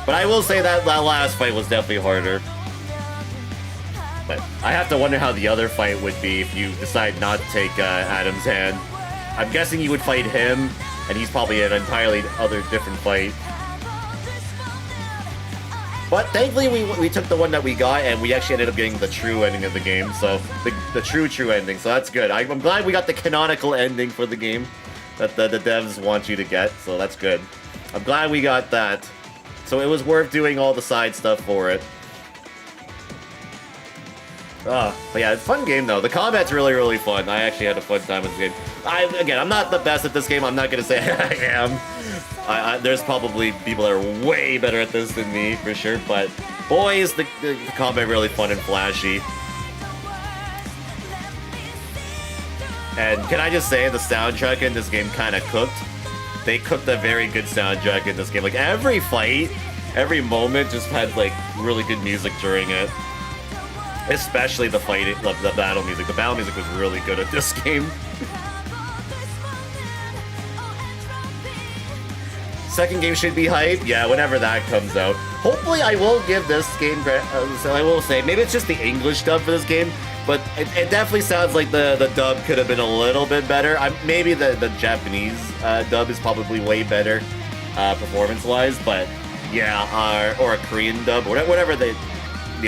But I will say that last fight was definitely harder. But I have to wonder how the other fight would be if you decide not to take Adam's hand. I'm guessing you would fight him, and he's probably an entirely other different fight. But thankfully we took the one that we got, and we actually ended up getting the true ending of the game. So the true ending. So that's good. I'm glad we got the canonical ending for the game that the devs want you to get. So that's good. I'm glad we got that. So it was worth doing all the side stuff for it. But yeah, it's a fun game though. The combat's really, really fun. I actually had a fun time with this game. Again, I'm not the best at this game. I'm not gonna say I am. There's probably people that are way better at this than me, for sure. But boy, is the combat really fun and flashy. And can I just say, the soundtrack in this game kind of cooked. They cooked a very good soundtrack in this game. Like every fight, every moment just had like really good music during it. Especially the fighting, the battle music. The battle music was really good at this game. Second game should be hype. Yeah, whenever that comes out. Hopefully, I will give this game. So I will say, maybe it's just the English dub for this game, but it definitely sounds like the dub could have been a little bit better. Maybe the Japanese dub is probably way better performance-wise, but yeah, or a Korean dub, whatever the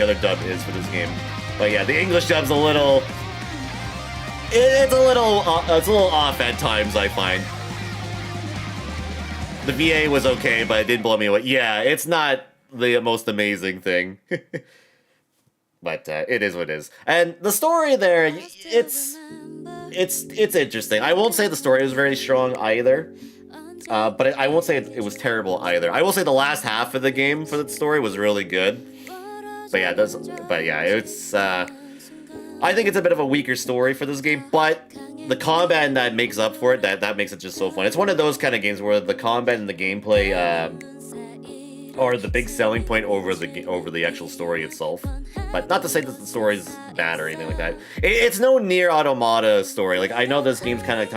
other dub is for this game. But yeah, the English dub's a little... It's a little off at times, I find. The VA was okay, but it did blow me away. Yeah, it's not the most amazing thing. But it is what it is. And the story there, it's interesting. I won't say the story was very strong either. But I won't say it was terrible either. I will say the last half of the game for the story was really good. But yeah, it's I think it's a bit of a weaker story for this game, but the combat and that makes up for it. That makes it just so fun. It's one of those kind of games where the combat and the gameplay are the big selling point over the actual story itself. But not to say that the story's bad or anything like that. It's no Nier Automata story. Like, I know this game's kind of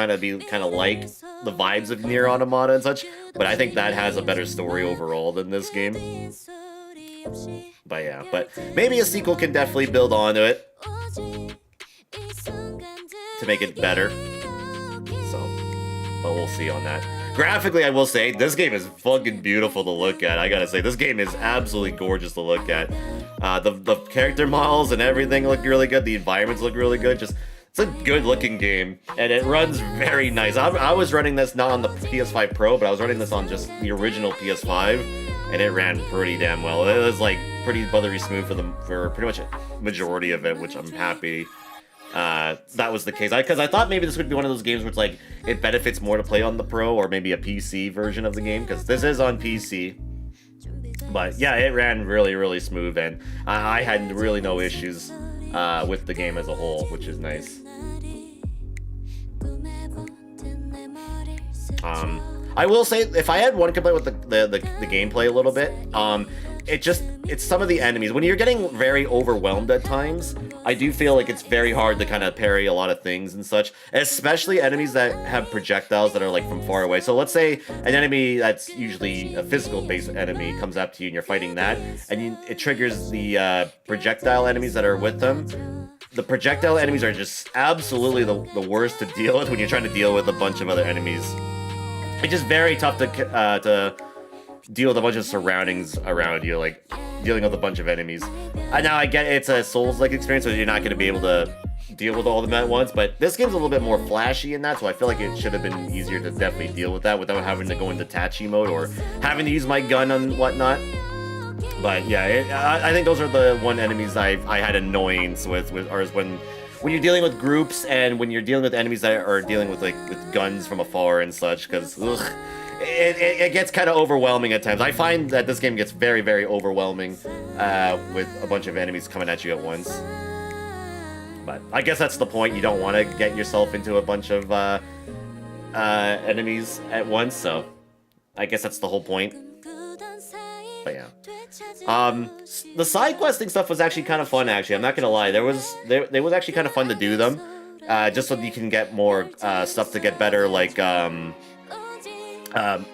like the vibes of Nier Automata and such, but I think that has a better story overall than this game. But yeah, but maybe a sequel can definitely build onto it to make it better. So, but we'll see on that. Graphically, I will say, this game is fucking beautiful to look at. I gotta say, this game is absolutely gorgeous to look at. The character models and everything look really good. The environments look really good. It's a good-looking game, and it runs very nice. I was running this not on the PS5 Pro, but I was running this on just the original PS5, and it ran pretty damn well. It was like pretty buttery smooth for pretty much a majority of it, which I'm happy that was the case. Because I thought maybe this would be one of those games where it's like it benefits more to play on the Pro or maybe a PC version of the game, because this is on PC. But yeah, it ran really, really smooth, and I had really no issues with the game as a whole, which is nice. I will say, if I had one complaint with the gameplay a little bit, it's some of the enemies. When you're getting very overwhelmed at times, I do feel like it's very hard to kind of parry a lot of things and such, especially enemies that have projectiles that are like from far away. So let's say an enemy that's usually a physical-based enemy comes up to you and you're fighting that, and it triggers the projectile enemies that are with them. The projectile enemies are just absolutely the worst to deal with when you're trying to deal with a bunch of other enemies. It's just very tough to deal with a bunch of surroundings around you, like dealing with a bunch of enemies. Now I get it's a Souls-like experience, so you're not going to be able to deal with all of them at once, but this game's a little bit more flashy in that, so I feel like it should have been easier to definitely deal with that without having to go into Tachi mode or having to use my gun and whatnot. But yeah, I think those are the one enemies I had annoyance with or is when you're dealing with groups and when you're dealing with enemies that are dealing with with guns from afar and such, because it gets kind of overwhelming at times. I find that this game gets very, very overwhelming with a bunch of enemies coming at you at once. But I guess that's the point. You don't want to get yourself into a bunch of enemies at once, so I guess that's the whole point. But yeah. The side questing stuff was actually kind of fun, actually. I'm not gonna lie. They was actually kind of fun to do them. Just so you can get more stuff to get better, like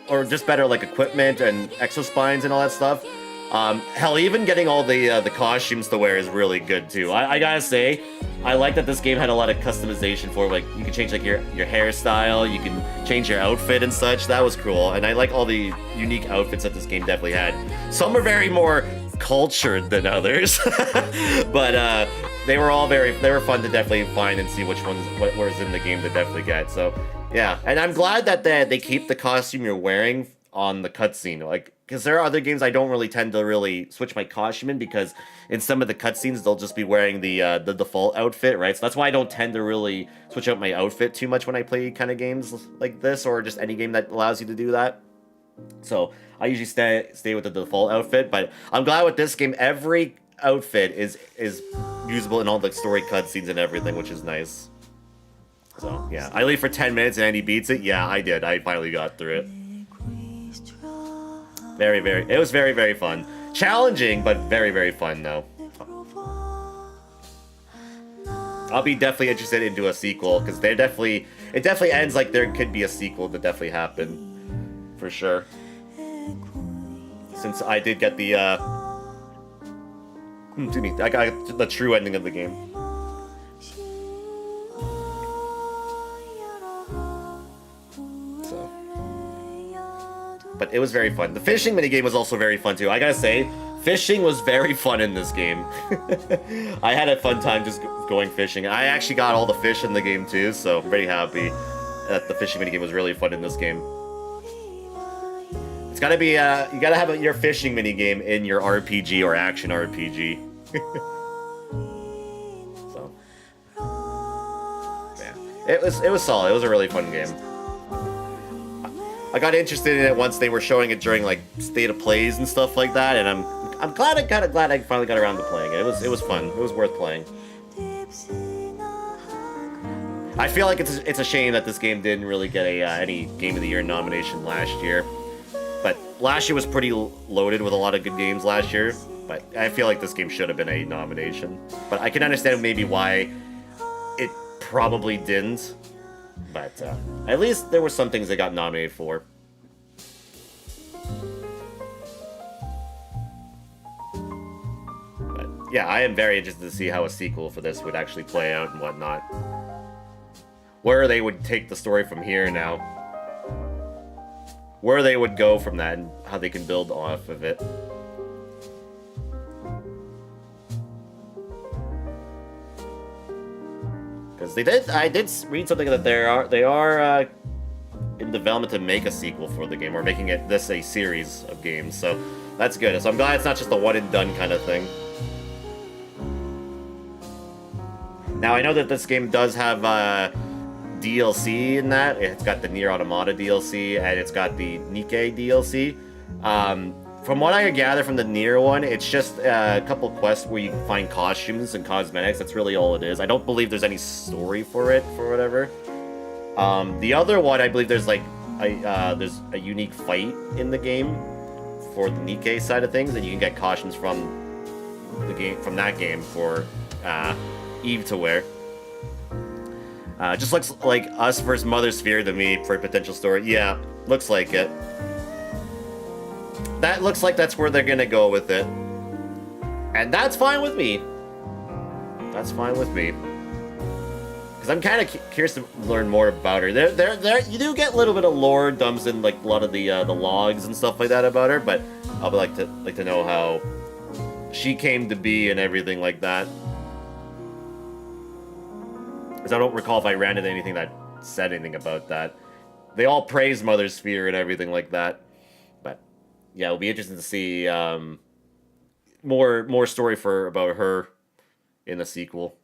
or just better like equipment and exospines and all that stuff. Hell, even getting all the costumes to wear is really good too. I gotta say, I like that this game had a lot of customization for, like, you can change like your hairstyle, you can change your outfit and such. That was cool, and I like all the unique outfits that this game definitely had. Some are very more cultured than others, but they were all they were fun to definitely find and see what was in the game to definitely get. So yeah, and I'm glad that they keep the costume you're wearing on the cutscene, like, because there are other games I don't really tend to really switch my costume in, because in some of the cutscenes they'll just be wearing the default outfit, right? So that's why I don't tend to really switch out my outfit too much when I play kind of games like this, or just any game that allows you to do that. So I usually stay with the default outfit, but I'm glad with this game every outfit is usable in all the story cutscenes and everything, which is nice. So yeah, I leave for 10 minutes and Andy beats it. Yeah, I did. I finally got through it. It was very, very fun. Challenging, but very, very fun, though. I'll be definitely interested into a sequel, because it definitely ends like there could be a sequel to definitely happen. For sure. Since I did get the, excuse me, I got the true ending of the game. But it was very fun. The fishing minigame was also very fun too. I gotta say, fishing was very fun in this game. I had a fun time just going fishing. I actually got all the fish in the game too, so I'm very happy that the fishing minigame was really fun in this game. It's gotta be, you gotta have your fishing minigame in your RPG or action RPG. So, yeah, it was solid. It was a really fun game. I got interested in it once they were showing it during like state of plays and stuff like that, and I'm glad I finally got around to playing it. It was fun. It was worth playing. I feel like it's a shame that this game didn't really get any Game of the Year nomination last year. But last year was pretty loaded with a lot of good games last year. But I feel like this game should have been a nomination. But I can understand maybe why it probably didn't. But at least there were some things they got nominated for. But yeah, I am very interested to see how a sequel for this would actually play out and whatnot. Where they would take the story from here now. Where they would go from that and how they can build off of it. Because I did read something that they are in development to make a sequel for the game, or making this a series of games, so that's good. So I'm glad it's not just a one and done kind of thing. Now I know that this game does have DLC in that. It's got the Nier Automata DLC, and it's got the Nikke DLC. From what I gather from the Nier one, it's just a couple quests where you can find costumes and cosmetics. That's really all it is. I don't believe there's any story for it, for whatever. The other one, I believe there's like there's a unique fight in the game for the Nikke side of things, and you can get costumes from that game for Eve to wear. Just looks like Us versus Mother Sphere to me for a potential story. Yeah, looks like it. That looks like that's where they're gonna go with it. And that's fine with me. That's fine with me. Because I'm kind of curious to learn more about her. You do get a little bit of lore dumps in like a lot of the logs and stuff like that about her, but I would like to know how she came to be and everything like that. Because I don't recall if I ran into anything that said anything about that. They all praise Mother Sphere and everything like that. But yeah, it'll be interesting to see more story about her in the sequel.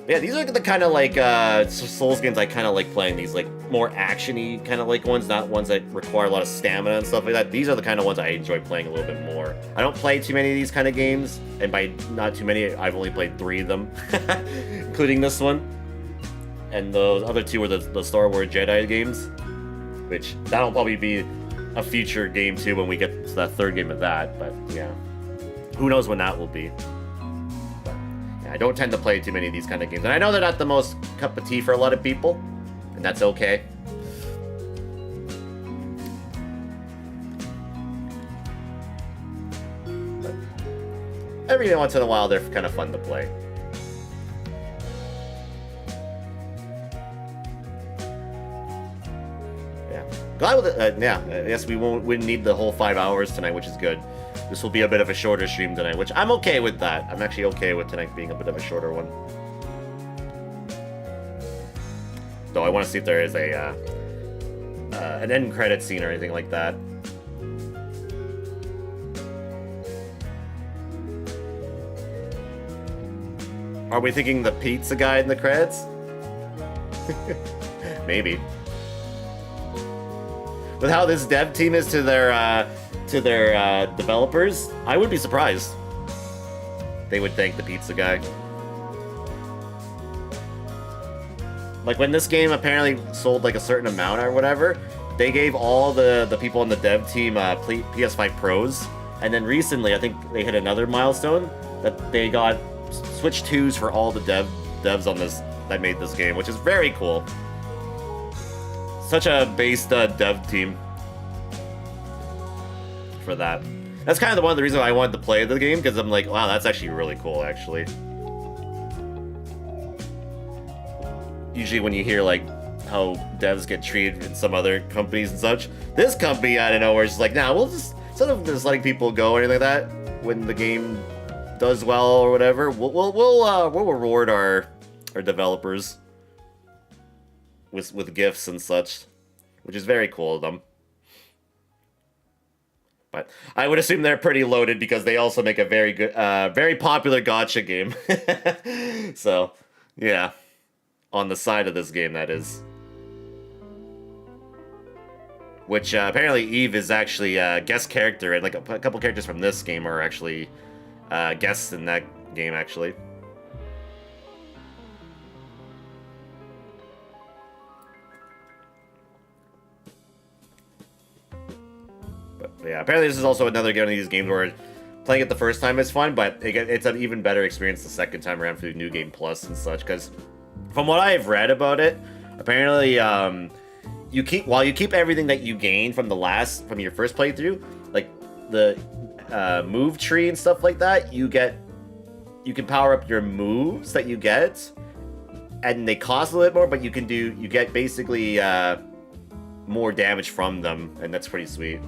Yeah, these are the kind of like Souls games I kind of like playing. These like more action-y kind of like ones, not ones that require a lot of stamina and stuff like that. These are the kind of ones I enjoy playing a little bit more. I don't play too many of these kind of games, and by not too many, I've only played 3 of them, including this one. And those other 2 were the Star Wars Jedi games, which that'll probably be a future game too when we get to that 3rd game of that. But yeah, who knows when that will be. I don't tend to play too many of these kind of games. And I know they're not the most cup of tea for a lot of people, and that's okay. But every once in a while, they're kind of fun to play. Yeah. Glad with it. Yeah, I guess we wouldn't need the whole 5 hours tonight, which is good. This will be a bit of a shorter stream tonight, which I'm okay with that. I'm actually okay with tonight being a bit of a shorter one. Though I want to see if there is an end credit scene or anything like that. Are we thinking the pizza guy in the credits? Maybe. With how this dev team is to their developers, I would be surprised. They would thank the pizza guy. Like when this game apparently sold like a certain amount or whatever, they gave all the people on the dev team PS5 Pros, and then recently I think they hit another milestone that they got Switch 2s for all the devs on this that made this game, which is very cool. Such a based dev team for that. That's kind of one of the reasons I wanted to play the game, because I'm like, wow, that's actually really cool, actually. Usually when you hear, like, how devs get treated in some other companies and such, this company, I don't know, where it's just like, nah, we'll just, instead of just letting people go or anything like that, when the game does well or whatever, we'll reward our developers with gifts and such, which is very cool of them. But I would assume they're pretty loaded because they also make a very good, very popular gacha game. So, yeah. On the side of this game, that is. Which, apparently Eve is actually a guest character, and like a couple characters from this game are actually guests in that game, actually. Yeah, apparently this is also another one of these games where playing it the first time is fun, but it's an even better experience the second time around through New Game Plus and such, because from what I've read about it, apparently you keep everything that you gain from your first playthrough, like the move tree and stuff like that, you can power up your moves that you get, and they cost a little bit more, but you get basically more damage from them, and that's pretty sweet.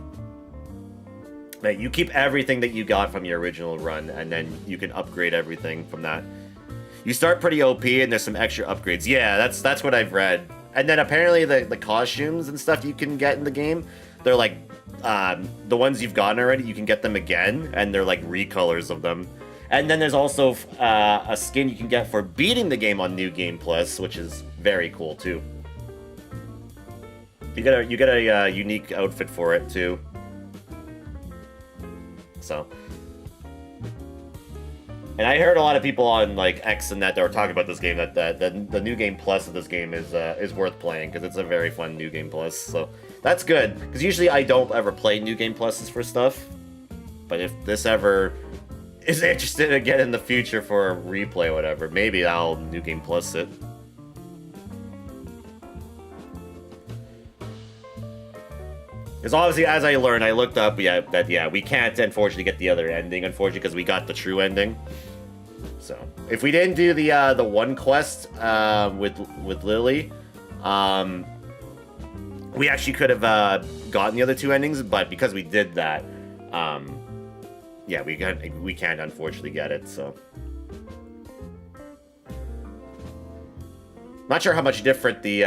Like, you keep everything that you got from your original run, and then you can upgrade everything from that. You start pretty OP, and there's some extra upgrades. Yeah, that's what I've read. And then apparently the costumes and stuff you can get in the game, they're like, the ones you've gotten already, you can get them again, and they're like recolors of them. And then there's also a skin you can get for beating the game on New Game Plus, which is very cool too. You get a unique outfit for it too. So, and I heard a lot of people on like X and that were talking about this game, that the New Game Plus of this game is worth playing, because it's a very fun New Game Plus. So that's good, because usually I don't ever play New Game Pluses for stuff, but if this ever is interested again in the future for a replay or whatever, maybe I'll New Game Plus it. Because obviously, as I learned, I looked up, that we can't unfortunately get the other ending, unfortunately, because we got the true ending. So, if we didn't do the one quest with Lily, we actually could have gotten the other 2 endings, but because we did that, yeah, we can't unfortunately get it, so. Not sure how much different the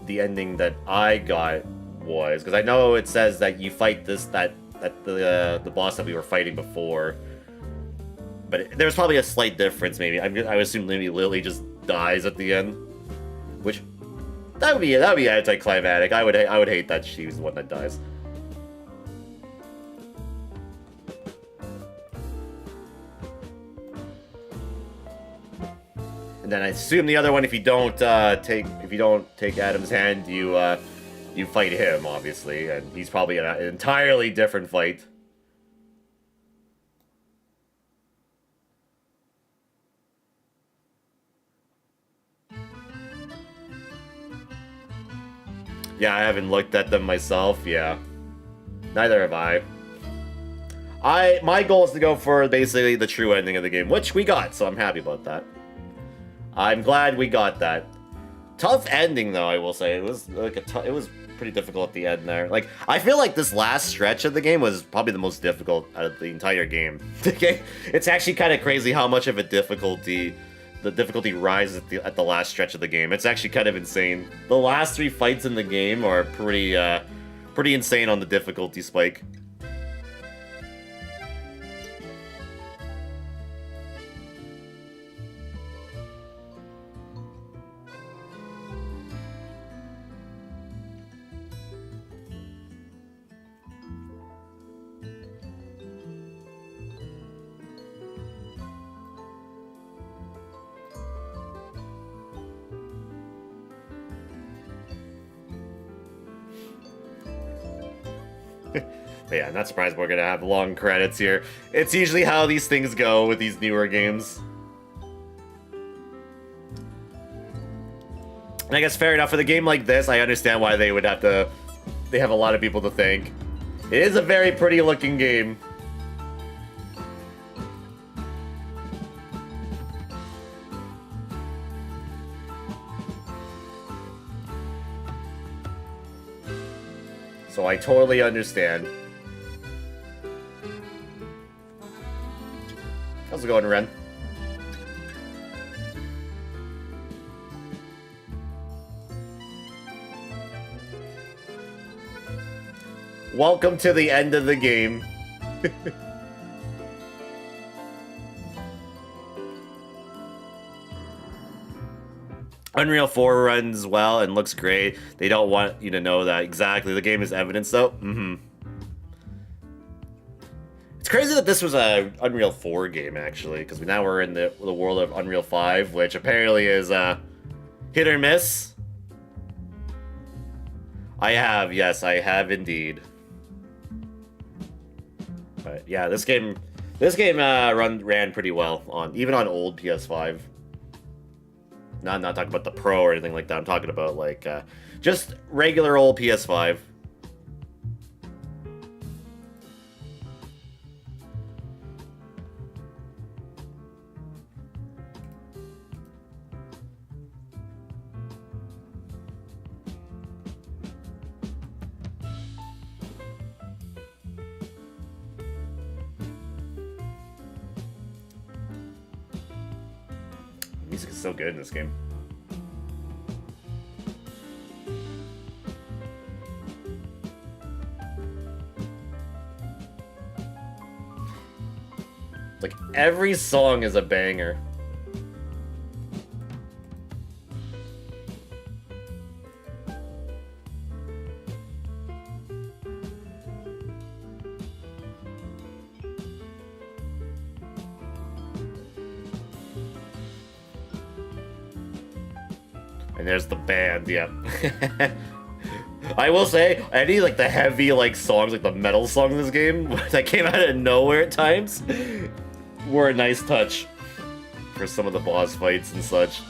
ending that I got was, because I know it says that you fight the boss that we were fighting before, but there's probably a slight difference. Maybe I would assume maybe Lily just dies at the end, which that would be anticlimactic. I would hate that she was the one that dies. And then I assume the other one, if you don't take Adam's hand, you fight him, obviously, and he's probably an entirely different fight. Yeah, I haven't looked at them myself. Yeah, neither have I. My goal is to go for basically the true ending of the game, which we got, so I'm happy about that. I'm glad we got that. Tough ending, though, I will say. It was like it was pretty difficult at the end there. Like, I feel like this last stretch of the game was probably the most difficult out of the entire game. It's actually kind of crazy how much of a difficulty rises at the last stretch of the game. It's actually kind of insane. The last 3 fights in the game are pretty insane on the difficulty spike. But yeah, I'm not surprised we're gonna have long credits here. It's usually how these things go with these newer games. And I guess fair enough, for the game like this, I understand why they would have to... They have a lot of people to thank. It is a very pretty looking game. So I totally understand. How's it going, Ren? Welcome to the end of the game. Unreal 4 runs well and looks great. They don't want you to know that exactly. The game is evidence, though. It's crazy that this was a Unreal 4 game, actually, because now we're in the world of Unreal 5, which apparently is hit or miss. I have, yes, I have indeed. But yeah, this game ran pretty well even on old PS5. No, I'm not talking about the Pro or anything like that. I'm talking about like just regular old PS5. Music is so good in this game. Like, every song is a banger. And there's the band, yeah. I will say, any like the heavy like songs, like the metal songs in this game that came out of nowhere at times were a nice touch for some of the boss fights and such.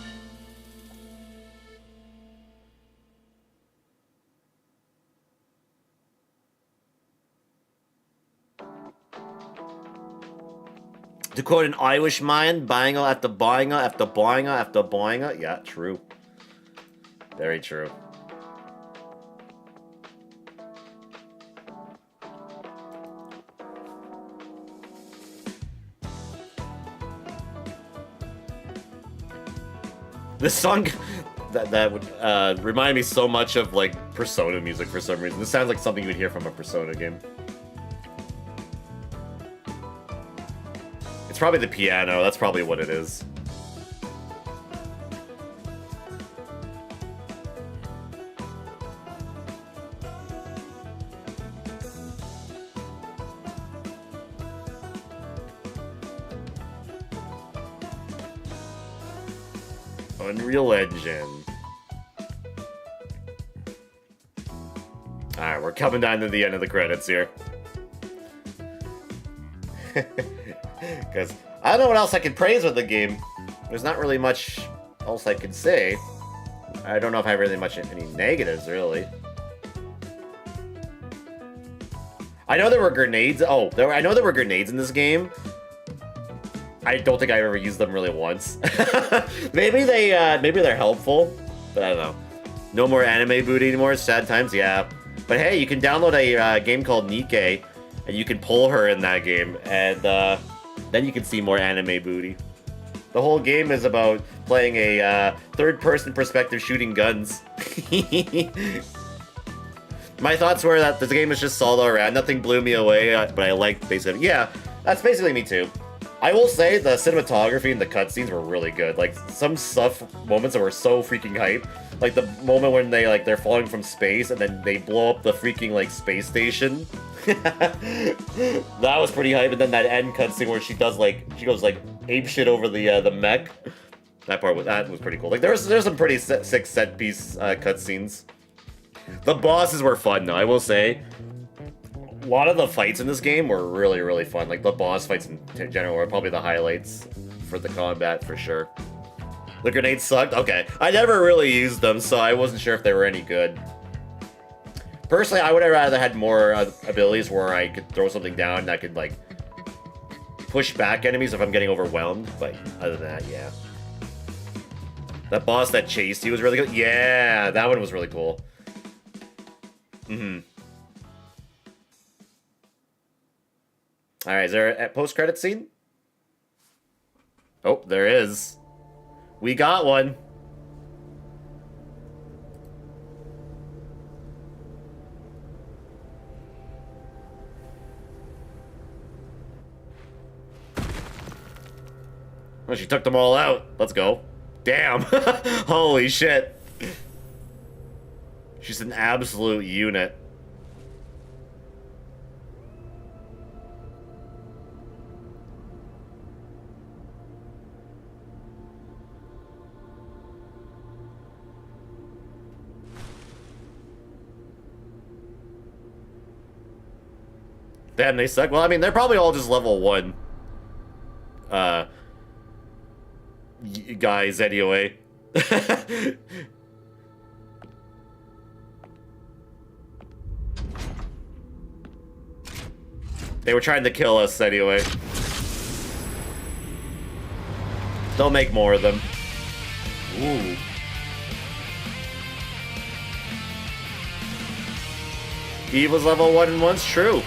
To quote an Irish man, banger after banger after banger after banger. Yeah, true. Very true. This song that would remind me so much of like Persona music for some reason. This sounds like something you would hear from a Persona game. It's probably the piano. That's probably what it is. Unreal Engine. Alright, we're coming down to the end of the credits here. Because I don't know what else I could praise with the game. There's not really much else I could say. I don't know if I have really much any negatives, really. I know there were grenades. Oh, I know there were grenades in this game. I don't think I've ever used them really once. maybe they're helpful, but I don't know. No more anime booty anymore. Sad times, yeah. But hey, you can download a game called Nikke, and you can pull her in that game, and then you can see more anime booty. The whole game is about playing a third-person perspective shooting guns. My thoughts were that this game is just solid all around. Nothing blew me away, but I liked basically. Yeah, that's basically me too. I will say the cinematography and the cutscenes were really good. Like some stuff moments that were so freaking hype. Like the moment when they're falling from space and then they blow up the freaking like space station. That was pretty hype. And then that end cutscene where she goes like ape shit over the mech. That was pretty cool. Like there's some pretty sick set piece cutscenes. The bosses were fun though, I will say. A lot of the fights in this game were really, really fun. Like, the boss fights in general were probably the highlights for the combat, for sure. The grenades sucked? Okay. I never really used them, so I wasn't sure if they were any good. Personally, I would have rather had more abilities where I could throw something down and I could, like, push back enemies if I'm getting overwhelmed. But other than that, yeah. That boss that chased you was really good. Yeah, that one was really cool. Mm-hmm. Alright, is there a post-credit scene? Oh, there is. We got one. Well, she took them all out. Let's go. Damn. Holy shit. She's an absolute unit. Damn, they suck. Well, I mean, they're probably all just level 1 guys anyway. They were trying to kill us anyway. They'll make more of them. Ooh. Eve was level 1 and once true.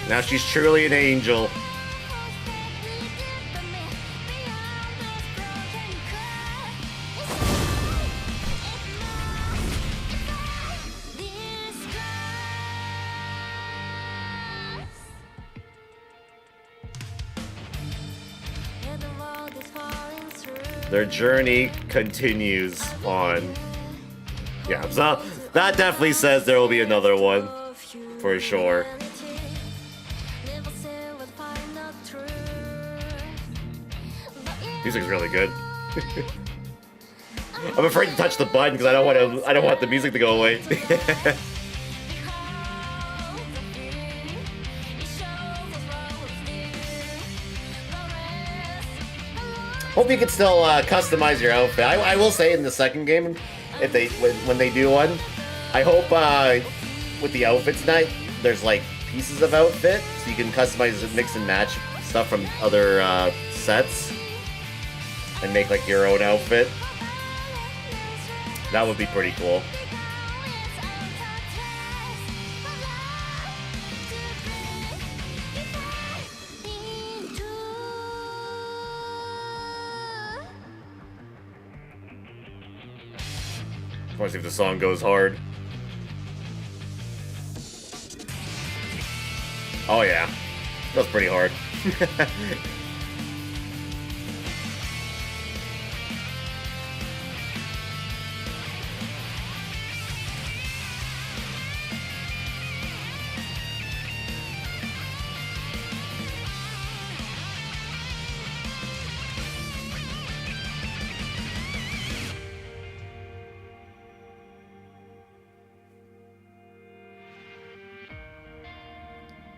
Now she's truly an angel. Their journey continues on. Yeah, so that definitely says there will be another one. For sure. Music's really good. I'm afraid to touch the button because I don't want the music to go away. Hope you can still customize your outfit. I will say in the second game, if when they do one, I hope with the outfits tonight, there's like pieces of outfit so you can customize and mix and match stuff from other sets and make like your own outfit. That would be pretty cool. I want to see if the song goes hard. Oh yeah, goes pretty hard.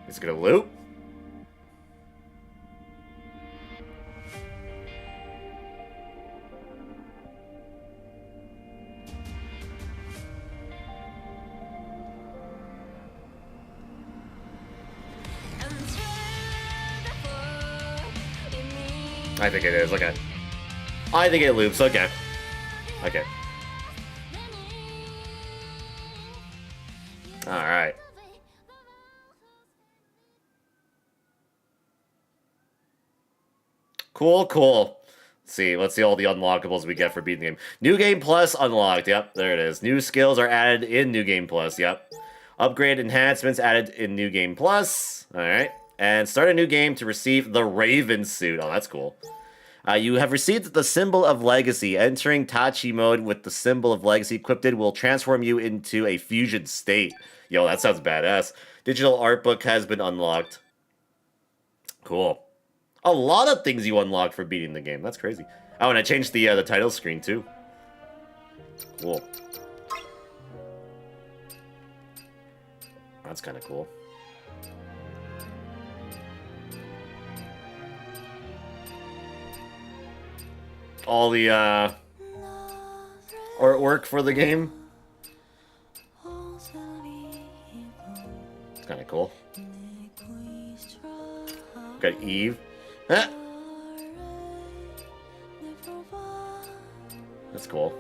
Is it gonna loop? I think it is, okay. I think it loops, okay. Okay. Alright. Cool, cool. Let's see all the unlockables we get for beating the game. New Game Plus unlocked, yep, there it is. New skills are added in New Game Plus, yep. Upgrade enhancements added in New Game Plus, alright. And start a new game to receive the Raven suit. Oh, that's cool. You have received the Symbol of Legacy. Entering Tachi mode with the Symbol of Legacy equipped will transform you into a fusion state. Yo, that sounds badass. Digital art book has been unlocked. Cool. A lot of things you unlock for beating the game. That's crazy. Oh, and I changed the title screen too. Cool. That's kind of cool. All the artwork for the game. It's kind of cool. Got Eve. Huh? That's cool.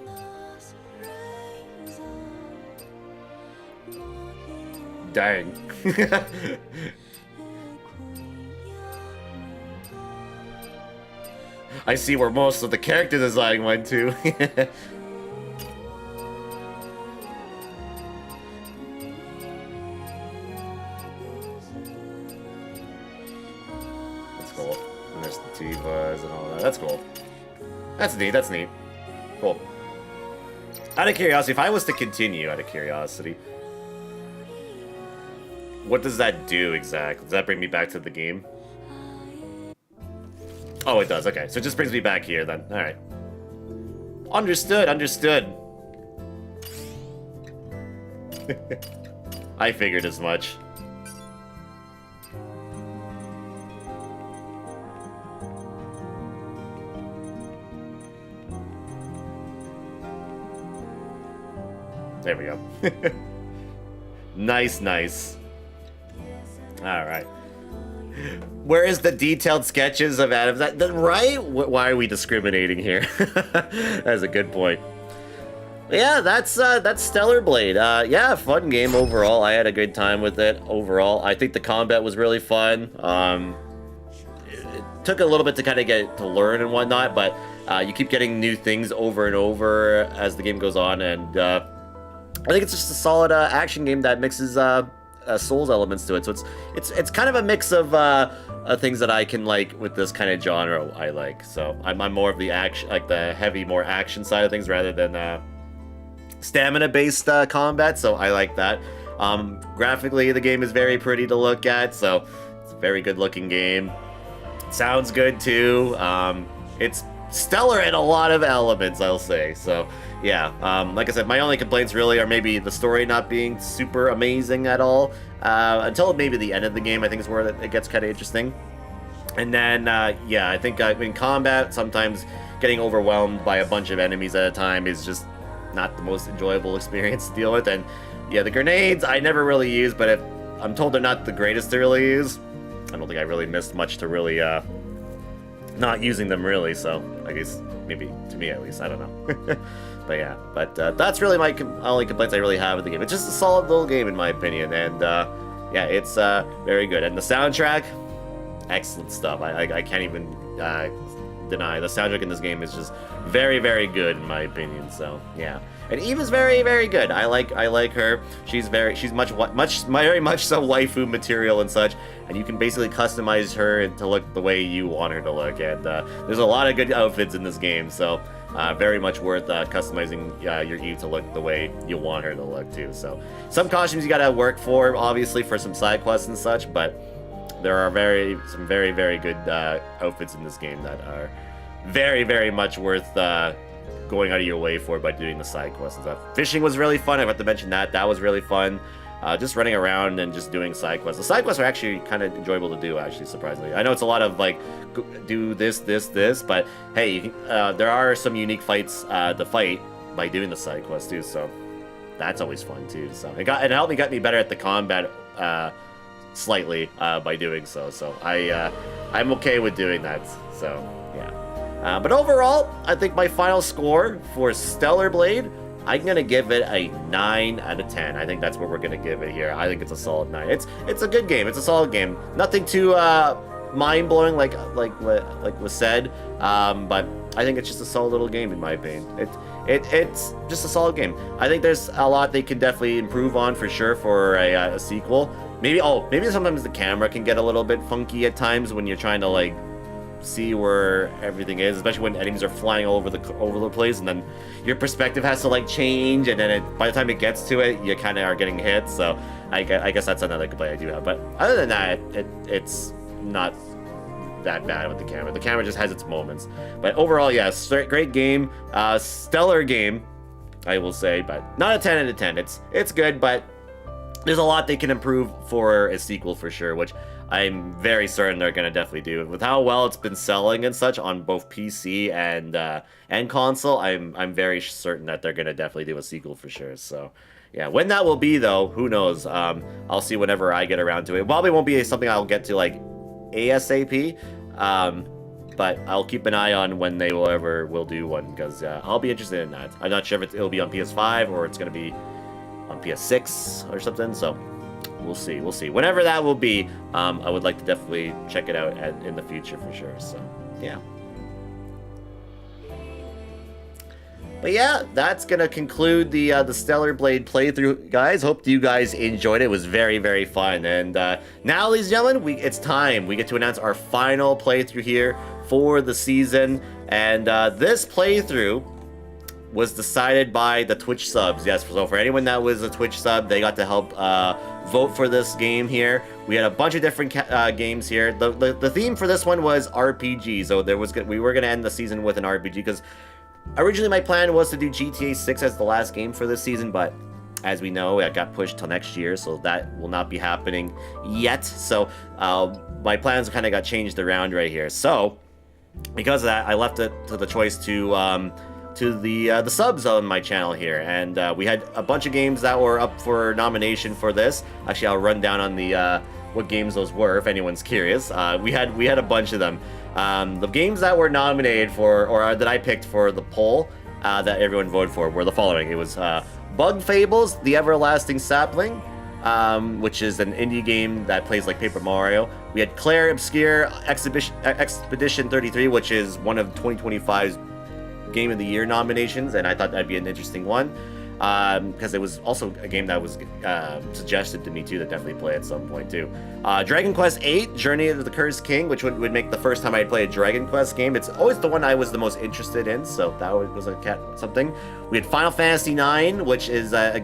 Dang. I see where most of the character design went to. That's cool. And there's the Tivas and all that. That's cool. That's neat. That's neat. Cool. Out of curiosity, if I was to continue, out of curiosity, what does that do exactly? Does that bring me back to the game? Oh, it does. Okay, so it just brings me back here then. All right. Understood. Understood. I figured as much. There we go. Nice, nice. All right. Where is the detailed sketches of Adam? Right? Why are we discriminating here? That's a good point. Yeah, that's Stellar Blade. Yeah, fun game overall. I had a good time with it overall. I think the combat was really fun. It took a little bit to kind of get to learn and whatnot, but you keep getting new things over and over as the game goes on, and I think it's just a solid action game that mixes Souls elements to it. So it's kind of a mix of things that I can like with this kind of genre. I like. So I'm more of the action, like the heavy, more action side of things rather than stamina-based combat. So I like that. Graphically, the game is very pretty to look at. So it's a very good-looking game. Sounds good too. It's stellar in a lot of elements, I'll say. So yeah, like I said, my only complaints really are maybe the story not being super amazing at all, until maybe the end of the game. I think is where it gets kind of interesting. And then yeah, I think in combat sometimes getting overwhelmed by a bunch of enemies at a time is just not the most enjoyable experience to deal with. And yeah, the grenades I never really use, but if I'm told they're not the greatest to really use, I don't think I really missed much to really not using them really. So I guess maybe to me at least, I don't know. But yeah, that's really my only complaints I really have with the game. It's just a solid little game in my opinion, and yeah, it's very good. And the soundtrack, excellent stuff. I can't even deny the soundtrack in this game is just very, very good in my opinion. So yeah, and Eva's very, very good. I like her. She's very much so waifu material and such, and you can basically customize her to look the way you want her to look. And there's a lot of good outfits in this game, so very much worth customizing your Eve to look the way you want her to look too. So some costumes you gotta work for, obviously, for some side quests and such, but there are some very, very good outfits in this game that are very, very much worth going out of your way for by doing the side quests and stuff. Fishing was really fun. I have to mention that. That was really fun. Just running around and just doing side quests. The side quests are actually kind of enjoyable to do, actually, surprisingly. I know it's a lot of, like, do this, but hey, there are some unique fights to fight by doing the side quests, too, so that's always fun, too. So it helped me get me better at the combat slightly by doing so. So I'm okay with doing that, so yeah. But overall, I think my final score for Stellar Blade, I'm gonna give it a 9 out of 10. I think that's what we're gonna give it here. I think it's a solid 9. It's a good game. It's a solid game. Nothing too mind-blowing like was said, but I think it's just a solid little game in my opinion. It's just a solid game. I think there's a lot they can definitely improve on for sure for a sequel. Maybe sometimes the camera can get a little bit funky at times when you're trying to like see where everything is, especially when enemies are flying all over the place, and then your perspective has to like change, and then by the time it gets to it, you kind of are getting hit. So I guess that's another complaint I do have. But other than that, it's not that bad with the camera. The camera just has its moments. But overall, yeah, great game, stellar game, I will say. But not a 10 out of 10. It's good, but there's a lot they can improve for a sequel for sure, which I'm very certain they're gonna definitely do. With how well it's been selling and such on both PC and console, I'm very certain that they're gonna definitely do a sequel for sure. So yeah, when that will be though, who knows? I'll see whenever I get around to it. Probably won't be something I'll get to like ASAP, but I'll keep an eye on when they will do one, because I'll be interested in that. I'm not sure if it'll be on PS5 or it's gonna be on PS6 or something. So we'll see. Whenever that will be, I would like to definitely check it out in the future for sure. So yeah. But yeah, that's gonna conclude the Stellar Blade playthrough, guys. Hope you guys enjoyed it. It was very, very fun. And now, ladies and gentlemen, it's time. We get to announce our final playthrough here for the season. And this playthrough was decided by the Twitch subs. Yes, so for anyone that was a Twitch sub, they got to help vote for this game here. We had a bunch of different games here. The theme for this one was RPG. So we were gonna end the season with an RPG, because originally my plan was to do GTA 6 as the last game for this season, but as we know, it got pushed till next year, so that will not be happening yet. So my plans kind of got changed around right here. So because of that, I left it to the choice to the subs on my channel here, and we had a bunch of games that were up for nomination for this. Actually, I'll run down on the what games those were if anyone's curious. We had a bunch of them. The games that were nominated for, or that I picked for the poll that everyone voted for, were the following. It was Bug Fables: The Everlasting Sapling, which is an indie game that plays like Paper Mario. We had Claire Obscure Expedition 33, which is one of 2025's Game of the Year nominations, and I thought that'd be an interesting one. because it was also a game that was suggested to me too to definitely play at some point too. Dragon Quest VIII, Journey of the Cursed King, which would make the first time I'd play a Dragon Quest game. It's always the one I was the most interested in, so that was something. We had Final Fantasy IX, which is a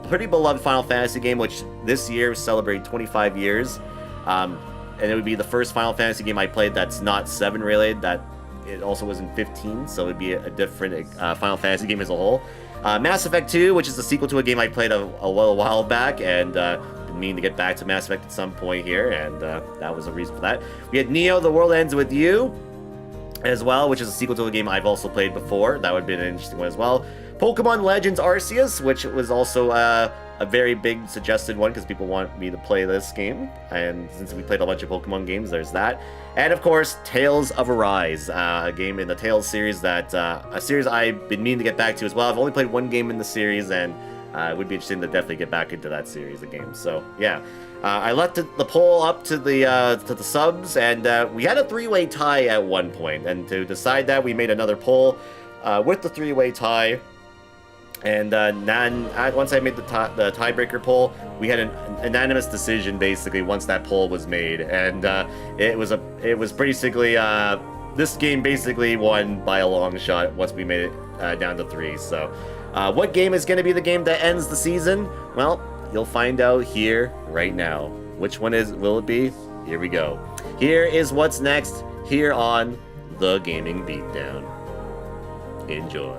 pretty beloved Final Fantasy game, which this year celebrated 25 years. And it would be the first Final Fantasy game I played that's not 7 related, that it also was in 15, so it would be a different Final Fantasy game as a whole. Mass Effect 2, which is the sequel to a game I played a while back, and been meaning to get back to Mass Effect at some point here, and that was a reason for that. We had Neo, The World Ends With You, as well, which is a sequel to a game I've also played before. That would have been an interesting one as well. Pokemon Legends Arceus, which was also a very big suggested one because people want me to play this game, and since we played a bunch of Pokemon games, there's that. And of course, Tales of Arise, a game in the Tales series that a series I've been meaning to get back to as well. I've only played one game in the series, and it would be interesting to definitely get back into that series of games. So yeah, I left the poll up to the subs, and we had a 3-way tie at one point, and to decide that, we made another poll with the 3-way tie. And once I made the tiebreaker poll, we had an unanimous decision basically once that poll was made, and it was basically this game basically won by a long shot once we made it down to 3. So, what game is going to be the game that ends the season? Well, you'll find out here right now. Which one will it be? Here we go. Here is what's next here on the Gaming Beatdown. Enjoy.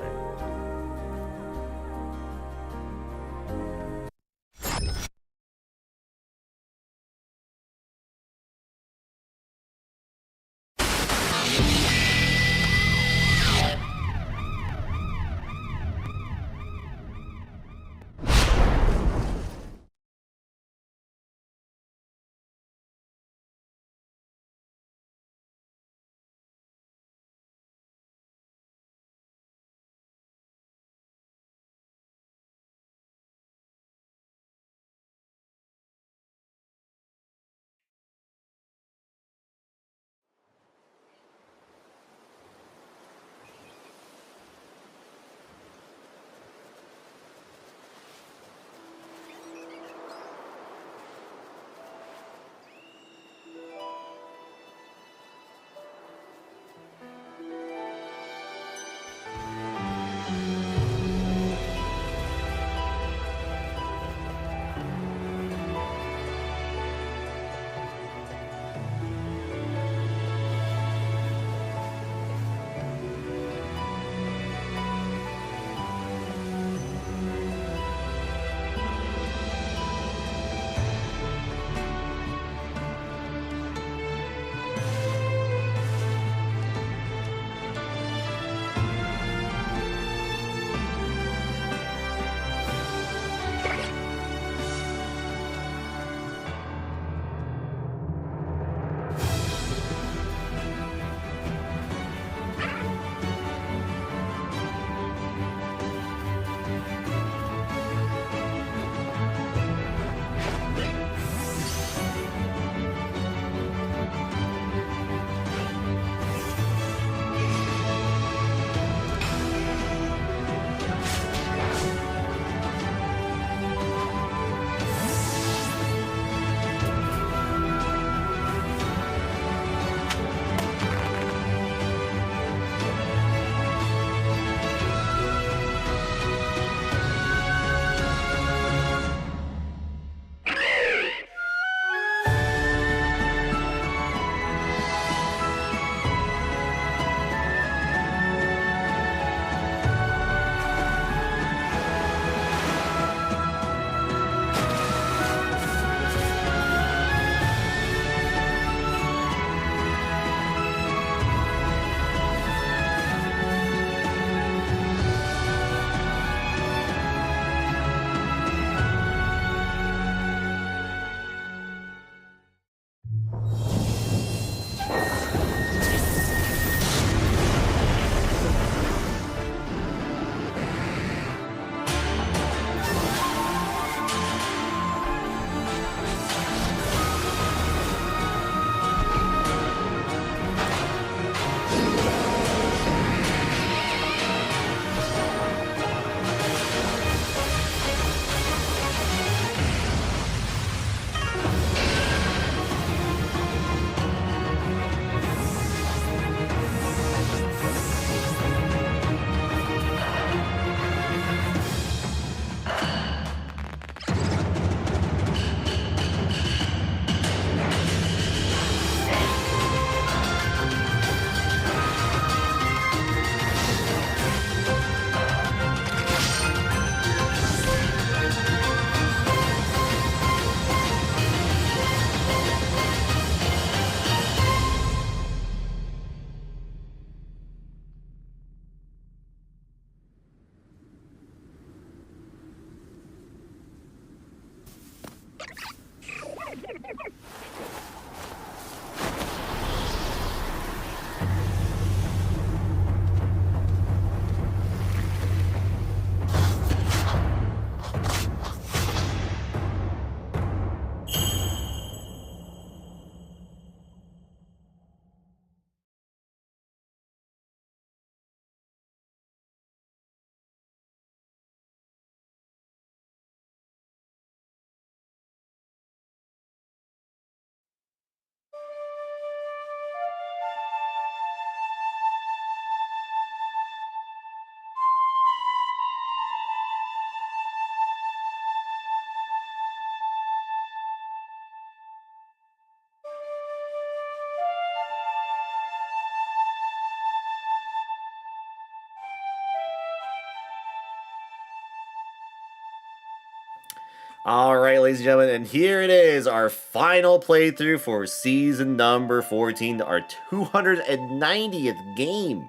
Alright, ladies and gentlemen, and here it is, our final playthrough for season number 14, our 290th game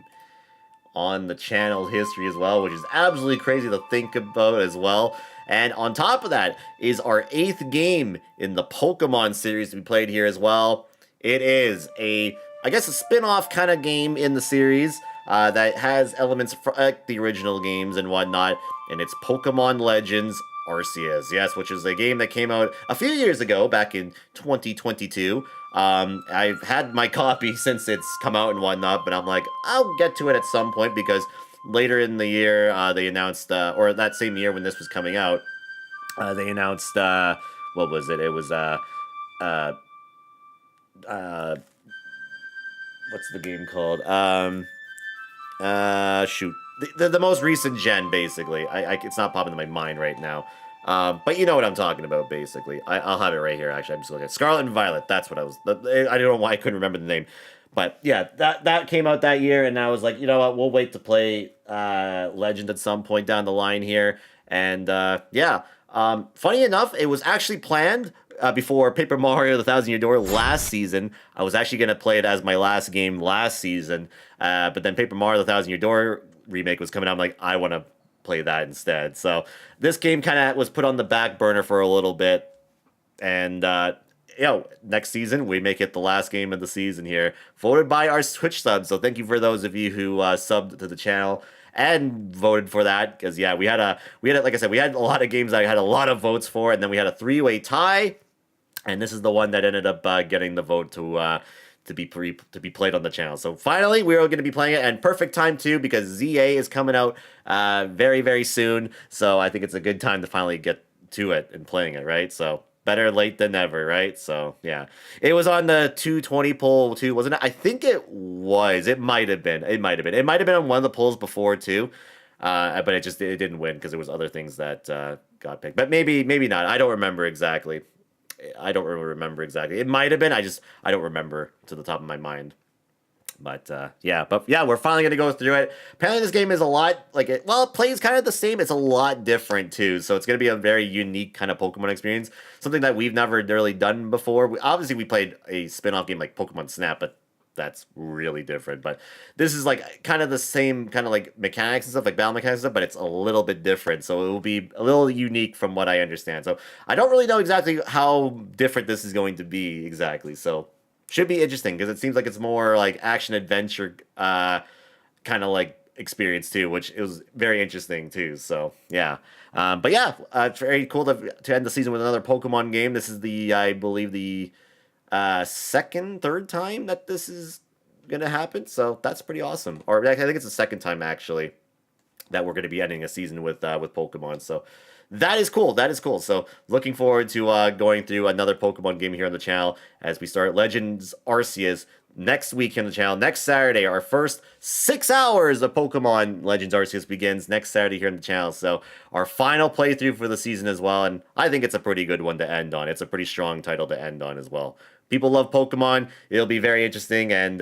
on the channel history as well, which is absolutely crazy to think about as well. And on top of that is our 8th game in the Pokemon series we played here as well. It is I guess a spin-off kind of game in the series that has elements from the original games and whatnot, and it's Pokemon Legends Arceus, yes, which is a game that came out a few years ago, back in 2022. I've had my copy since it's come out and whatnot, but I'm like, I'll get to it at some point, because later in the year, they announced, or that same year when this was coming out, they announced, what was it? It was, what's the game called? Shoot. The most recent gen, basically. It's not popping to my mind right now. But you know what I'm talking about, basically. I'll have it right here, actually. I'm just looking at Scarlet and Violet. That's what I was... I don't know why I couldn't remember the name. But yeah, that came out that year, and I was like, you know what, we'll wait to play Legend at some point down the line here. And yeah, funny enough, it was actually planned before Paper Mario The Thousand Year Door last season. I was actually going to play it as my last game last season. But then Paper Mario The Thousand Year Door remake was coming out. I'm like, I want to play that instead. So this game kind of was put on the back burner for a little bit. And, you know, next season, we make it the last game of the season here. Voted by our Twitch subs. So thank you for those of you who subbed to the channel and voted for that. Because, yeah, we had, like I said, we had a lot of games that I had a lot of votes for. And then we had a 3-way tie. And this is the one that ended up getting the vote to be played on the channel. So finally, we're going to be playing it, and perfect time too, because ZA is coming out very, very soon. So I think it's a good time to finally get to it and playing it, right? So better late than never, right? So yeah, it was on the 220 poll too, wasn't it? I think it was. It might have been. It might have been on one of the polls before too. But it didn't win because there was other things that got picked. But maybe not. I don't remember exactly. It might have been. I don't remember to the top of my mind. But yeah, we're finally gonna go through it. Apparently, this game is a lot it plays kind of the same. It's a lot different too. So it's gonna be a very unique kind of Pokemon experience. Something that we've never really done before. We played a spin-off game like Pokemon Snap, but that's really different. But this is like kind of the same kind of like mechanics and stuff, like battle mechanics and stuff, but it's a little bit different. So it will be a little unique from what I understand. So I don't really know exactly how different this is going to be exactly. So should be interesting, because it seems like it's more like action adventure kind of like experience too, which it was very interesting too. So yeah. But yeah, it's very cool to end the season with another Pokemon game. This is I believe the third time that this is gonna happen, so that's pretty awesome. Or I think it's the second time actually that we're gonna be ending a season with Pokemon. So that is cool. So looking forward to going through another Pokemon game here on the channel as we start Legends Arceus next week on the channel. Next Saturday, our first 6 hours of Pokemon Legends Arceus begins next Saturday here on the channel. So our final playthrough for the season as well, and I think it's a pretty good one to end on. It's a pretty strong title to end on as well. People love Pokemon. It'll be very interesting, and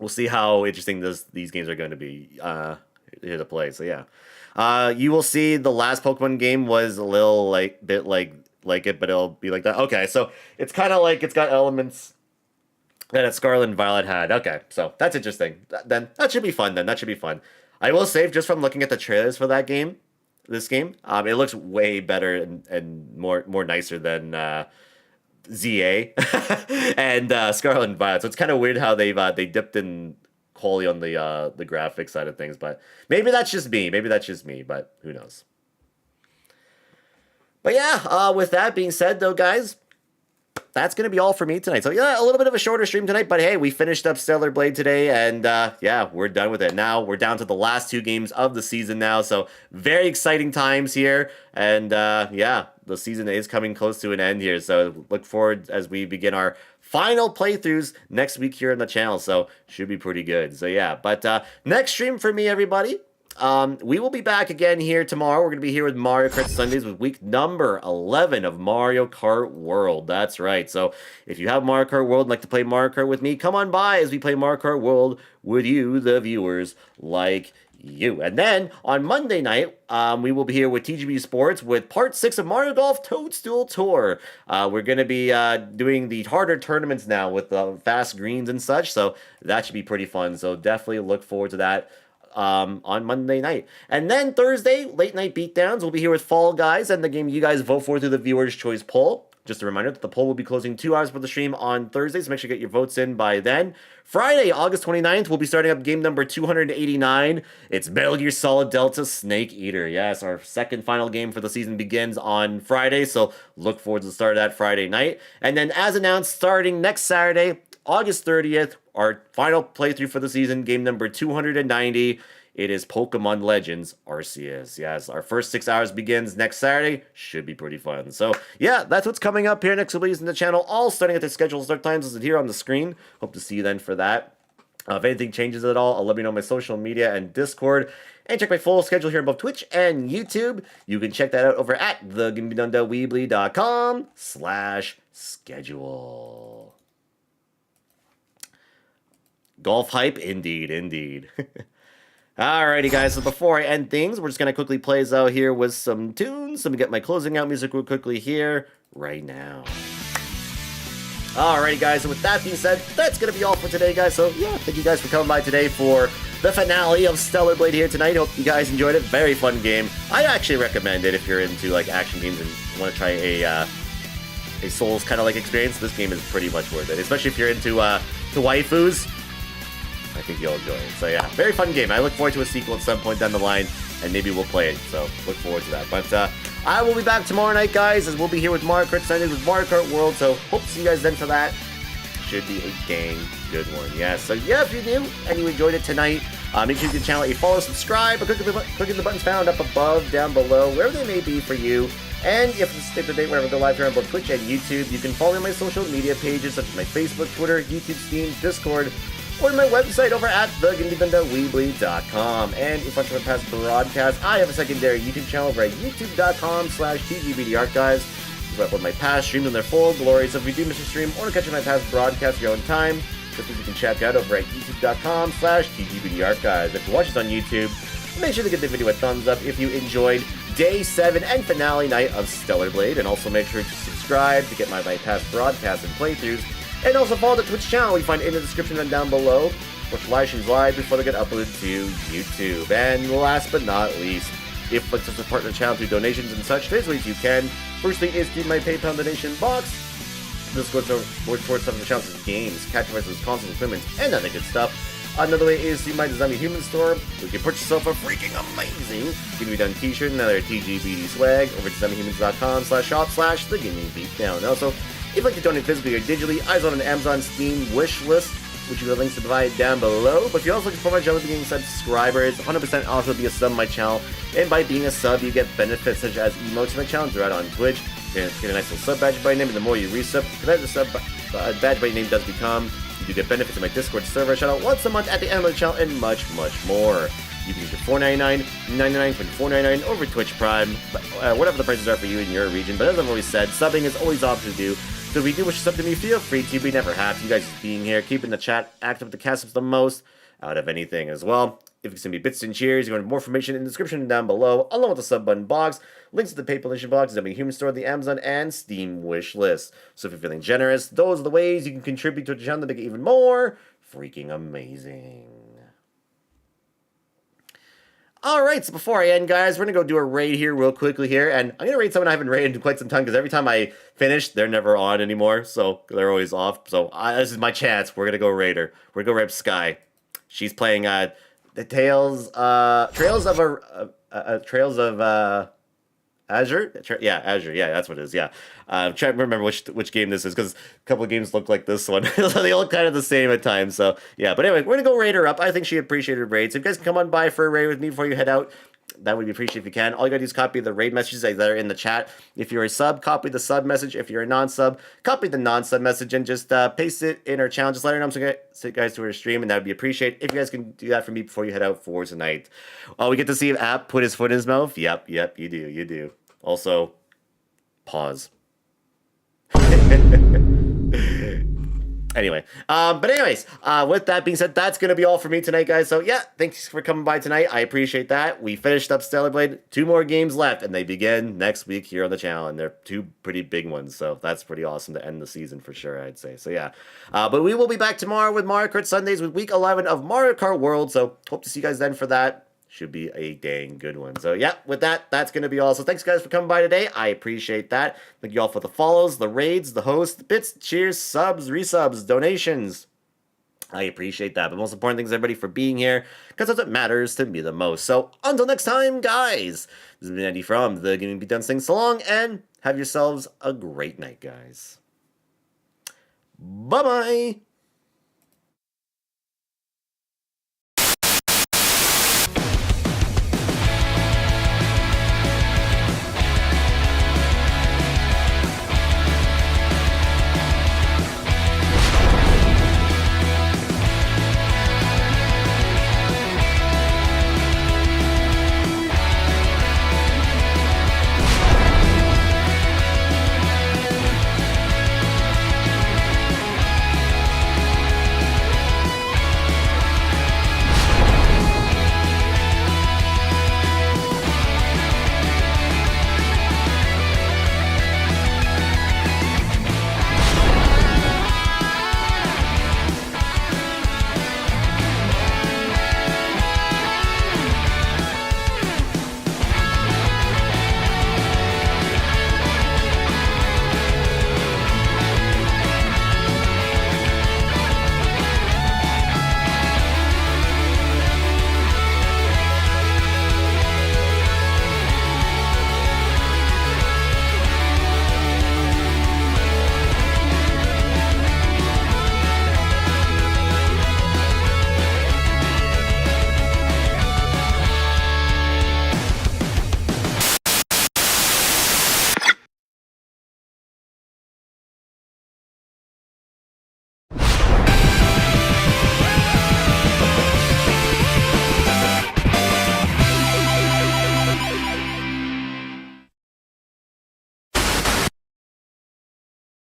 we'll see how interesting these games are going to be here to play. So yeah, you will see the last Pokemon game was a little bit like it, but it'll be like that. Okay, so it's kind of like it's got elements that Scarlet and Violet had. Okay, so that's interesting. Then that should be fun. I will say, just from looking at the trailers for this game, it looks way better and more nicer than ZA and Scarlet and Violet. So it's kind of weird how they dipped in quality on the graphics side of things. But maybe that's just me. But who knows? But yeah, with that being said, though, guys, that's going to be all for me tonight. So yeah, a little bit of a shorter stream tonight, but hey, we finished up Stellar Blade today, and yeah, we're done with it. Now we're down to the last 2 games of the season now, so very exciting times here, and yeah, the season is coming close to an end here, so look forward as we begin our final playthroughs next week here on the channel, so should be pretty good. So yeah, but next stream for me, everybody, we will be back again here tomorrow. We're going to be here with Mario Kart Sundays with week number 11 of Mario Kart World. That's right. So if you have Mario Kart World and like to play Mario Kart with me, come on by as we play Mario Kart World with you, the viewers, like you. And then on Monday night, we will be here with TGBD Sports with part 6 of Mario Golf Toadstool Tour. We're going to be doing the harder tournaments now with fast greens and such, so that should be pretty fun. So definitely look forward to that on Monday night. And then Thursday, late night beatdowns. We'll be here with Fall Guys and the game you guys vote for through the Viewer's Choice poll. Just a reminder that the poll will be closing 2 hours before the stream on Thursday, so make sure you get your votes in by then. Friday, August 29th, we'll be starting up game number 289. It's Metal Gear Solid Delta Snake Eater. Yes, our second final game for the season begins on Friday, so look forward to the start of that Friday night. And then as announced, starting next Saturday, August 30th, our final playthrough for the season, game number 290. It is Pokemon Legends Arceus. Yes, our first 6 hours begins next Saturday. Should be pretty fun. So, yeah, that's what's coming up here next week in the channel. All starting at the scheduled start times listed here on the screen. Hope to see you then for that. If anything changes at all, I'll let me know on my social media and Discord. And check my full schedule here on both Twitch and YouTube. You can check that out over at thegamebydone.weebly.com/schedule. Golf hype? Indeed, indeed. Alrighty, guys, so before I end things, we're just going to quickly play us out here with some tunes. Let me get my closing out music real quickly here, right now. Alrighty, guys, and with that being said, that's going to be all for today, guys. So, yeah, thank you guys for coming by today for the finale of Stellar Blade here tonight. Hope you guys enjoyed it. Very fun game. I actually recommend it if you're into, like, action games and want to try a Souls kind of like experience. This game is pretty much worth it, especially if you're into to waifus. I think you'll enjoy it. So yeah, very fun game. I look forward to a sequel at some point down the line, and maybe we'll play it. So look forward to that. But I will be back tomorrow night, guys, as we'll be here with Mario Kart Sundays with Mario Kart World. So hope to see you guys then for that. Should be a dang good one. Yeah. So yeah, if you're new and you enjoyed it tonight, make sure you give the channel a follow, subscribe, or clicking the buttons found up above, down below, wherever they may be for you. And if you stay up to date whenever I go live here on both Twitch and YouTube, you can follow me on my social media pages such as my Facebook, Twitter, YouTube, Steam, Discord, or my website over at thegamebydone.weebly.com. And if I want to past broadcast, I have a secondary YouTube channel over at youtube.com/TGBD Archives. I upload my past streams in their full glory, so if you do miss a stream or to catch my past broadcasts your own time, something you can check out over at youtube.com/TGBD Archives. If you watch this on YouTube, make sure to give the video a thumbs up if you enjoyed Day 7 and finale night of Stellar Blade, and also make sure to subscribe to get my past broadcasts and playthroughs. And also follow the Twitch channel you find in the description and down below. Watch live streams live before they get uploaded to YouTube. And last but not least, if you'd like to support the channel through donations and such, there's ways you can. Firstly is through my PayPal donation box. This goes towards some of the channel's games, catch devices, consoles, equipment, and other good stuff. Another way is through my Zombie Human store. You can purchase yourself a freaking amazing Gimme Done t-shirt and other TGBD swag over at zombiehumans.com/shop/thegamingbeatdown. And also, if you'd like to donate physically or digitally, I was on an Amazon Steam wish list, which you have links to provide down below. But if you're also looking for my channel being subscribers, 100% also be a sub on my channel. And by being a sub, you get benefits such as emotes to my channel throughout on Twitch. You get a nice little sub badge by name, and the more you resub, the better the sub badge by name does become. You do get benefits in my Discord server, shout out once a month at the end of the channel, and much, much more. You can use your $4.99, $9.99 for $4.99 over Twitch Prime, whatever the prices are for you in your region. But as I've always said, subbing is always option to do. So if you do wish to sub to me, feel free to. We never have to. You guys just being here, keeping the chat active to cast us the most out of anything as well. If you send me bits and cheers, you want more information in the description down below, along with the sub button box, links to the PayPal donation box, the Human Store, the Amazon, and Steam wish list. So if you're feeling generous, those are the ways you can contribute to the channel to make it even more freaking amazing. Alright, so before I end, guys, we're going to go do a raid here real quickly here, and I'm going to raid someone I haven't raided in quite some time, because every time I finish, they're never on anymore, so they're always off. So this is my chance. We're going to go raid her. We're going to go raid Sky. She's playing the Trails of Azure? Yeah, Azure. Yeah, that's what it is. Yeah. I'm trying to remember which game this is, because a couple of games look like this one. So they all look kind of the same at times. So, yeah. But anyway, we're going to go raid her up. I think she appreciated raid. So if you guys can come on by for a raid with me before you head out, that would be appreciated if you can. All you gotta do is copy the raid messages that are in the chat. If you're a sub, copy the sub message. If you're a non-sub, copy the non-sub message and just paste it in our channel. Just let her know I'm going to get guys to our stream, and that would be appreciated. If you guys can do that for me before you head out for tonight. Oh, we get to see if App put his foot in his mouth. Yep, you do. Also, pause. Anyway, but anyways, with that being said, that's going to be all for me tonight, guys. So yeah, thanks for coming by tonight. I appreciate that. We finished up Stellar Blade. 2 more games left, and they begin next week here on the channel, and they're 2 pretty big ones. So that's pretty awesome to end the season for sure, I'd say. So yeah, but we will be back tomorrow with Mario Kart Sundays with week 11 of Mario Kart World. So hope to see you guys then for that. Should be a dang good one. So yeah, with that, that's going to be all. So thanks guys for coming by today. I appreciate that. Thank you all for the follows, the raids, the hosts, the bits, cheers, subs, resubs, donations. I appreciate that. But most important thing is everybody for being here, because that's what matters to me the most. So until next time, guys, this has been Andy from the Gaming Beatdown saying so long, and have yourselves a great night, guys. Bye-bye.